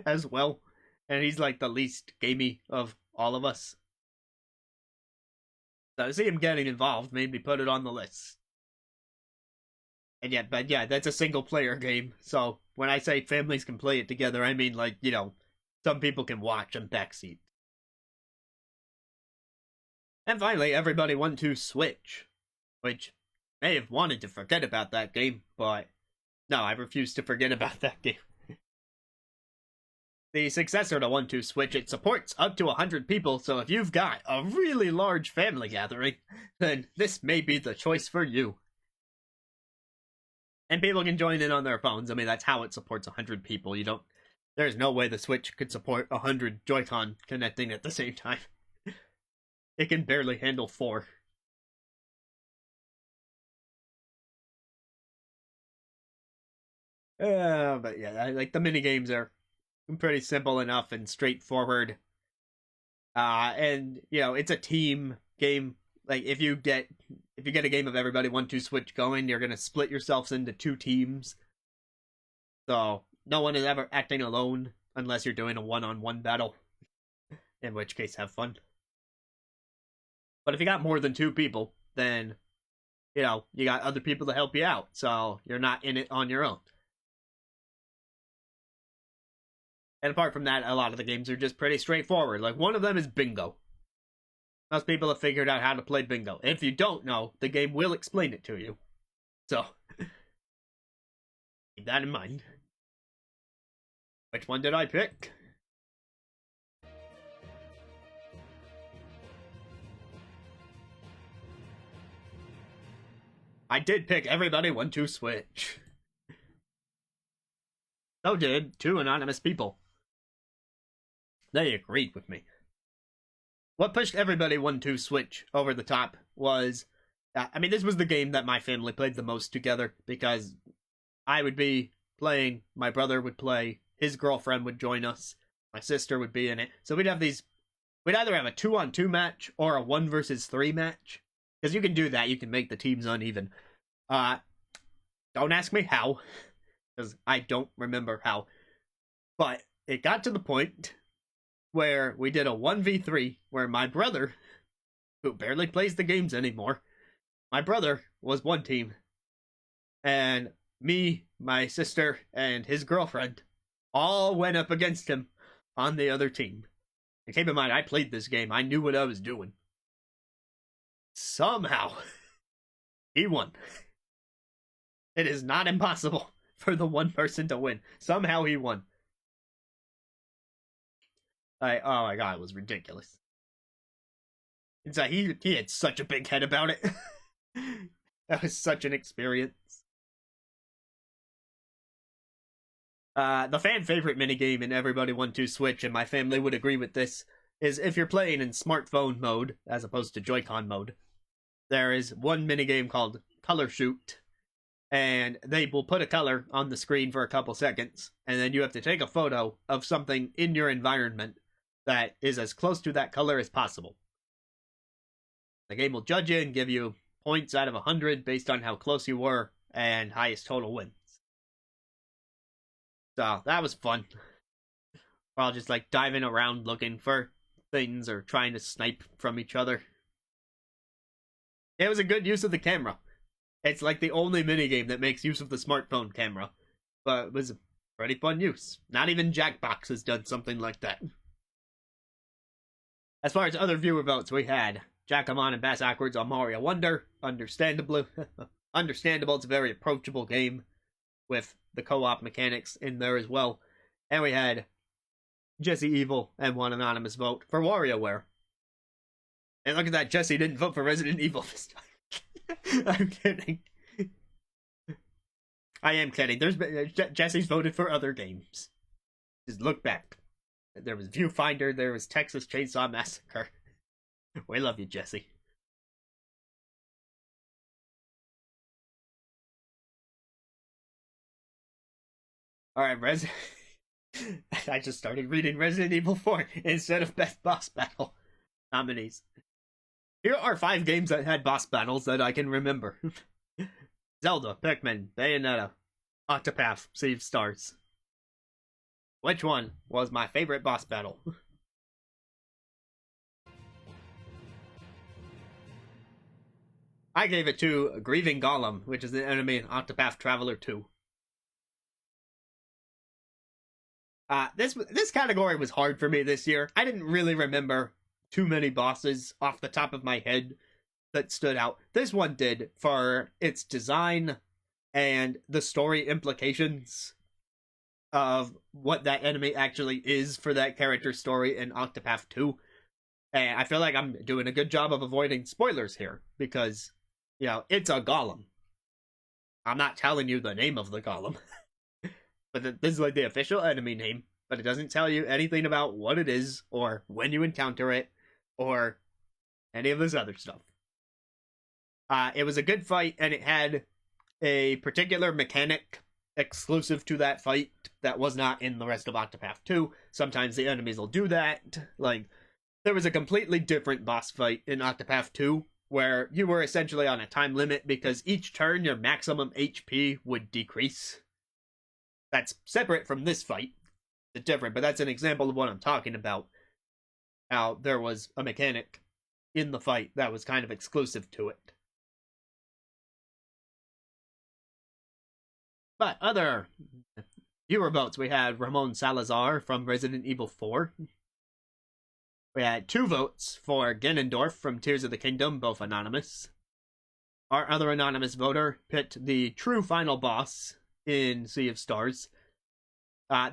as well. And he's like the least gamey of all of us. So to see him getting involved made me put it on the list. And yeah, but yeah, that's a single-player game. So when I say families can play it together, I mean, like, you know, some people can watch and backseat. And finally, everybody want to Switch, which may have wanted to forget about that game, but no, I refuse to forget about that game. The successor to 1-2-Switch, it supports up to 100 people, so if you've got a really large family gathering, then this may be the choice for you. And people can join in on their phones. I mean, that's how it supports 100 people. There's no way the Switch could support 100 Joy-Con connecting at the same time. It can barely handle 4. But yeah, like the minigames are pretty simple enough and straightforward. And you know, it's a team game. Like if you get a game of everybody 1-2-Switch going, you're gonna split yourselves into 2 teams. So no one is ever acting alone unless you're doing a one-on-one battle. In which case, have fun. But if you got more than 2 people, then, you know, you got other people to help you out. So you're not in it on your own. And apart from that, a lot of the games are just pretty straightforward. Like, one of them is bingo. Most people have figured out how to play bingo. If you don't know, the game will explain it to you. So, keep that in mind. Which one did I pick? I did pick everybody 1-2-Switch. So did 2 anonymous people. They agreed with me. What pushed everybody 1-2-Switch over the top was, I mean, this was the game that my family played the most together, because I would be playing, my brother would play, his girlfriend would join us, my sister would be in it. So we'd either have a 2-on-2 match or a 1 versus 3 match. Because you can do that, you can make the teams uneven. Don't ask me how, because I don't remember how. But it got to the point where we did a 1v3, where my brother, who barely plays the games anymore, my brother was one team, and me, my sister, and his girlfriend all went up against him on the other team. And keep in mind, I played this game. I knew what I was doing. Somehow, he won. It is not impossible for the one person to win. Somehow he won. Oh my god, it was ridiculous. It's like he had such a big head about it. That was such an experience. The fan favorite minigame in Everybody 1-2 Switch, and my family would agree with this, is if you're playing in smartphone mode, as opposed to Joy-Con mode, there is one minigame called Color Shoot, and they will put a color on the screen for a couple seconds, and then you have to take a photo of something in your environment that is as close to that color as possible. The game will judge you and give you points out of 100 based on how close you were, and highest total wins. So, that was fun. We're all just like diving around looking for things or trying to snipe from each other. It was a good use of the camera. It's like the only minigame that makes use of the smartphone camera. But it was a pretty fun use. Not even Jackbox has done something like that. As far as other viewer votes, we had Jackamon and Bass Ackwards on Mario Wonder. Understandable. It's a very approachable game with the co-op mechanics in there as well. And we had Jesse Evil and one anonymous vote for WarioWare. And look at that, Jesse didn't vote for Resident Evil this time. I'm kidding. I am kidding. Jesse's voted for other games. Just look back. There was Viewfinder, there was Texas Chainsaw Massacre. We love you, Jesse. Alright, I just started reading Resident Evil 4 instead of Best Boss Battle nominees. Here are 5 games that had boss battles that I can remember. Zelda, Pikmin, Bayonetta, Octopath, Sea of Stars. Which one was my favorite boss battle? I gave it to Grieving Golem, which is an enemy in Octopath Traveler 2. This category was hard for me this year. I didn't really remember too many bosses off the top of my head that stood out. This one did, for its design and the story implications of what that enemy actually is for that character's story in Octopath 2. And I feel like I'm doing a good job of avoiding spoilers here, because, you know, it's a golem. I'm not telling you the name of the golem. But this is like the official enemy name, but it doesn't tell you anything about what it is, or when you encounter it, or any of this other stuff. It was a good fight, and it had a particular mechanic exclusive to that fight that was not in the rest of Octopath 2. Sometimes the enemies will do that. Like, there was a completely different boss fight in Octopath 2, where you were essentially on a time limit, because each turn your maximum HP would decrease. That's separate from this fight. It's different, but that's an example of what I'm talking about. How there was a mechanic in the fight that was kind of exclusive to it. But other viewer votes, we had Ramon Salazar from Resident Evil 4. We had 2 votes for Ganondorf from Tears of the Kingdom, both anonymous. Our other anonymous voter picked the true final boss in Sea of Stars.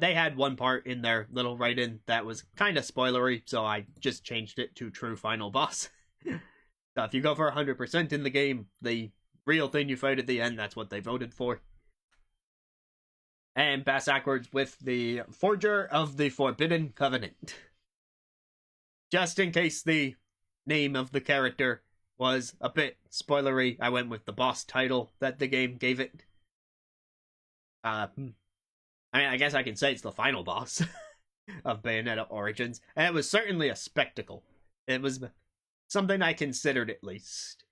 They had one part in their little write-in that was kind of spoilery, so I just changed it to true final boss. So if you go for 100% in the game, the real thing you fight at the end, that's what they voted for. And Bass Ackwards with the Forger of the Forbidden Covenant. Just in case the name of the character was a bit spoilery. I went with the boss title that the game gave it. I mean, I guess I can say it's the final boss of Bayonetta Origins, and it was certainly a spectacle. It was something I considered, at least.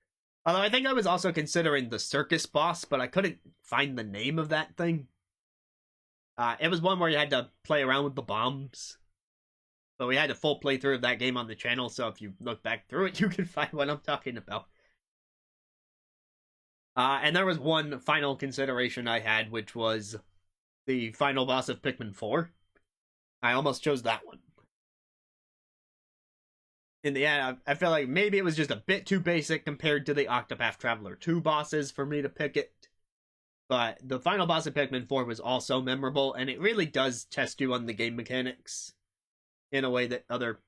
Although I think I was also considering the circus boss, but I couldn't find the name of that thing. It was one where you had to play around with the bombs. But we had a full playthrough of that game on the channel, so if you look back through it, you can find what I'm talking about. And there was one final consideration I had, which was the final boss of Pikmin 4. I almost chose that one. In the end, I feel like maybe it was just a bit too basic compared to the Octopath Traveler 2 bosses for me to pick it. But the final boss of Pikmin 4 was also memorable, and it really does test you on the game mechanics in a way that other...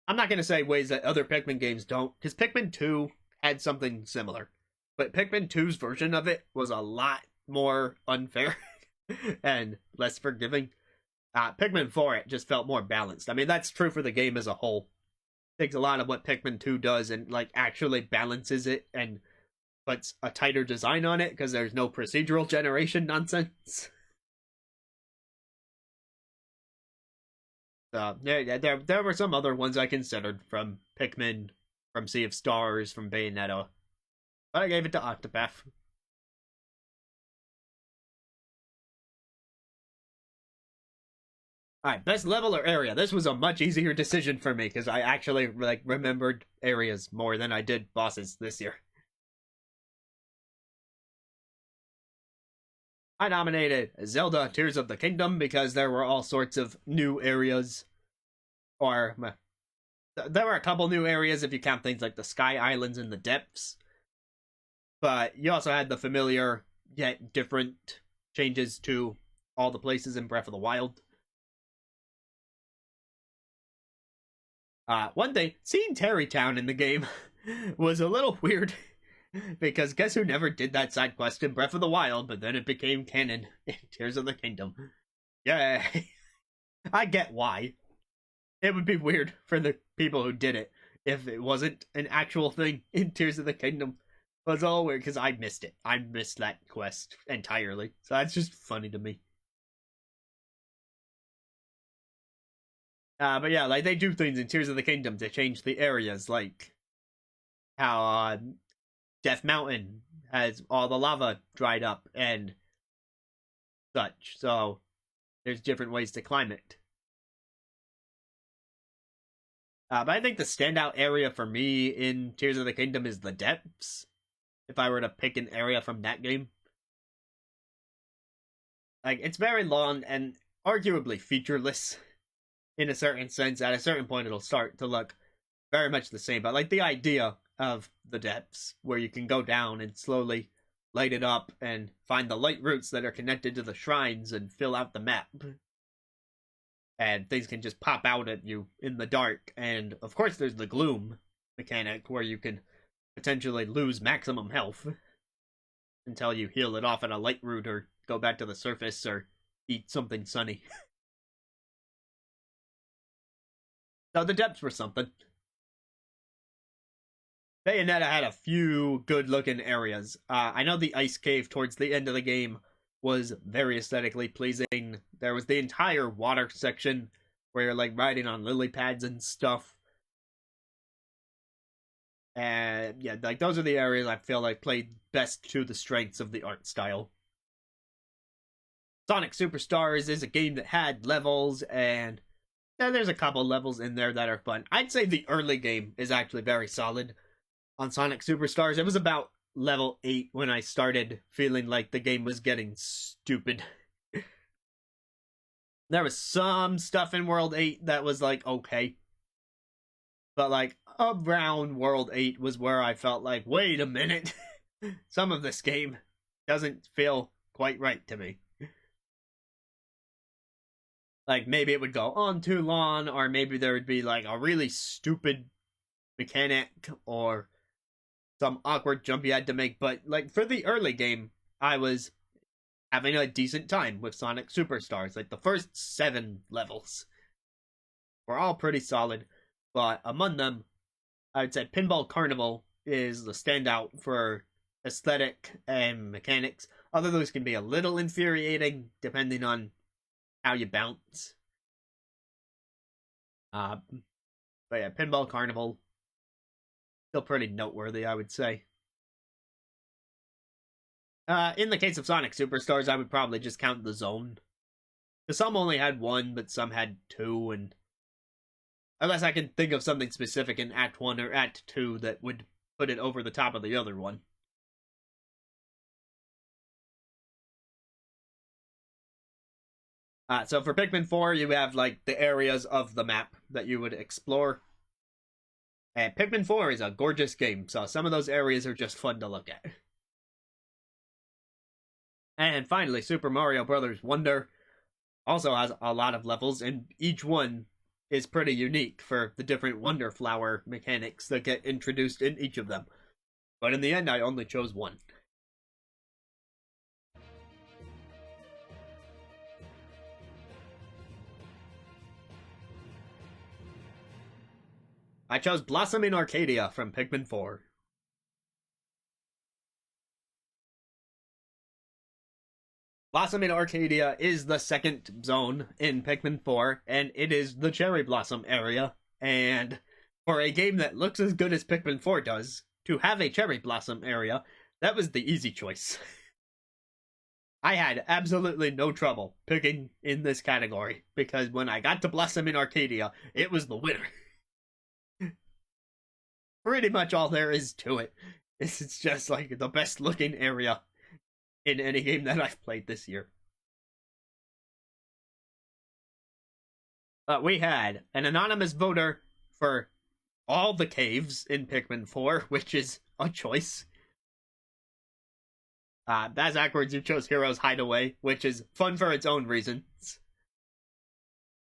I'm not going to say ways that other Pikmin games don't, because Pikmin 2 had something similar. But Pikmin 2's version of it was a lot more unfair and less forgiving. Pikmin 4, it just felt more balanced. I mean, that's true for the game as a whole. It takes a lot of what Pikmin 2 does and, like, actually balances it and puts a tighter design on it, because there's no procedural generation nonsense. There were some other ones I considered from Pikmin, from Sea of Stars, from Bayonetta, but I gave it to Octopath. Alright, best level or area. This was a much easier decision for me, because I actually remembered areas more than I did bosses this year. I nominated Zelda Tears of the Kingdom because there were all sorts of new areas. Or, there were a couple new areas if you count things like the Sky Islands and the Depths. But you also had the familiar, yet different changes to all the places in Breath of the Wild. One thing, seeing Terrytown in the game was a little weird. Because guess who never did that side quest in Breath of the Wild, but then it became canon in Tears of the Kingdom. Yay! I get why. It would be weird for the people who did it if it wasn't an actual thing in Tears of the Kingdom. It was all weird because I missed it. I missed that quest entirely. So that's just funny to me. But yeah, like they do things in Tears of the Kingdom to change the areas, like how Death Mountain has all the lava dried up and such. So there's different ways to climb it. But I think the standout area for me in Tears of the Kingdom is the Depths. If I were to pick an area from that game. Like, it's very long and arguably featureless in a certain sense. At a certain point, it'll start to look very much the same. But, like, the idea of the Depths, where you can go down and slowly light it up and find the light routes that are connected to the shrines and fill out the map. And things can just pop out at you in the dark. And, of course, there's the gloom mechanic, where you can potentially lose maximum health until you heal it off at a light route or go back to the surface or eat something sunny. So the Depths were something. Bayonetta had a few good-looking areas. I know the ice cave towards the end of the game was very aesthetically pleasing. There was the entire water section where you're like riding on lily pads and stuff. And yeah, like those are the areas I feel like played best to the strengths of the art style. Sonic Superstars is a game that had levels, and there's a couple levels in there that are fun. I'd say the early game is actually very solid on Sonic Superstars. It was about level 8 when I started feeling like the game was getting stupid. There was some stuff in World 8 that was like, okay. But like, around World 8 was where I felt like, wait a minute. Some of this game doesn't feel quite right to me. Like, maybe it would go on too long, or maybe there would be like a really stupid mechanic, or some awkward jump you had to make. But like, for the early game, I was having a decent time with Sonic Superstars. Like, the first 7 levels were all pretty solid, but among them, I would say Pinball Carnival is the standout for aesthetic and mechanics. Although those can be a little infuriating depending on how you bounce. Uh, but yeah, Pinball Carnival still pretty noteworthy, I would say. In the case of Sonic Superstars, I would probably just count the zone. Because some only had one, but some had two, and unless I can think of something specific in Act 1 or Act 2 that would put it over the top of the other one. So for Pikmin 4, you have like the areas of the map that you would explore. And Pikmin 4 is a gorgeous game, so some of those areas are just fun to look at. And finally, Super Mario Bros. Wonder also has a lot of levels, and each one is pretty unique for the different Wonder Flower mechanics that get introduced in each of them. But in the end, I only chose one. I chose Blossom in Arcadia from Pikmin 4. Blossom in Arcadia is the second zone in Pikmin 4, and it is the Cherry Blossom area. And for a game that looks as good as Pikmin 4 does, to have a Cherry Blossom area, that was the easy choice. I had absolutely no trouble picking in this category, because when I got to Blossom in Arcadia, it was the winner. Pretty much all there is to it. It's just like the best looking area in any game that I've played this year. We had an anonymous voter for all the caves in Pikmin 4, which is a choice. That's backwards, you chose Hero's Hideaway, which is fun for its own reasons.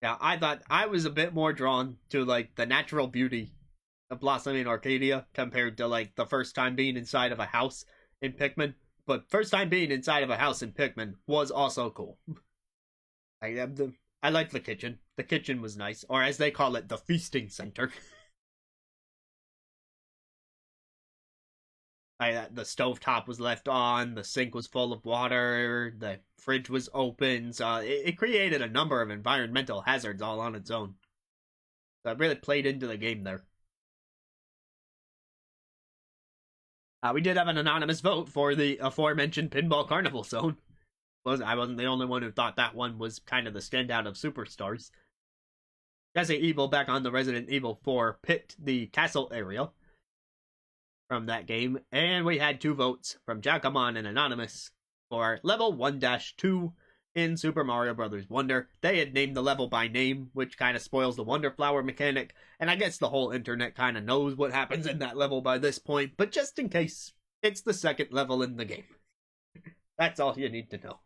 Yeah, I thought I was a bit more drawn to like the natural beauty of Blossom in Arcadia compared to like the first time being inside of a house in Pikmin. But first time being inside of a house in Pikmin was also cool. I liked the kitchen. The kitchen was nice, or as they call it, the feasting center. The stovetop was left on, the sink was full of water, the fridge was open, so it created a number of environmental hazards all on its own. So it really played into the game there. We did have an anonymous vote for the aforementioned Pinball Carnival zone. I wasn't the only one who thought that one was kind of the standout of Superstars. Resident Evil back on the Resident Evil 4 picked the castle area from that game, and we had 2 votes from Jackamon and Anonymous for level 1-2 in Super Mario Bros. Wonder. They had named the level by name, which kind of spoils the Wonder Flower mechanic, and I guess the whole internet kind of knows what happens in that level by this point, but just in case, it's the second level in the game. That's all you need to know.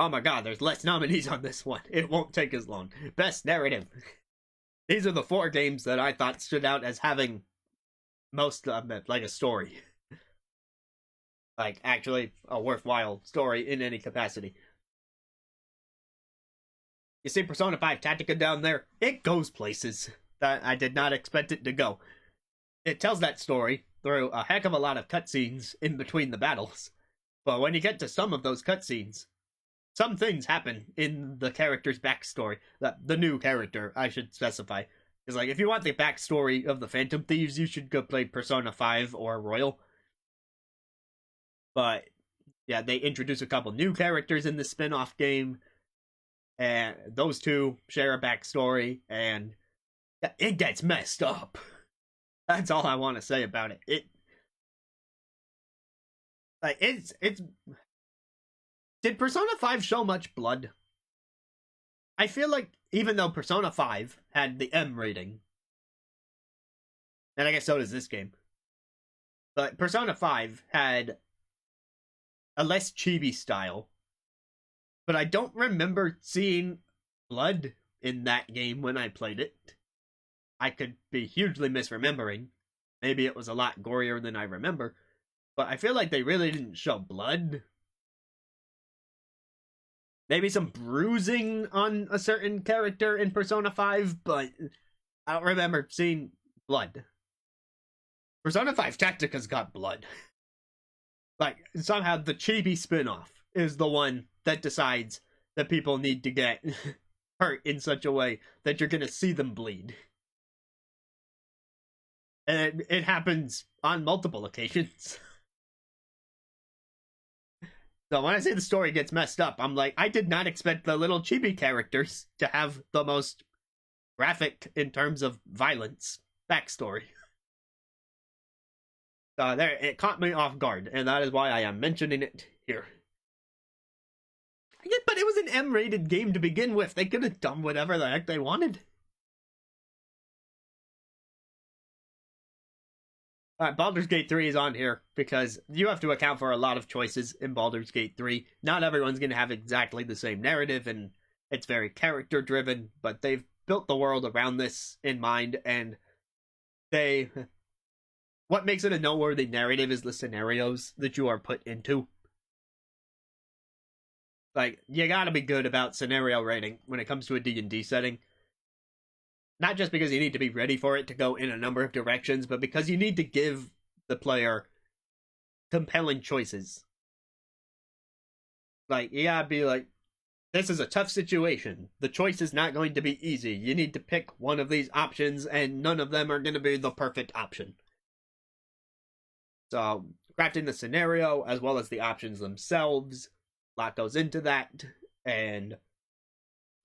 Oh my god, there's less nominees on this one. It won't take as long. Best Narrative. These are the 4 games that I thought stood out as having most of it, like a story. Like, actually, a worthwhile story in any capacity. You see Persona 5 Tactica down there? It goes places that I did not expect it to go. It tells that story through a heck of a lot of cutscenes in between the battles. But when you get to some of those cutscenes, some things happen in the character's backstory. The new character, I should specify. Because, like, if you want the backstory of the Phantom Thieves, you should go play Persona 5 or Royal. But, yeah, they introduce a couple new characters in the spin-off game. And those 2 share a backstory, and it gets messed up. That's all I want to say about it. It's Did Persona 5 show much blood? I feel like even though Persona 5 had the M rating, and I guess so does this game, but Persona 5 had a less chibi style, but I don't remember seeing blood in that game when I played it. I could be hugely misremembering. Maybe it was a lot gorier than I remember, but I feel like they really didn't show blood. Maybe some bruising on a certain character in Persona 5, but I don't remember seeing blood. Persona 5 Tactica's got blood. Like, somehow the Chibi spin-off is the one that decides that people need to get hurt in such a way that you're gonna see them bleed. And it happens on multiple occasions. So when I say the story gets messed up, I'm like, I did not expect the little chibi characters to have the most graphic in terms of violence backstory. So there, it caught me off guard, and that is why I am mentioning it here. Yeah, but it was an M-rated game to begin with. They could have done whatever the heck they wanted. Baldur's Gate 3 is on here because you have to account for a lot of choices in Baldur's Gate 3. Not everyone's going to have exactly the same narrative, and it's very character-driven, but they've built the world around this in mind, and they... What makes it a noteworthy narrative is the scenarios that you are put into. Like, you gotta be good about scenario writing when it comes to a D&D setting. Not just because you need to be ready for it to go in a number of directions, but because you need to give the player compelling choices. Like, you gotta be like, this is a tough situation. The choice is not going to be easy. You need to pick one of these options, and none of them are going to be the perfect option. So, crafting the scenario, as well as the options themselves, a lot goes into that, and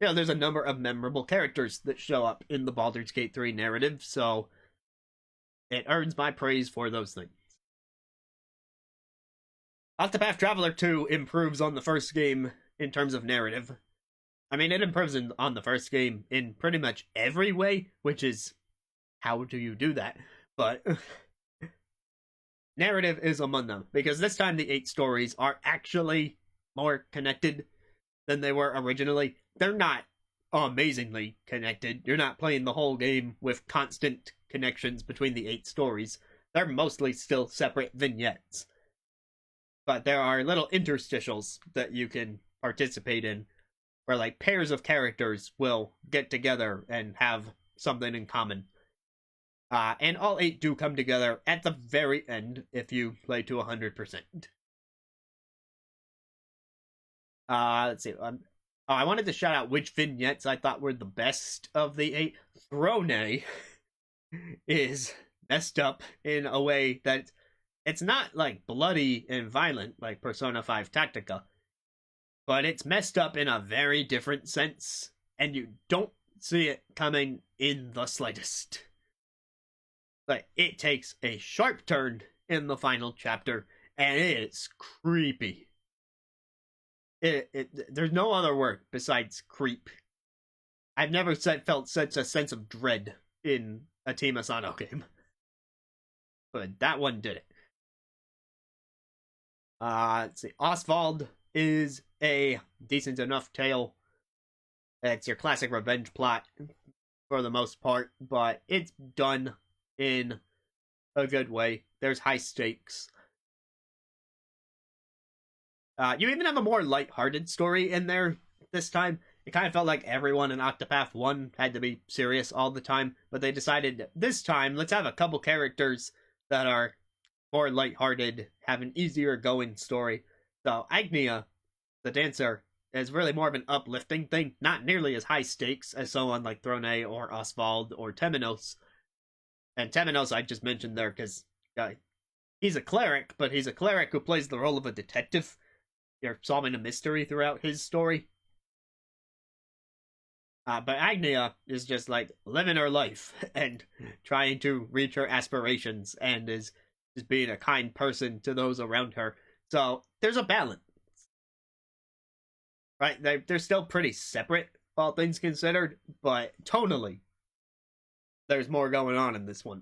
there's a number of memorable characters that show up in the Baldur's Gate 3 narrative, so it earns my praise for those things. Octopath Traveler 2 improves on the first game in terms of narrative. I mean, it improves on the first game in pretty much every way, which is, how do you do that? But narrative is among them, because this time the 8 stories are actually more connected than they were originally. They're not amazingly connected. You're not playing the whole game with constant connections between the 8 stories. They're mostly still separate vignettes. But there are little interstitials that you can participate in, where like pairs of characters will get together and have something in common. And all 8 do come together at the very end if you play to 100%. Let's see. I wanted to shout out which vignettes I thought were the best of the 8. Throne is messed up in a way that it's not like bloody and violent like Persona 5 Tactica, but it's messed up in a very different sense, and you don't see it coming in the slightest. Like, it takes a sharp turn in the final chapter, and it's creepy. There's no other word besides creep. I've never felt such a sense of dread in a Team Asano game. But that one did it. Let's see. Oswald is a decent enough tale. It's your classic revenge plot for the most part, but it's done in a good way. There's high stakes. You even have a more lighthearted story in there this time. It kind of felt like everyone in Octopath 1 had to be serious all the time, but they decided this time, let's have a couple characters that are more lighthearted, have an easier going story. So Agnia, the dancer, is really more of an uplifting thing, not nearly as high stakes as someone like Throne or Oswald or Temenos. And Temenos I just mentioned there because he's a cleric, but he's a cleric who plays the role of a detective. You're solving a mystery throughout his story. But Agnia is just like living her life and trying to reach her aspirations and is just being a kind person to those around her. So there's a balance. Right? They're still pretty separate, all things considered, but tonally, there's more going on in this one.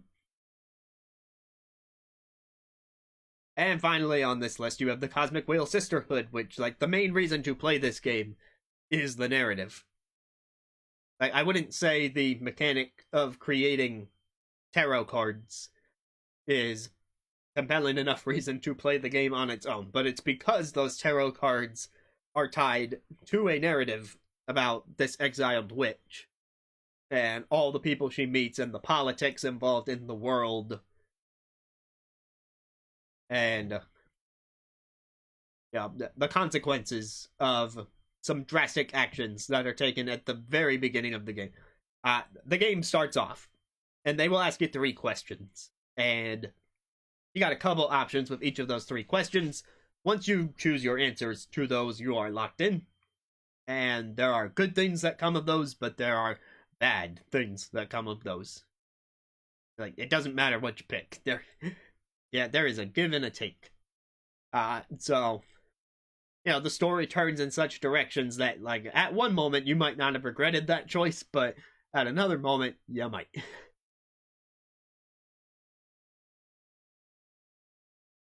And finally on this list, you have the Cosmic Wheel Sisterhood, which, like, the main reason to play this game is the narrative. Like, I wouldn't say the mechanic of creating tarot cards is compelling enough reason to play the game on its own, but it's because those tarot cards are tied to a narrative about this exiled witch and all the people she meets and the politics involved in the world. And the consequences of some drastic actions that are taken at the very beginning of the game. The game starts off, and they will ask you 3 questions, and you got a couple options with each of those 3 questions. Once you choose your answers to those, you are locked in, and there are good things that come of those, but there are bad things that come of those. Like, it doesn't matter what you pick. There is a give and a take. So the story turns in such directions that, like, at one moment you might not have regretted that choice, but at another moment you might.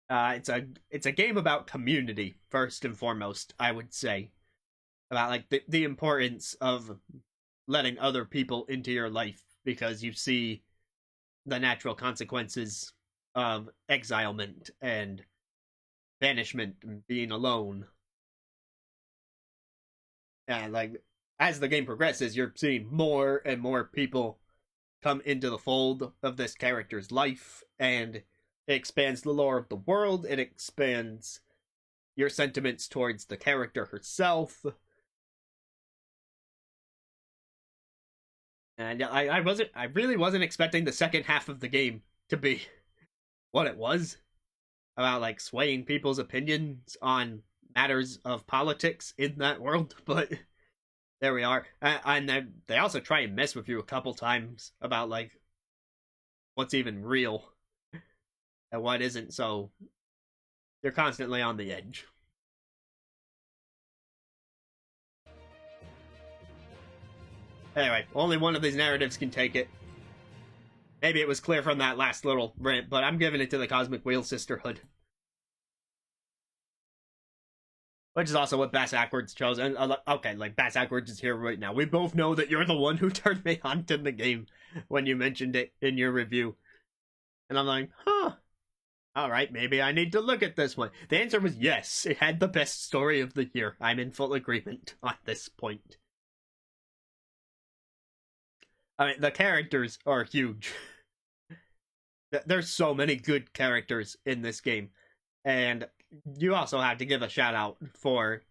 It's a game about community first and foremost, I would say, about like the importance of letting other people into your life because you see the natural consequences of exilement and banishment and being alone. And like as the game progresses, you're seeing more and more people come into the fold of this character's life, and it expands the lore of the world. It expands your sentiments towards the character herself. And I really wasn't expecting the second half of the game to be what it was, about like swaying people's opinions on matters of politics in that world, but there we are. And they also try and mess with you a couple times about like what's even real and what isn't, so you're constantly on the edge. Anyway, only one of these narratives can take it. Maybe it was clear from that last little rant, but I'm giving it to the Cosmic Wheel Sisterhood. Which is also what Bass Ackwards chose. And okay, like Bass Ackwards is here right now. We both know that you're the one who turned me on to the game when you mentioned it in your review. And I'm like, huh. Alright, maybe I need to look at this one. The answer was yes. It had the best story of the year. I'm in full agreement on this point. I mean, the characters are huge. There's so many good characters in this game. And you also have to give a shout out for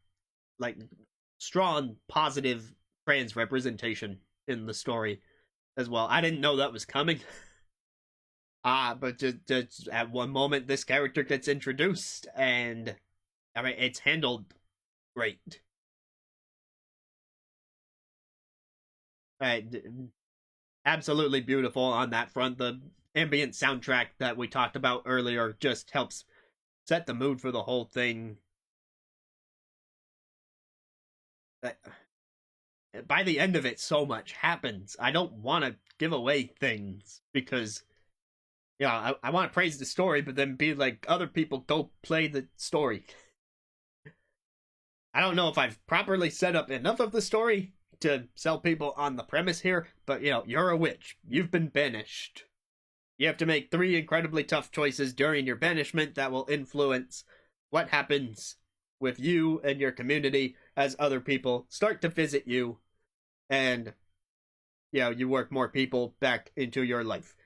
like strong, positive trans representation in the story as well. I didn't know that was coming. But just at one moment this character gets introduced, and I mean it's handled great. Absolutely beautiful on that front. The ambient soundtrack that we talked about earlier just helps set the mood for the whole thing. By the end of it, so much happens. I don't want to give away things because, I want to praise the story, but then be like, other people go play the story. I don't know if I've properly set up enough of the story to sell people on the premise here, but you're a witch. You've been banished. You have to make 3 incredibly tough choices during your banishment that will influence what happens with you and your community as other people start to visit you, and you work more people back into your life.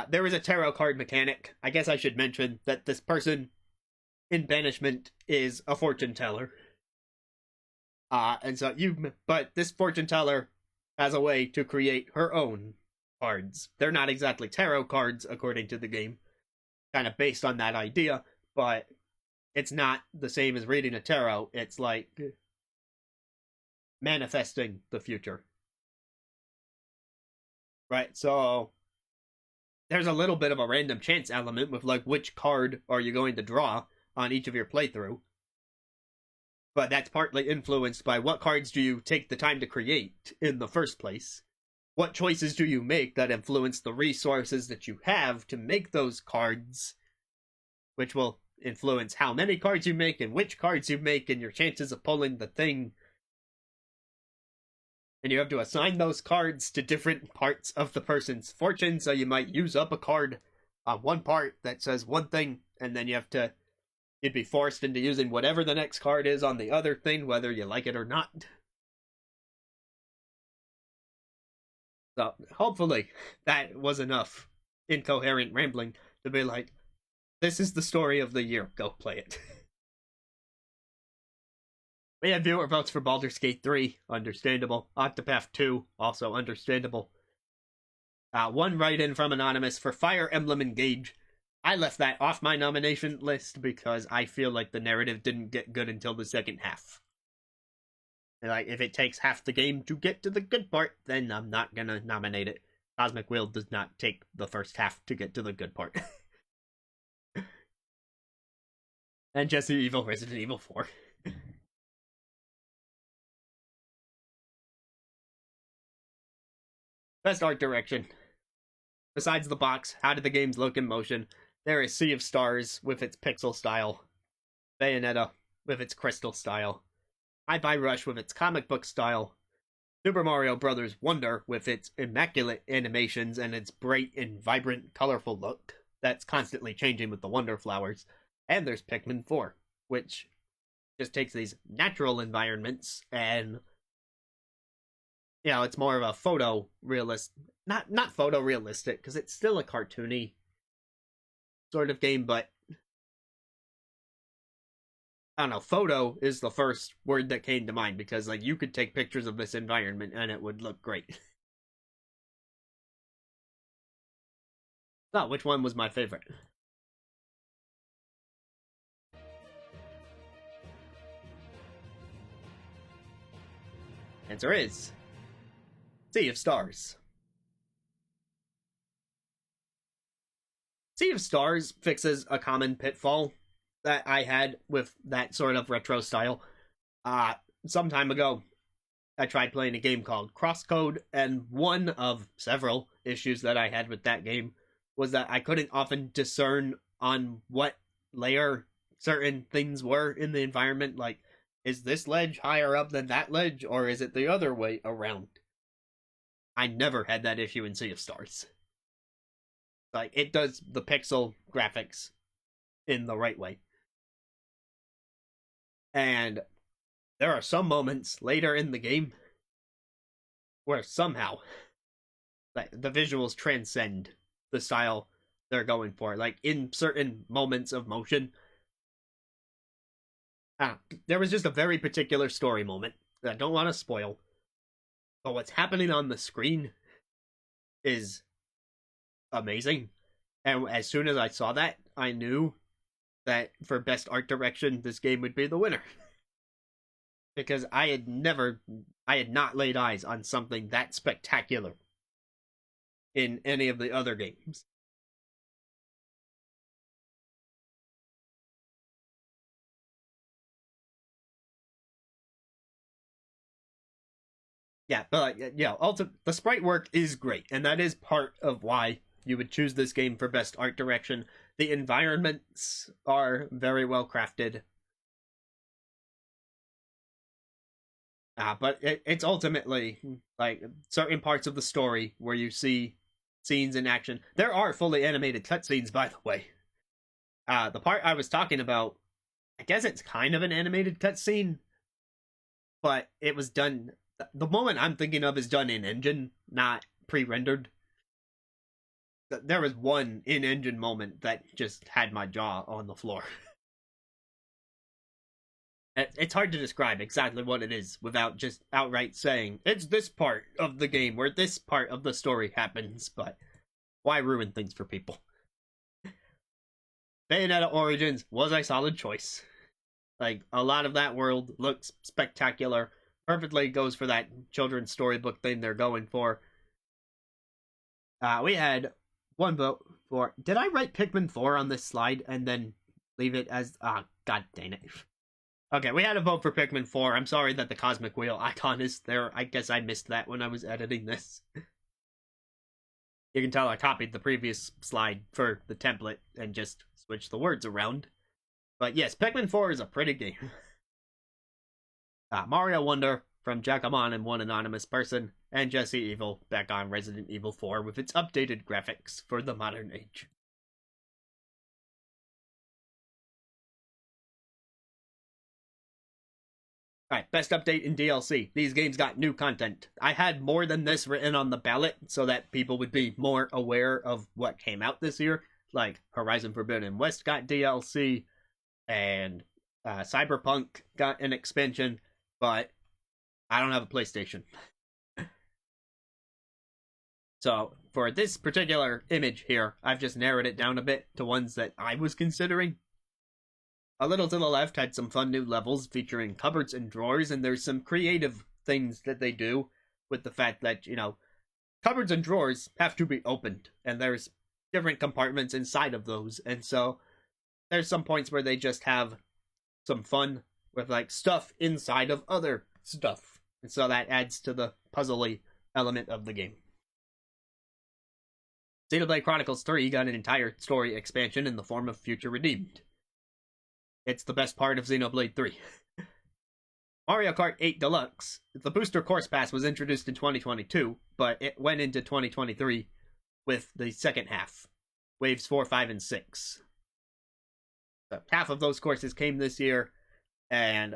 There is a tarot card mechanic. I guess I should mention that this person in banishment is a fortune teller. But this fortune teller has a way to create her own cards. They're not exactly tarot cards according to the game, kind of based on that idea, but it's not the same as reading a tarot. It's like manifesting the future. Right, so there's a little bit of a random chance element with like which card are you going to draw on each of your playthrough. But that's partly influenced by what cards do you take the time to create in the first place. What choices do you make that influence the resources that you have to make those cards, which will influence how many cards you make and which cards you make and your chances of pulling the thing. And you have to assign those cards to different parts of the person's fortune, so you might use up a card on one part that says one thing, and then you have to You'd be forced into using whatever the next card is on the other thing, whether you like it or not. So hopefully that was enough incoherent rambling to be like, this is the story of the year. Go play it. We had viewer votes for Baldur's Gate 3, understandable. Octopath 2, also understandable. One write-in from Anonymous for Fire Emblem Engage. I left that off my nomination list because I feel like the narrative didn't get good until the second half. Like, if it takes half the game to get to the good part, then I'm not gonna nominate it. Cosmic Wheel does not take the first half to get to the good part. And Jesse Evil Resident Evil 4. Best art direction. Besides the box, how did the games look in motion? There is Sea of Stars with its pixel style, Bayonetta with its crystal style, Hi-Fi Rush with its comic book style, Super Mario Bros. Wonder with its immaculate animations and its bright and vibrant, colorful look that's constantly changing with the Wonder Flowers, and there's Pikmin 4, which just takes these natural environments and, you know, it's more of a photo realist, not photorealistic, because it's still a cartoony sort of game, but I don't know, photo is the first word that came to mind, because like you could take pictures of this environment and it would look great. So, which one was my favorite? Answer is Sea of Stars. Sea of Stars fixes a common pitfall that I had with that sort of retro style. Some time ago, I tried playing a game called Crosscode, and one of several issues that I had with that game was that I couldn't often discern on what layer certain things were in the environment. Like, is this ledge higher up than that ledge, or is it the other way around? I never had that issue in Sea of Stars. Like, it does the pixel graphics in the right way. And there are some moments later in the game where somehow like, the visuals transcend the style they're going for. Like, in certain moments of motion, there was just a very particular story moment that I don't want to spoil, but what's happening on the screen is amazing. And as soon as I saw that, I knew that for best art direction, this game would be the winner. Because I had not laid eyes on something that spectacular in any of the other games. Yeah, but yeah, the sprite work is great, and that is part of why you would choose this game for best art direction. The environments are very well crafted. But it's ultimately like certain parts of the story where you see scenes in action. There are fully animated cutscenes, by the way. The part I was talking about, I guess it's kind of an animated cutscene, but it was done. The moment I'm thinking of is done in engine, not pre-rendered. There was one in-engine moment that just had my jaw on the floor. It's hard to describe exactly what it is without just outright saying, it's this part of the game where this part of the story happens, but why ruin things for people? Bayonetta Origins was a solid choice. Like, a lot of that world looks spectacular. Perfectly goes for that children's storybook thing they're going for. We had one vote for... Did I write Pikmin 4 on this slide and then leave it as... God dang it. Okay, we had a vote for Pikmin 4. I'm sorry that the Cosmic Wheel icon is there. I guess I missed that when I was editing this. You can tell I copied the previous slide for the template and just switched the words around. But yes, Pikmin 4 is a pretty game. Mario Wonder from Jackamon and one anonymous person, and Jesse Evil back on Resident Evil 4 with its updated graphics for the modern age. Alright, best update in DLC. These games got new content. I had more than this written on the ballot so that people would be more aware of what came out this year. Like, Horizon Forbidden West got DLC, and Cyberpunk got an expansion, but I don't have a PlayStation. So, for this particular image here, I've just narrowed it down a bit to ones that I was considering. A little to the left had some fun new levels featuring cupboards and drawers, and there's some creative things that they do with the fact that, cupboards and drawers have to be opened, and there's different compartments inside of those, and so there's some points where they just have some fun with, like, stuff inside of other stuff, and so that adds to the puzzly element of the game. Xenoblade Chronicles 3 got an entire story expansion in the form of Future Redeemed. It's the best part of Xenoblade 3. Mario Kart 8 Deluxe. The Booster Course Pass was introduced in 2022, but it went into 2023 with the second half. Waves 4, 5, and 6. So half of those courses came this year, and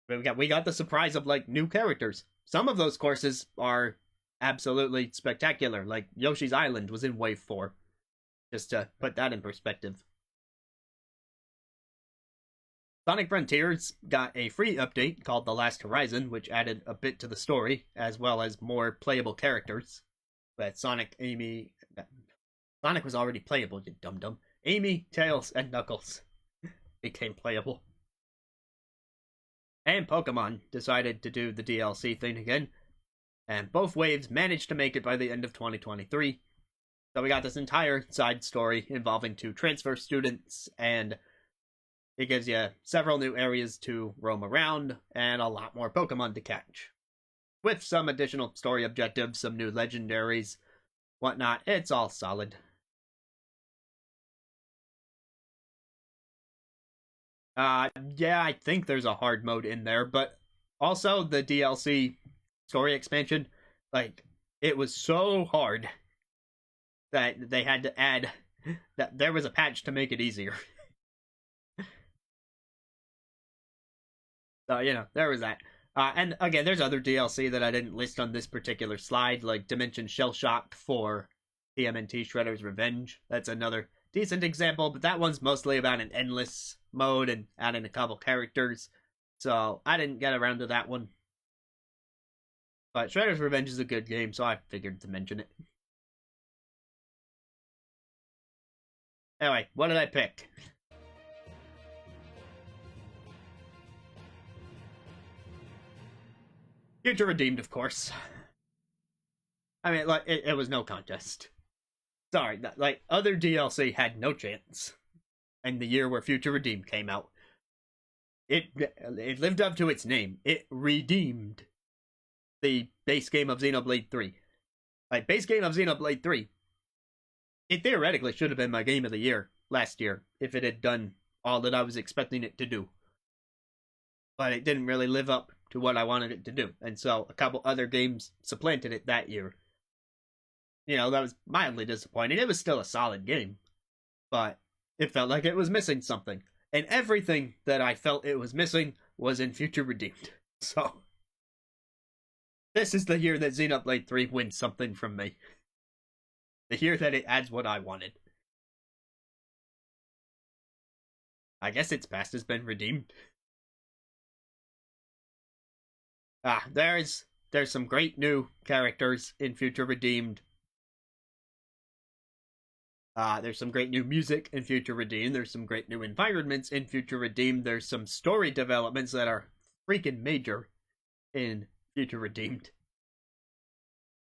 we got the surprise of, like, new characters. Some of those courses are absolutely spectacular, like Yoshi's Island was in Wave 4. Just to put that in perspective. Sonic Frontiers got a free update called The Last Horizon, which added a bit to the story, as well as more playable characters. But Sonic, Amy... Sonic was already playable, you dum-dum. Amy, Tails, and Knuckles became playable. And Pokemon decided to do the DLC thing again, and both waves managed to make it by the end of 2023. So we got this entire side story involving 2 transfer students, and it gives you several new areas to roam around, and a lot more Pokemon to catch. With some additional story objectives, some new legendaries, whatnot, it's all solid. Yeah, I think there's a hard mode in there, but also the DLC story expansion, like, it was so hard that they had to add that there was a patch to make it easier. So, there was that. And again, there's other DLC that I didn't list on this particular slide, like Dimension Shell Shock for TMNT Shredder's Revenge. That's another decent example, but that one's mostly about an endless mode and adding a couple characters. So I didn't get around to that one. But Shredder's Revenge is a good game, so I figured to mention it. Anyway, what did I pick? Future Redeemed, of course. I mean, like, it was no contest. Sorry, like, other DLC had no chance. And the year where Future Redeemed came out, it lived up to its name. It redeemed the base game of Xenoblade 3. Like, base game of Xenoblade 3, it theoretically should have been my game of the year last year if it had done all that I was expecting it to do. But it didn't really live up to what I wanted it to do. And so a couple other games supplanted it that year. That was mildly disappointing. It was still a solid game, but it felt like it was missing something. And everything that I felt it was missing was in Future Redeemed. So this is the year that Xenoblade 3 wins something from me. The year that it adds what I wanted. I guess its past has been redeemed. There's some great new characters in Future Redeemed. There's some great new music in Future Redeemed. There's some great new environments in Future Redeemed. There's some story developments that are freaking major in Future Redeemed.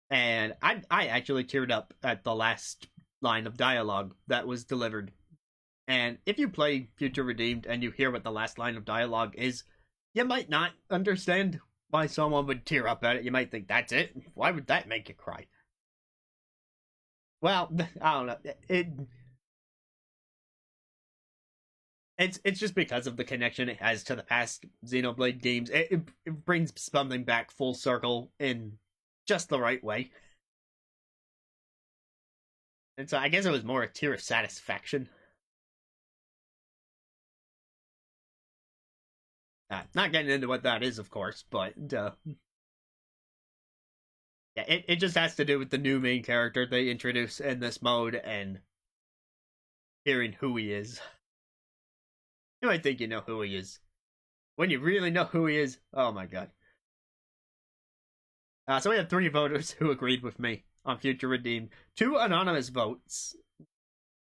And I actually teared up at the last line of dialogue that was delivered. And if you play Future Redeemed and you hear what the last line of dialogue is, you might not understand why someone would tear up at it. You might think, that's it? Why would that make you cry? Well, I don't know. It's just because of the connection it has to the past Xenoblade games. It brings something back full circle in just the right way. And so I guess it was more a tear of satisfaction. Not getting into what that is, of course, but yeah, it just has to do with the new main character they introduce in this mode and hearing who he is. You might think you know who he is. When you really know who he is, oh my god. So we had 3 voters who agreed with me on Future Redeemed. 2 anonymous votes,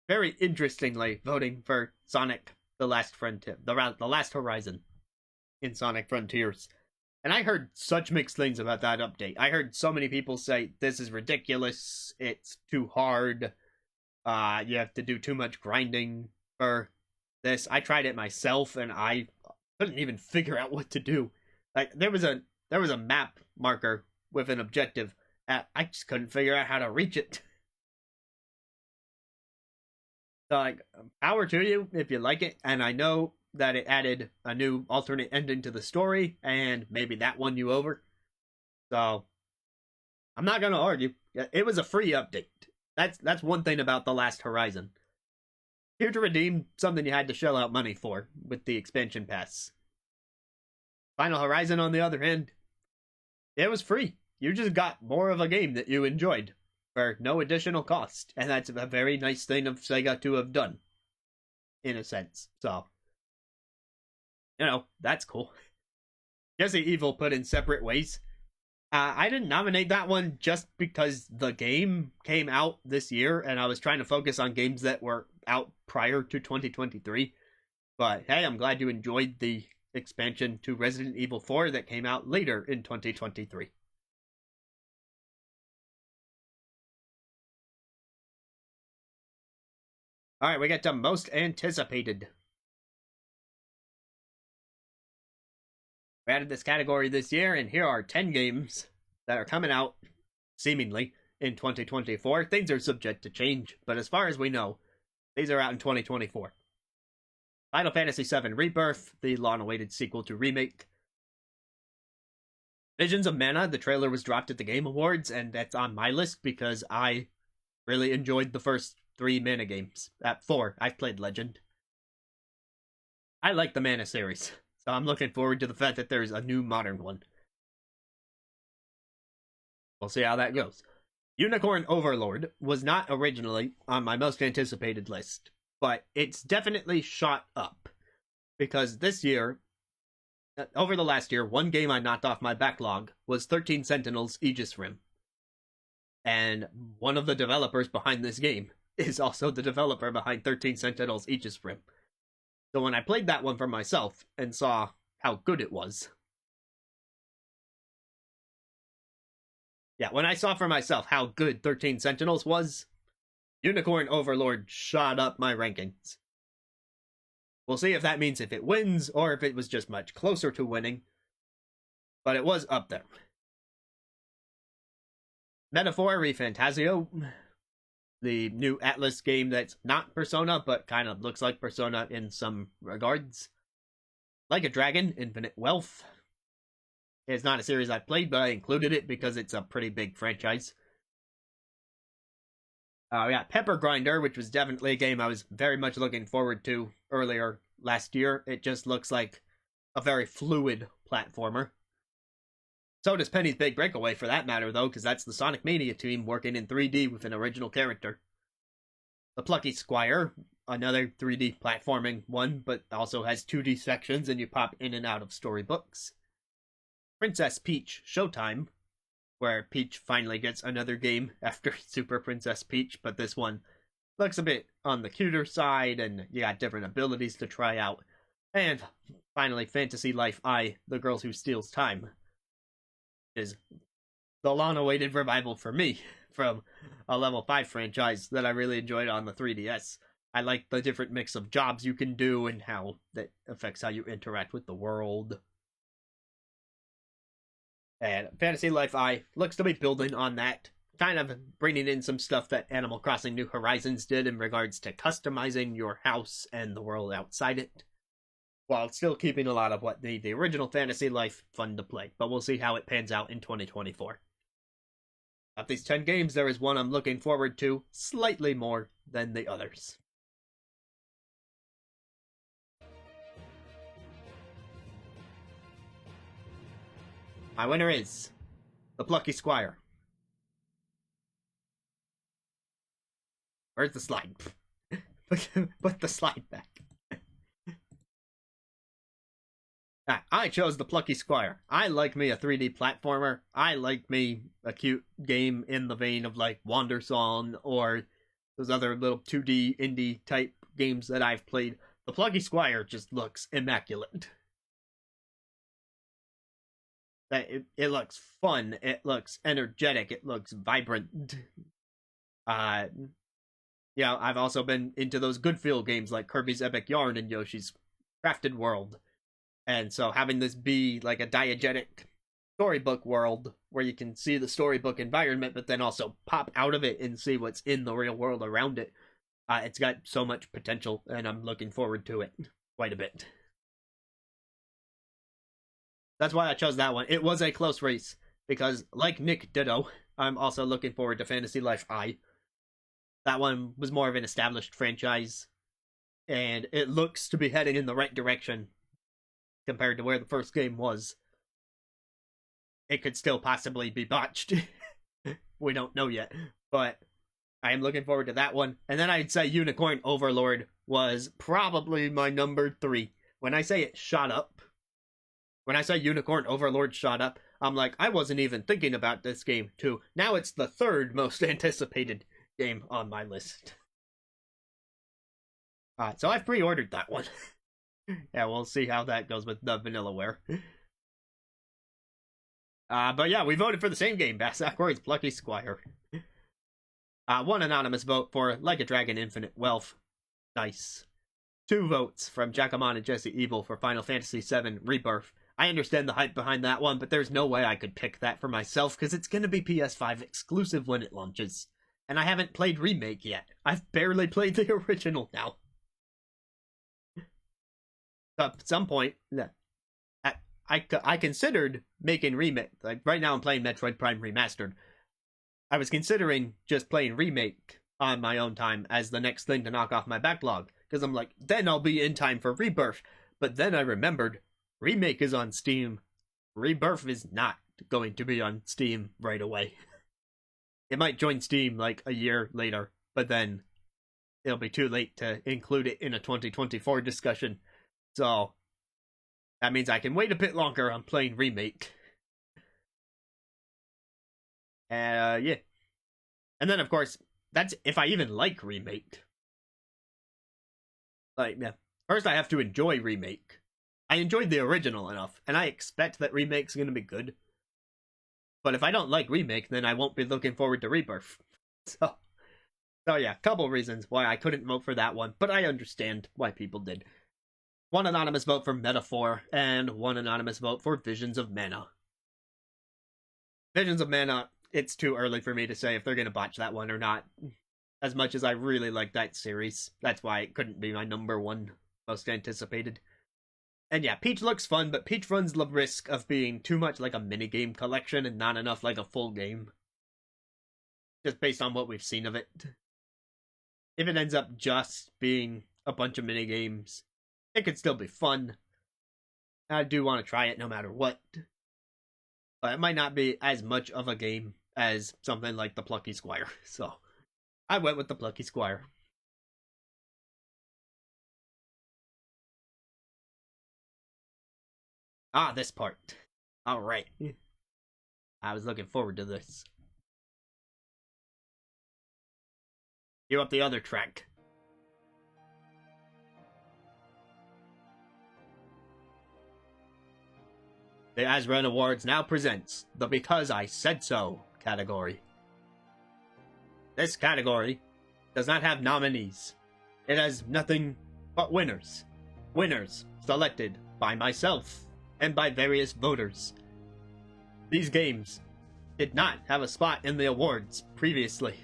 very interestingly, voting for Sonic the Last Frontier, the Last Horizon in Sonic Frontiers. And I heard such mixed things about that update. I heard so many people say, this is ridiculous, it's too hard, you have to do too much grinding for this. I tried it myself, and I couldn't even figure out what to do. Like, there was a map marker with an objective, and I just couldn't figure out how to reach it. So, like, power to you if you like it, and I know that it added a new alternate ending to the story, and maybe that won you over. So, I'm not gonna argue. It was a free update. That's one thing about The Last Horizon. Here to redeem something you had to shell out money for with the expansion pass. Final Horizon, on the other hand, it was free. You just got more of a game that you enjoyed for no additional cost, and that's a very nice thing of Sega to have done, in a sense. So, you know, that's cool. Jesse Evil put in separate ways. I didn't nominate that one just because the game came out this year, and I was trying to focus on games that were out prior to 2023. But hey, I'm glad you enjoyed the expansion to Resident Evil 4 that came out later in 2023. Alright, we get to most anticipated. We added this category this year, and here are 10 games that are coming out, seemingly, in 2024. Things are subject to change, but as far as we know, these are out in 2024. Final Fantasy VII Rebirth, the long-awaited sequel to Remake. Visions of Mana, the trailer was dropped at the Game Awards, and that's on my list because I really enjoyed the first 3 Mana games. 4, I've played Legend. I like the Mana series. So I'm looking forward to the fact that there's a new modern one. We'll see how that goes. Unicorn Overlord was not originally on my most anticipated list, but it's definitely shot up. Because this year, over the last year, one game I knocked off my backlog was 13 Sentinels Aegis Rim. And one of the developers behind this game is also the developer behind 13 Sentinels Aegis Rim. So when I played that one for myself and saw how good it was... Yeah, when I saw for myself how good 13 Sentinels was, Unicorn Overlord shot up my rankings. We'll see if that means if it wins, or if it was just much closer to winning. But it was up there. Metaphor ReFantazio, the new Atlas game that's not Persona, but kind of looks like Persona in some regards. Like a Dragon, Infinite Wealth. It's not a series I've played, but I included it because it's a pretty big franchise. We got Pepper Grinder, which was definitely a game I was very much looking forward to earlier last year. It just looks like a very fluid platformer. So does Penny's Big Breakaway, for that matter, though, because that's the Sonic Mania team working in 3D with an original character. The Plucky Squire, another 3D platforming one, but also has 2D sections and you pop in and out of storybooks. Princess Peach Showtime, where Peach finally gets another game after Super Princess Peach, but this one looks a bit on the cuter side, and you got different abilities to try out. And finally, Fantasy Life I, The Girl Who Steals Time, is the long-awaited revival for me from a Level 5 franchise that I really enjoyed on the 3DS. I like the different mix of jobs you can do and how that affects how you interact with the world. And Fantasy Life I looks to be building on that, kind of bringing in some stuff that Animal Crossing New Horizons did in regards to customizing your house and the world outside it, while still keeping a lot of what the original Fantasy Life fun to play. But we'll see how it pans out in 2024. Of these 10 games, there is one I'm looking forward to slightly more than the others. My winner is the Plucky Squire. Where's the slide? Put the slide back. I chose the Plucky Squire. I like me a 3D platformer. I like me a cute game in the vein of like Wandersong or those other little 2D indie type games that I've played. The Plucky Squire just looks immaculate. It looks fun. It looks energetic. It looks vibrant. Yeah, I've also been into those good feel games like Kirby's Epic Yarn and Yoshi's Crafted World. And so having this be like a diegetic storybook world where you can see the storybook environment, but then also pop out of it and see what's in the real world around it, it's got so much potential, and I'm looking forward to it quite a bit. That's why I chose that one. It was a close race, because like Nick Ditto, I'm also looking forward to Fantasy Life I. That one was more of an established franchise, and it looks to be heading in the right direction compared to where the first game was. It could still possibly be botched. We don't know yet, but I am looking forward to that one. And then I'd say Unicorn Overlord was probably my number 3. When I say it shot up, when I say Unicorn Overlord shot up, I'm like, I wasn't even thinking about this game too. Now it's the 3rd most anticipated game on my list. So I've pre-ordered that one. Yeah, we'll see how that goes with the Vanillaware. But yeah, we voted for the same game, Bass Ackroyd's Plucky Squire. 1 anonymous vote for Like a Dragon Infinite Wealth. Nice. 2 votes from Jackamon and Jesse Evil for Final Fantasy VII Rebirth. I understand the hype behind that one, but there's no way I could pick that for myself, because it's going to be PS5 exclusive when it launches. And I haven't played Remake yet. I've barely played the original now. At some point, I considered making Remake. Like, right now I'm playing Metroid Prime Remastered. I was considering just playing Remake on my own time as the next thing to knock off my backlog, because I'm like, then I'll be in time for Rebirth. But then I remembered, Remake is on Steam. Rebirth is not going to be on Steam right away. It might join Steam like a year later, but then it'll be too late to include it in a 2024 discussion. So that means I can wait a bit longer on playing Remake. Yeah. And then, of course, that's if I even like Remake. Like, yeah. First, I have to enjoy Remake. I enjoyed the original enough, and I expect that Remake's gonna be good. But if I don't like Remake, then I won't be looking forward to Rebirth. So yeah, couple reasons why I couldn't vote for that one, but I understand why people did. 1 anonymous vote for Metaphor, and 1 anonymous vote for Visions of Mana. Visions of Mana, it's too early for me to say if they're gonna botch that one or not. As much as I really like that series, that's why it couldn't be my number 1 most anticipated. And yeah, Peach looks fun, but Peach runs the risk of being too much like a minigame collection and not enough like a full game. Just based on what we've seen of it. If it ends up just being a bunch of minigames, it could still be fun. I do want to try it no matter what. But it might not be as much of a game as something like the Plucky Squire. So I went with the Plucky Squire. Ah, this part. Alright. I was looking forward to this. Cue up the other track. The Azran Awards now presents the Because I Said So category. This category does not have nominees. It has nothing but winners. Winners selected by myself and by various voters. These games did not have a spot in the awards previously,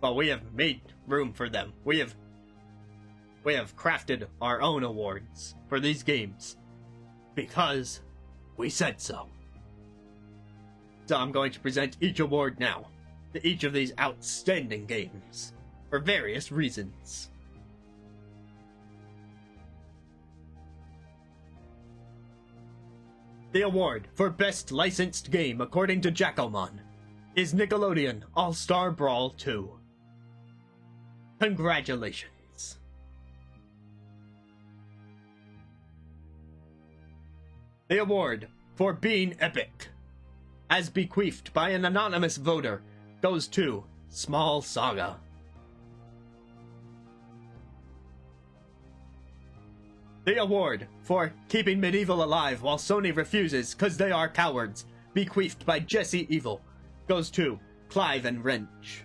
but we have made room for them. We have crafted our own awards for these games because we said so. So I'm going to present each award now to each of these outstanding games for various reasons. The award for Best Licensed Game according to Jacomon is Nickelodeon All-Star Brawl 2. Congratulations. The award for being epic, as bequeathed by an anonymous voter, goes to Small Saga. The award for keeping Medieval alive while Sony refuses cause they are cowards, bequeathed by Jesse Evil, goes to Clive and Wrench.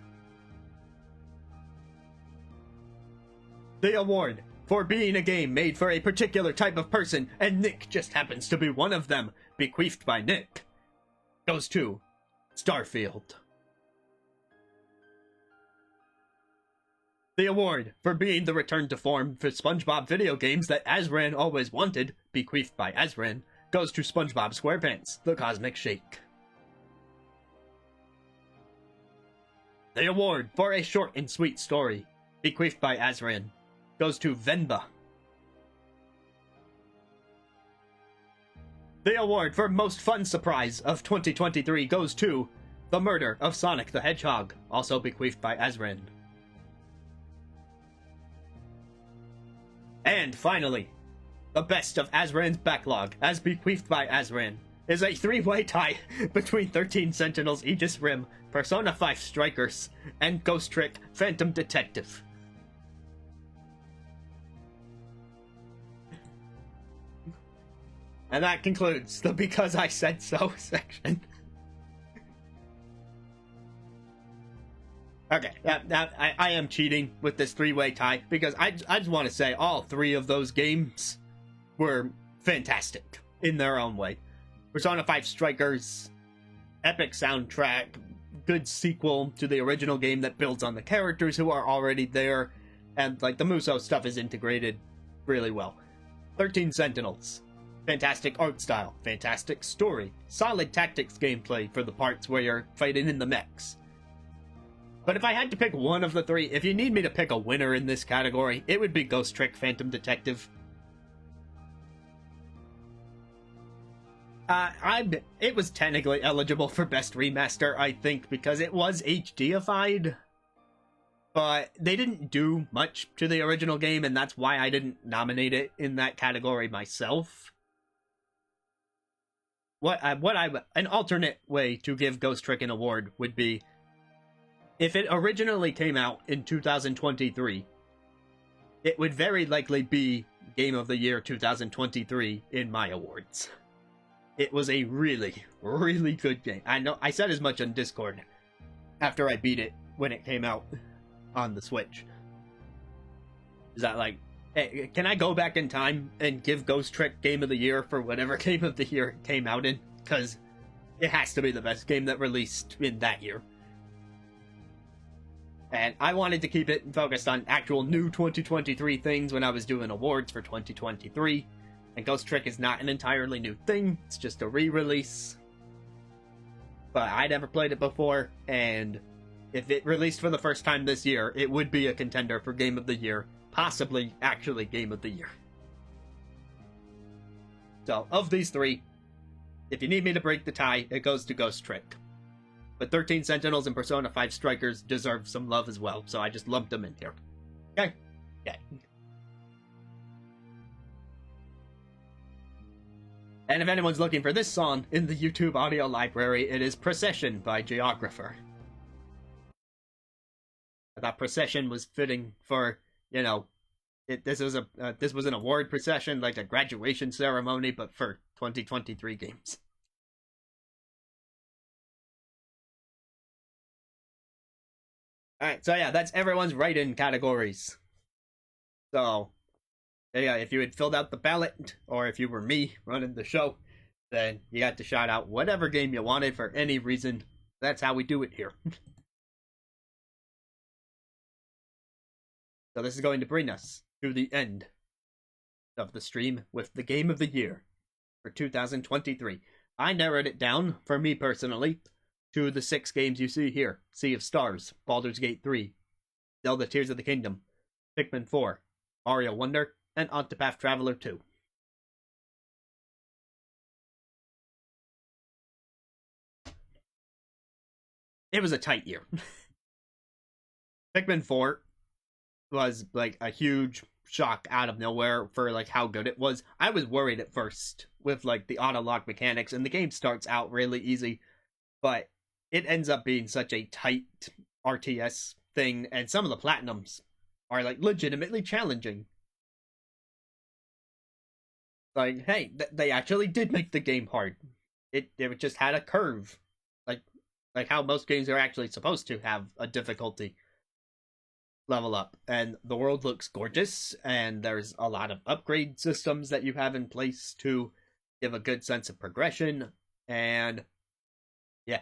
The award for being a game made for a particular type of person, and Nick just happens to be one of them, bequeathed by Nick, goes to Starfield. The award for being the return to form for SpongeBob video games that Azran always wanted, bequeathed by Azran, goes to SpongeBob SquarePants: The Cosmic Shake. The award for a short and sweet story, bequeathed by Azran, goes to Venba. The award for most fun surprise of 2023 goes to The Murder of Sonic the Hedgehog, also bequeathed by Azran. And finally, the best of Azran's backlog, as bequeathed by Azran, is a three-way tie between 13 Sentinels Aegis Rim, Persona 5 Strikers, and Ghost Trick Phantom Detective. And that concludes the Because I Said So section. Okay, I am cheating with this three-way tie, because I just want to say all three of those games were fantastic in their own way. Persona 5 Strikers, epic soundtrack, good sequel to the original game that builds on the characters who are already there, and like the Muso stuff is integrated really well. 13 Sentinels, fantastic art style, fantastic story, solid tactics gameplay for the parts where you're fighting in the mechs. But if I had to pick one of the three, if you need me to pick a winner in this category, it would be Ghost Trick Phantom Detective. It was technically eligible for Best Remaster, I think, because it was HDified. But they didn't do much to the original game, and that's why I didn't nominate it in that category myself. An alternate way to give Ghost Trick an award would be, if it originally came out in 2023, it would very likely be Game of the Year 2023 in my awards. It was a really, really good game. I know I said as much on Discord after I beat it when it came out on the Switch. Is that like, hey, can I go back in time and give Ghost Trick Game of the Year for whatever Game of the Year it came out in? Because it has to be the best game that released in that year. And I wanted to keep it focused on actual new 2023 things when I was doing awards for 2023. And Ghost Trick is not an entirely new thing, it's just a re-release. But I never played it before, and if it released for the first time this year, it would be a contender for Game of the Year, possibly actually Game of the Year. So, of these three, if you need me to break the tie, it goes to Ghost Trick. But 13 Sentinels and Persona 5 Strikers deserve some love as well, so I just lumped them in here. Okay? Yeah. And if anyone's looking for this song in the YouTube audio library, it is Procession by Geographer. I thought Procession was fitting for, you know, this was an award procession, like a graduation ceremony, but for 2023 games. Alright, so yeah, that's everyone's write-in categories. So, yeah, if you had filled out the ballot, or if you were me running the show, then you got to shout out whatever game you wanted for any reason. That's how we do it here. So this is going to bring us to the end of the stream with the Game of the Year for 2023. I narrowed it down, for me personally, to the 6 games you see here. Sea of Stars, Baldur's Gate 3, Zelda Tears of the Kingdom, Pikmin 4, Mario Wonder, and Octopath Traveler 2. it was a tight year. Pikmin 4 was like a huge shock out of nowhere for like how good it was. I was worried at first with like the auto lock mechanics, and the game starts out really easy, but it ends up being such a tight RTS thing, and some of the platinums are like legitimately challenging. Like, hey, they actually did make the game hard. It just had a curve, like how most games are actually supposed to have a difficulty level up. And the world looks gorgeous, and there's a lot of upgrade systems that you have in place to give a good sense of progression. And yeah,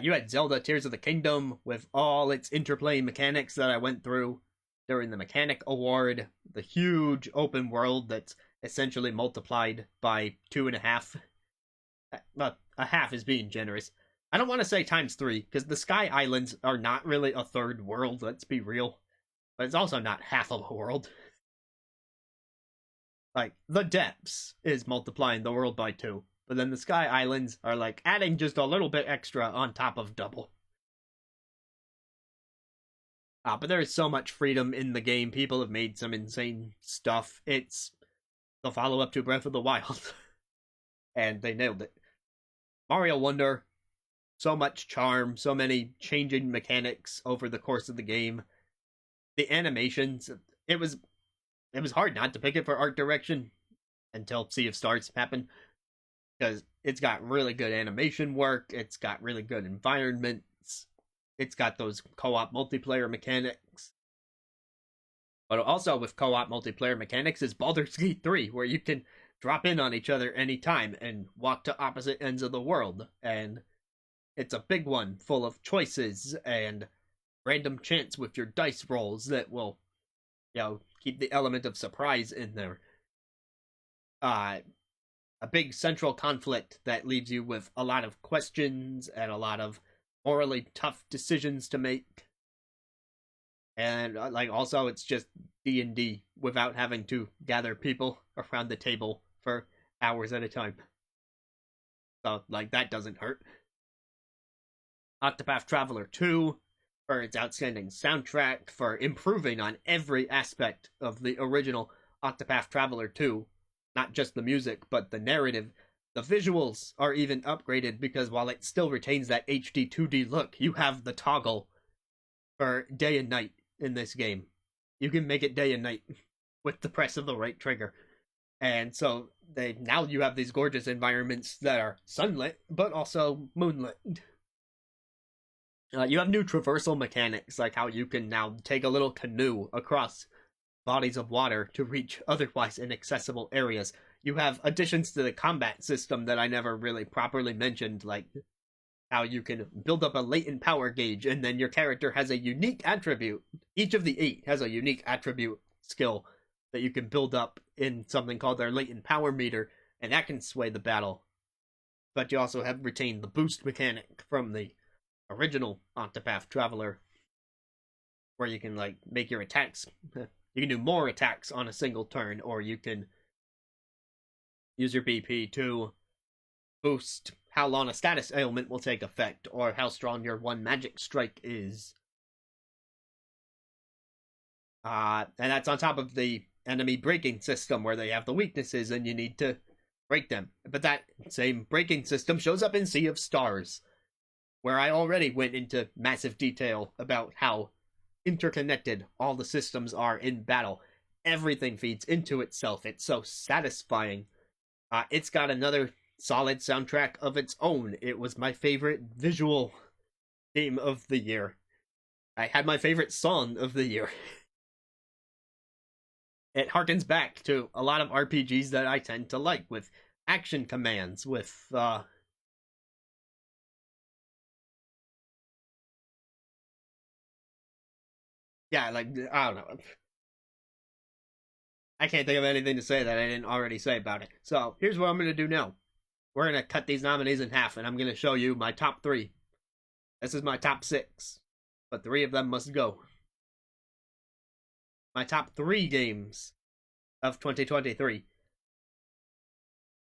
you had Zelda Tears of the Kingdom with all its interplay mechanics that I went through during the Mechanic Award, the huge open world that's essentially multiplied by 2.5. Well, a half is being generous. I don't want to say times 3, because the Sky Islands are not really a third world, let's be real. But it's also not half of a world. Like, the Depths is multiplying the world by 2, but then the Sky Islands are like adding just a little bit extra on top of double. But there is so much freedom in the game. People have made some insane stuff. It's the follow-up to Breath of the Wild. And they nailed it. Mario Wonder, so much charm, so many changing mechanics over the course of the game. The animations, it was hard not to pick it for art direction until Sea of Stars happened. Because it's got really good animation work, it's got really good environments, it's got those co-op multiplayer mechanics. But also with co-op multiplayer mechanics is Baldur's Gate 3, where you can drop in on each other anytime and walk to opposite ends of the world. And it's a big one, full of choices and random chance with your dice rolls that will, keep the element of surprise in there. A big central conflict that leaves you with a lot of questions and a lot of morally tough decisions to make. And also it's just D&D without having to gather people around the table for hours at a time. So that doesn't hurt. Octopath Traveler 2 for its outstanding soundtrack, for improving on every aspect of the original Octopath Traveler 2. Not just the music, but the narrative. The visuals are even upgraded because while it still retains that HD 2D look, you have the toggle for day and night in this game. You can make it day and night with the press of the right trigger. And so now you have these gorgeous environments that are sunlit, but also moonlit. You have new traversal mechanics, like how you can now take a little canoe across bodies of water to reach otherwise inaccessible areas. You have additions to the combat system that I never really properly mentioned, like how you can build up a latent power gauge, and then your character has a unique attribute. Each of the 8 has a unique attribute skill that you can build up in something called their latent power meter, and that can sway the battle. But you also have retained the boost mechanic from the original Octopath Traveler, where you can make your attacks. You can do more attacks on a single turn, or you can use your BP to boost how long a status ailment will take effect, or how strong your one magic strike is. And that's on top of the enemy breaking system, where they have the weaknesses and you need to break them. But that same breaking system shows up in Sea of Stars, where I already went into massive detail about how interconnected all the systems are in battle. Everything feeds into itself. It's so satisfying. It's got another solid soundtrack of its own. It was my favorite visual game of the year. I had my favorite song of the year. It harkens back to a lot of RPGs that I tend to like, with action commands, with I don't know. I can't think of anything to say that I didn't already say about it. So, here's what I'm going to do now. We're going to cut these nominees in half, and I'm going to show you my top 3. This is my top 6, but 3 of them must go. My top 3 games of 2023.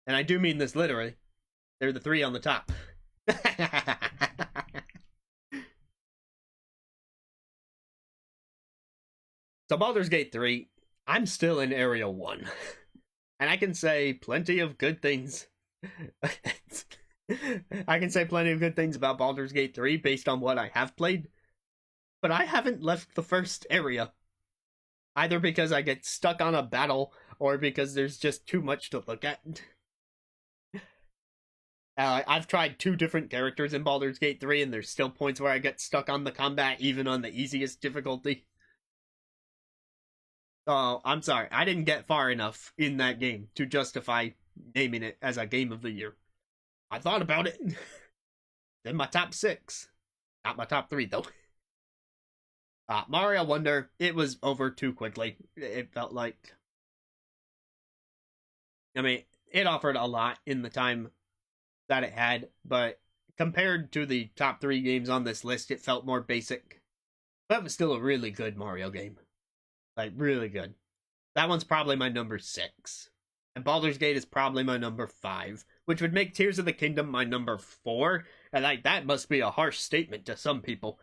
And I do mean this literally. They're the 3 on the top. So Baldur's Gate 3, I'm still in Area 1. And I can say plenty of good things. I can say plenty of good things about Baldur's Gate 3 based on what I have played. But I haven't left the first area. Either because I get stuck on a battle, or because there's just too much to look at. I've tried 2 different characters in Baldur's Gate 3, and there's still points where I get stuck on the combat, even on the easiest difficulty. So, I'm sorry, I didn't get far enough in that game to justify naming it as a Game of the Year. I thought about it. In my top 6. Not my top 3, though. Mario Wonder, it was over too quickly. It felt like... I mean, it offered a lot in the time that it had, but compared to the top 3 games on this list, it felt more basic. But it was still a really good Mario game. Like, really good. That one's probably my number 6. And Baldur's Gate is probably my number 5, which would make Tears of the Kingdom my number 4, and like, that must be a harsh statement to some people.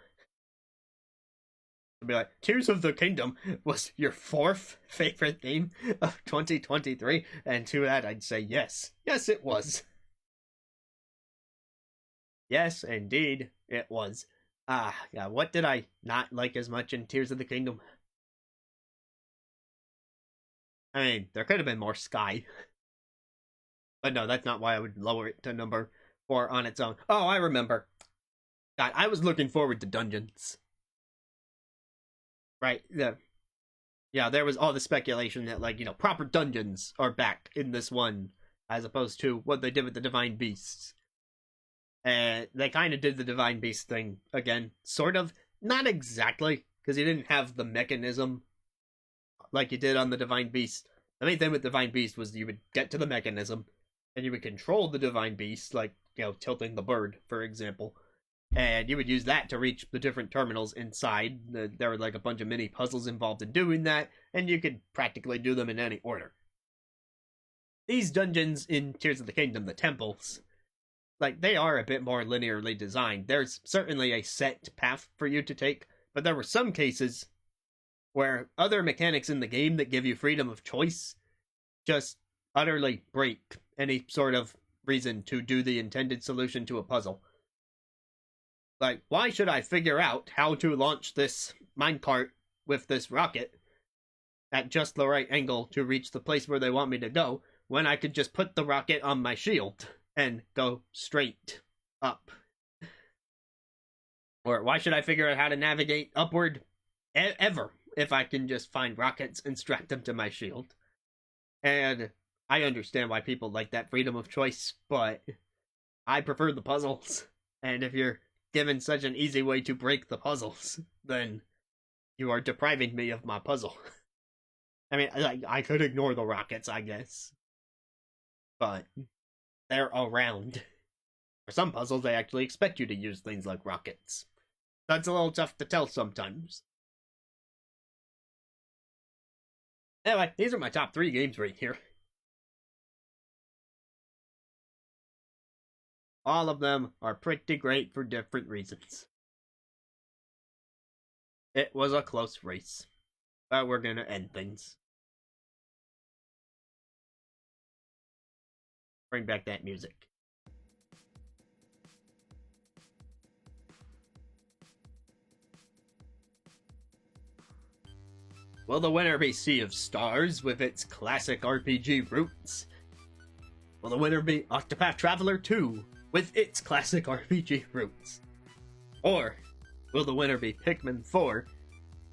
To be like, Tears of the Kingdom was your 4th favorite game of 2023, and to that I'd say yes. Yes, it was. Yes, indeed, it was. Yeah, what did I not like as much in Tears of the Kingdom? I mean, there could have been more Sky. But no, that's not why I would lower it to number 4 on its own. Oh, I remember. God, I was looking forward to dungeons. Right, yeah, there was all the speculation that, like, you know, proper dungeons are back in this one, as opposed to what they did with the Divine Beasts. And they kind of did the Divine Beast thing again, sort of. Not exactly, because you didn't have the mechanism like you did on the Divine Beast. The main thing with Divine Beast was you would get to the mechanism, and you would control the Divine Beast, like, you know, tilting the bird, for example. And you would use that to reach the different terminals inside. There were like a bunch of mini puzzles involved in doing that, and you could practically do them in any order. These dungeons in Tears of the Kingdom, the temples, like, they are a bit more linearly designed. There's certainly a set path for you to take, but there were some cases where other mechanics in the game that give you freedom of choice just utterly break any sort of reason to do the intended solution to a puzzle. Like, why should I figure out how to launch this minecart with this rocket at just the right angle to reach the place where they want me to go, when I could just put the rocket on my shield and go straight up? Or why should I figure out how to navigate upward ever if I can just find rockets and strap them to my shield? And I understand why people like that freedom of choice, but I prefer the puzzles. And if you're given such an easy way to break the puzzles, then you are depriving me of my puzzle. I mean, I could ignore the rockets, I guess, but they're around. For some puzzles, they actually expect you to use things like rockets. That's a little tough to tell sometimes. Anyway, these are my top 3 games right here. All of them are pretty great for different reasons. It was a close race, but we're gonna end things. Bring back that music. Will the winner be Sea of Stars with its classic RPG roots? Will the winner be Octopath Traveler 2 with its classic RPG roots? Or will the winner be Pikmin 4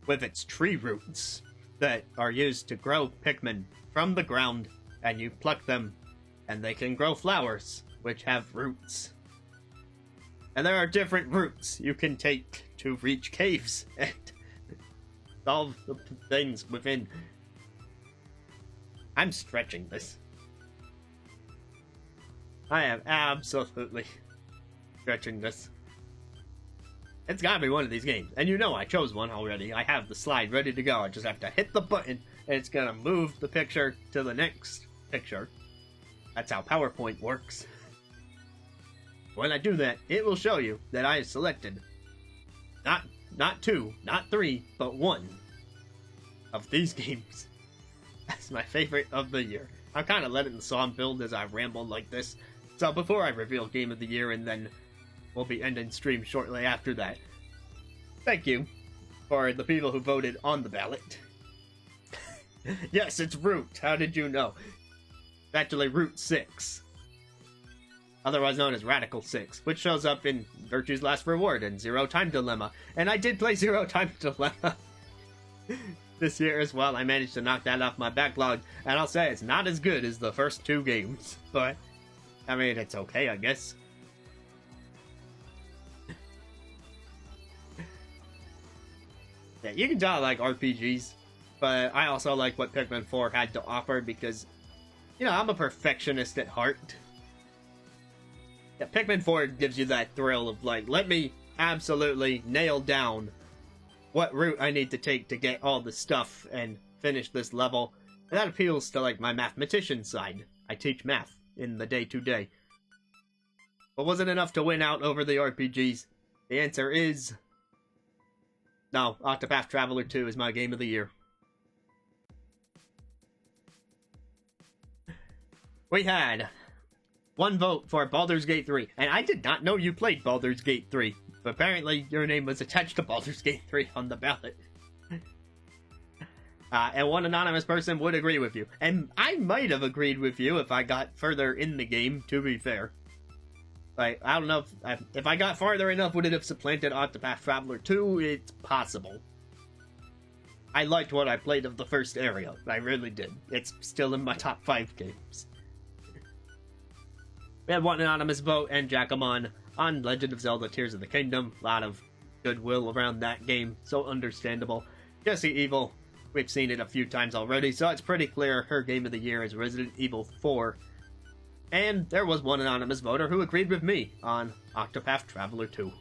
with its tree roots that are used to grow Pikmin from the ground, and you pluck them and they can grow flowers which have roots? And there are different routes you can take to reach caves and solve the things within. I'm stretching this. I am absolutely stretching this. It's gotta be one of these games. And you know I chose one already. I have the slide ready to go. I just have to hit the button and it's gonna move the picture to the next picture. That's how PowerPoint works. When I do that, it will show you that I have selected not 2, not 3, but 1. of these games as my favorite of the year. I'm kind of letting the song build as I ramble like this. So before I reveal Game of the Year, and then we'll be ending stream shortly after that, thank you for the people who voted on the ballot. Yes, it's Root. How did you know? It's actually Root 6. Otherwise known as Radical 6, which shows up in Virtue's Last Reward and Zero Time Dilemma. And I did play Zero Time Dilemma this year as well. I managed to knock that off my backlog, and I'll say it's not as good as the first two games, but I mean, it's okay, I guess. Yeah, you can tell I like RPGs, but I also like what Pikmin 4 had to offer because, you know, I'm a perfectionist at heart. Yeah, Pikmin 4 gives you that thrill of, like, let me absolutely nail down what route I need to take to get all the stuff and finish this level. And that appeals to, like, my mathematician side. I teach math in the day-to-day. But was it enough to win out over the RPGs? The answer is no. Octopath Traveler 2 is my game of the year. We had one vote for Baldur's Gate 3, and I did not know you played Baldur's Gate 3. But apparently your name was attached to Baldur's Gate 3 on the ballot. And one anonymous person would agree with you. And I might have agreed with you if I got further in the game, to be fair. Like, I don't know if I got farther enough, would it have supplanted Octopath Traveler 2? It's possible. I liked what I played of the first area. I really did. It's still in my top 5 games. We had one anonymous vote and Jackamon on Legend of Zelda Tears of the Kingdom. A lot of goodwill around that game, so understandable. Jessie Evil, we've seen it a few times already, so it's pretty clear her game of the year is Resident Evil 4. And there was one anonymous voter who agreed with me on Octopath Traveler 2.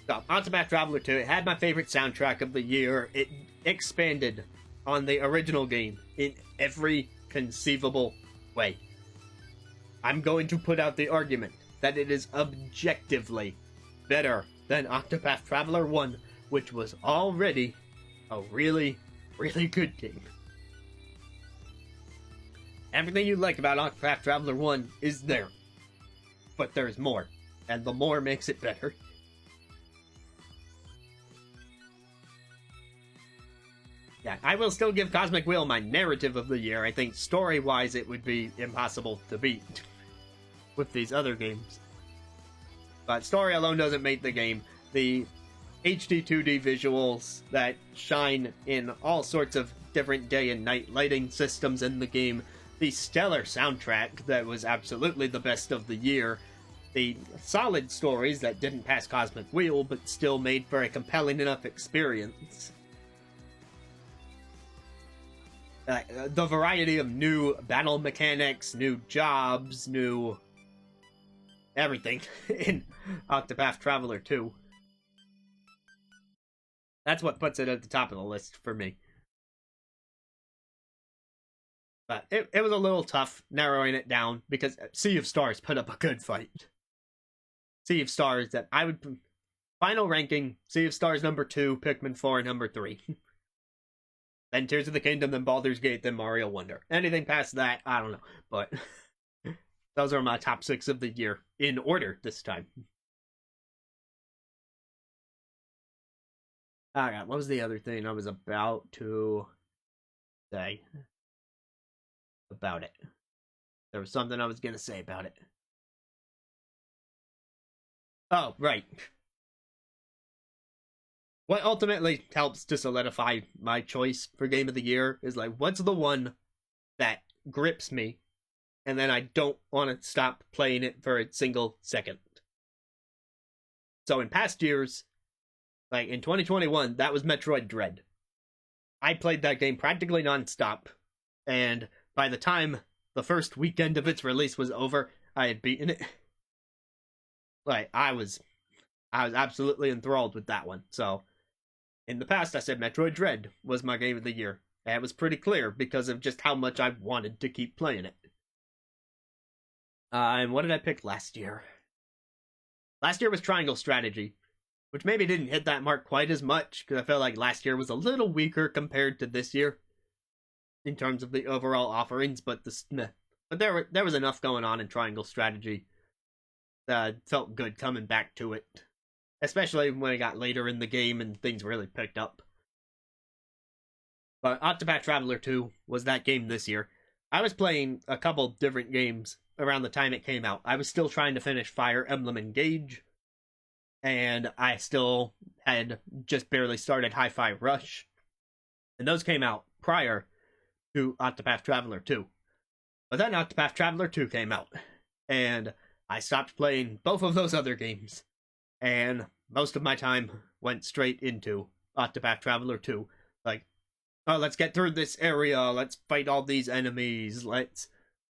So, Octopath Traveler 2, it had my favorite soundtrack of the year. It expanded on the original game in every conceivable way. I'm going to put out the argument that it is objectively better than Octopath Traveler 1, which was already a really, really good game. Everything you like about Octopath Traveler 1 is there, but there's more, and the more makes it better. Yeah, I will still give Cosmic Wheel my narrative of the year. I think story-wise it would be impossible to beat with these other games. But story alone doesn't make the game. The HD 2D visuals that shine in all sorts of different day and night lighting systems in the game, the stellar soundtrack that was absolutely the best of the year, the solid stories that didn't pass Cosmic Wheel but still made for a compelling enough experience. The variety of new battle mechanics, new jobs, new everything in Octopath Traveler 2. That's what puts it at the top of the list for me. But it was a little tough narrowing it down because Sea of Stars put up a good fight. Sea of Stars that I would... Final ranking, Sea of Stars number 2, Pikmin 4 number 3. Then Tears of the Kingdom, then Baldur's Gate, then Mario Wonder. Anything past that, I don't know. But those are my top 6 of the year, in order this time. Alright, what was the other thing I was about to say about it? There was something I was going to say about it. Oh, right. What ultimately helps to solidify my choice for Game of the Year is, like, what's the one that grips me, and then I don't want to stop playing it for a single second. So in past years, like in 2021, that was Metroid Dread. I played that game practically non-stop, and by the time the first weekend of its release was over, I had beaten it. Like, I was absolutely enthralled with that one. So in the past, I said Metroid Dread was my game of the year. And it was pretty clear because of just how much I wanted to keep playing it. And what did I pick last year? Last year was Triangle Strategy. which maybe didn't hit that mark quite as much because I felt like last year was a little weaker compared to this year in terms of the overall offerings. But there was enough going on in Triangle Strategy that felt good coming back to it, especially when it got later in the game and things really picked up. But Octopath Traveler 2 was that game this year. I was playing a couple different games around the time it came out. I was still trying to finish Fire Emblem Engage, and I still had just barely started Hi-Fi Rush, and those came out prior to Octopath Traveler 2. But then Octopath Traveler 2 came out, and I stopped playing both of those other games, and most of my time went straight into Octopath Traveler 2. Like, oh, let's get through this area, let's fight all these enemies, let's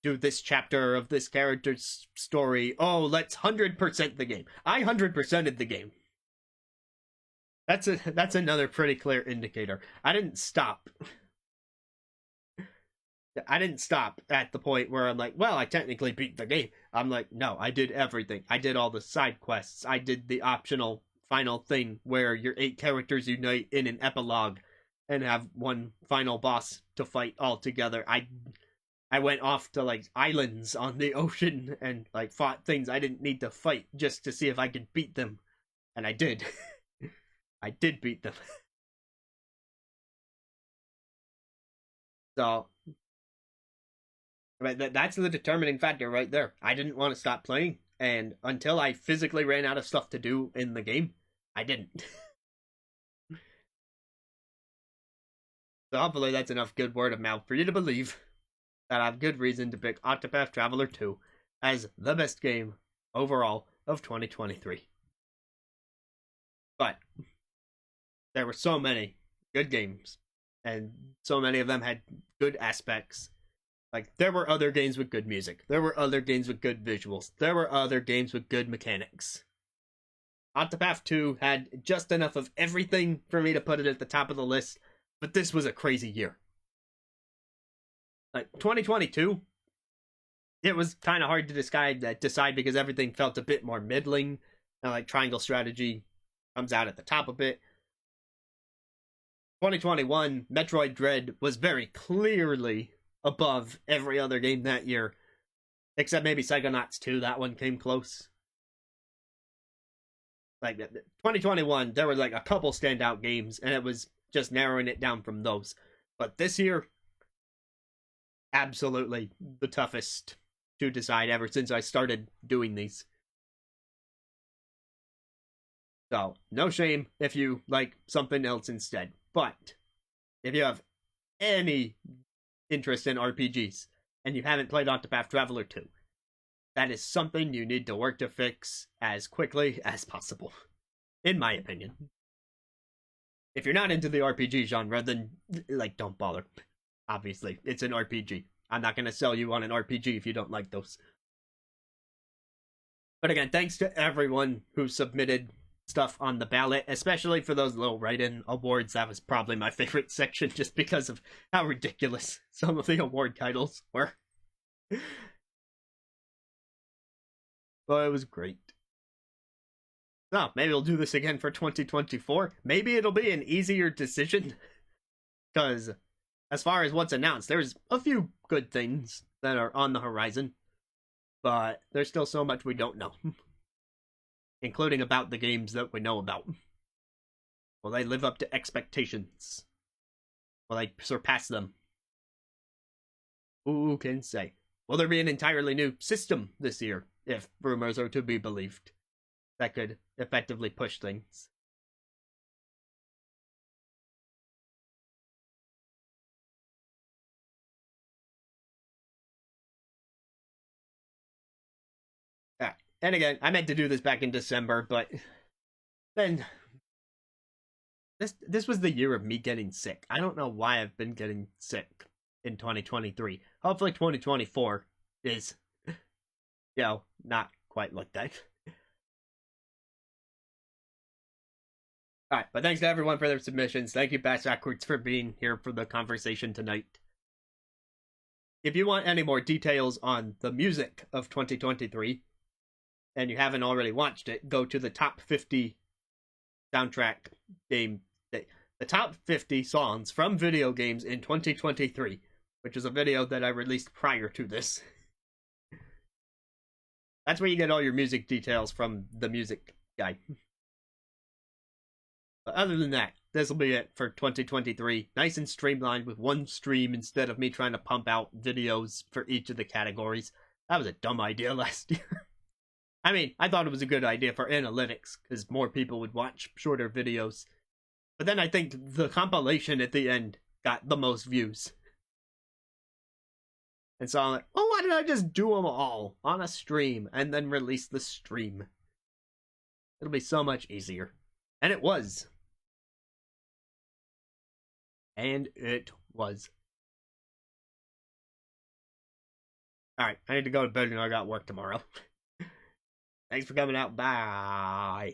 do this chapter of this character's story. Oh, let's 100% the game. I 100%ed the game. That's another pretty clear indicator. I didn't stop at the point where I'm like, well, I technically beat the game. I'm like, no, I did everything. I did all the side quests. I did the optional final thing where your 8 characters unite in an epilogue and have one final boss to fight all together. I went off to like islands on the ocean and like fought things I didn't need to fight just to see if I could beat them. And I did. I did beat them. So that's the determining factor right there. I didn't want to stop playing, and until I physically ran out of stuff to do in the game, I didn't. So hopefully that's enough good word of mouth for you to believe that I have good reason to pick Octopath Traveler 2 as the best game overall of 2023. But there were so many good games, and so many of them had good aspects. Like, there were other games with good music. There were other games with good visuals. There were other games with good mechanics. Octopath 2 had just enough of everything for me to put it at the top of the list, but this was a crazy year. Like, 2022, it was kind of hard to decide because everything felt a bit more middling. And like, Triangle Strategy comes out at the top of it. 2021, Metroid Dread was very clearly above every other game that year, except maybe Psychonauts 2. That one came close. Like, 2021, there were like a couple standout games, and it was just narrowing it down from those. But this year, absolutely the toughest to decide ever since I started doing these. So, no shame if you like something else instead. But if you have any interest in RPGs and you haven't played Octopath Traveler 2, that is something you need to work to fix as quickly as possible, in my opinion. If you're not into the RPG genre, then, like, don't bother. Obviously, it's an RPG. I'm not going to sell you on an RPG if you don't like those. But again, thanks to everyone who submitted stuff on the ballot, especially for those little write-in awards. That was probably my favorite section just because of how ridiculous some of the award titles were. But it was great. So, maybe we'll do this again for 2024. Maybe it'll be an easier decision, because as far as what's announced, there's a few good things that are on the horizon, but there's still so much we don't know. Including about the games that we know about. Will they live up to expectations? Will they surpass them? Who can say? Will there be an entirely new system this year, if rumors are to be believed, that could effectively push things? Yeah. And again, I meant to do this back in December, but then this was the year of me getting sick. I don't know why I've been getting sick in 2023. Hopefully 2024 is, not quite like that. Alright, but thanks to everyone for their submissions. Thank you, Bass Backwards, for being here for the conversation tonight. If you want any more details on the music of 2023, and you haven't already watched it, go to the top 50 soundtrack game, the top 50 songs from video games in 2023, which is a video that I released prior to this. That's where you get all your music details from the music guy. But other than that, this will be it for 2023. Nice and streamlined with one stream instead of me trying to pump out videos for each of the categories. That was a dumb idea last year. I mean, I thought it was a good idea for analytics, because more people would watch shorter videos. But then I think the compilation at the end got the most views. And so I'm like, oh, why did I just do them all on a stream and then release the stream? It'll be so much easier. And it was. And it was. Alright, I need to go to bed and I got work tomorrow. Thanks for coming out. Bye.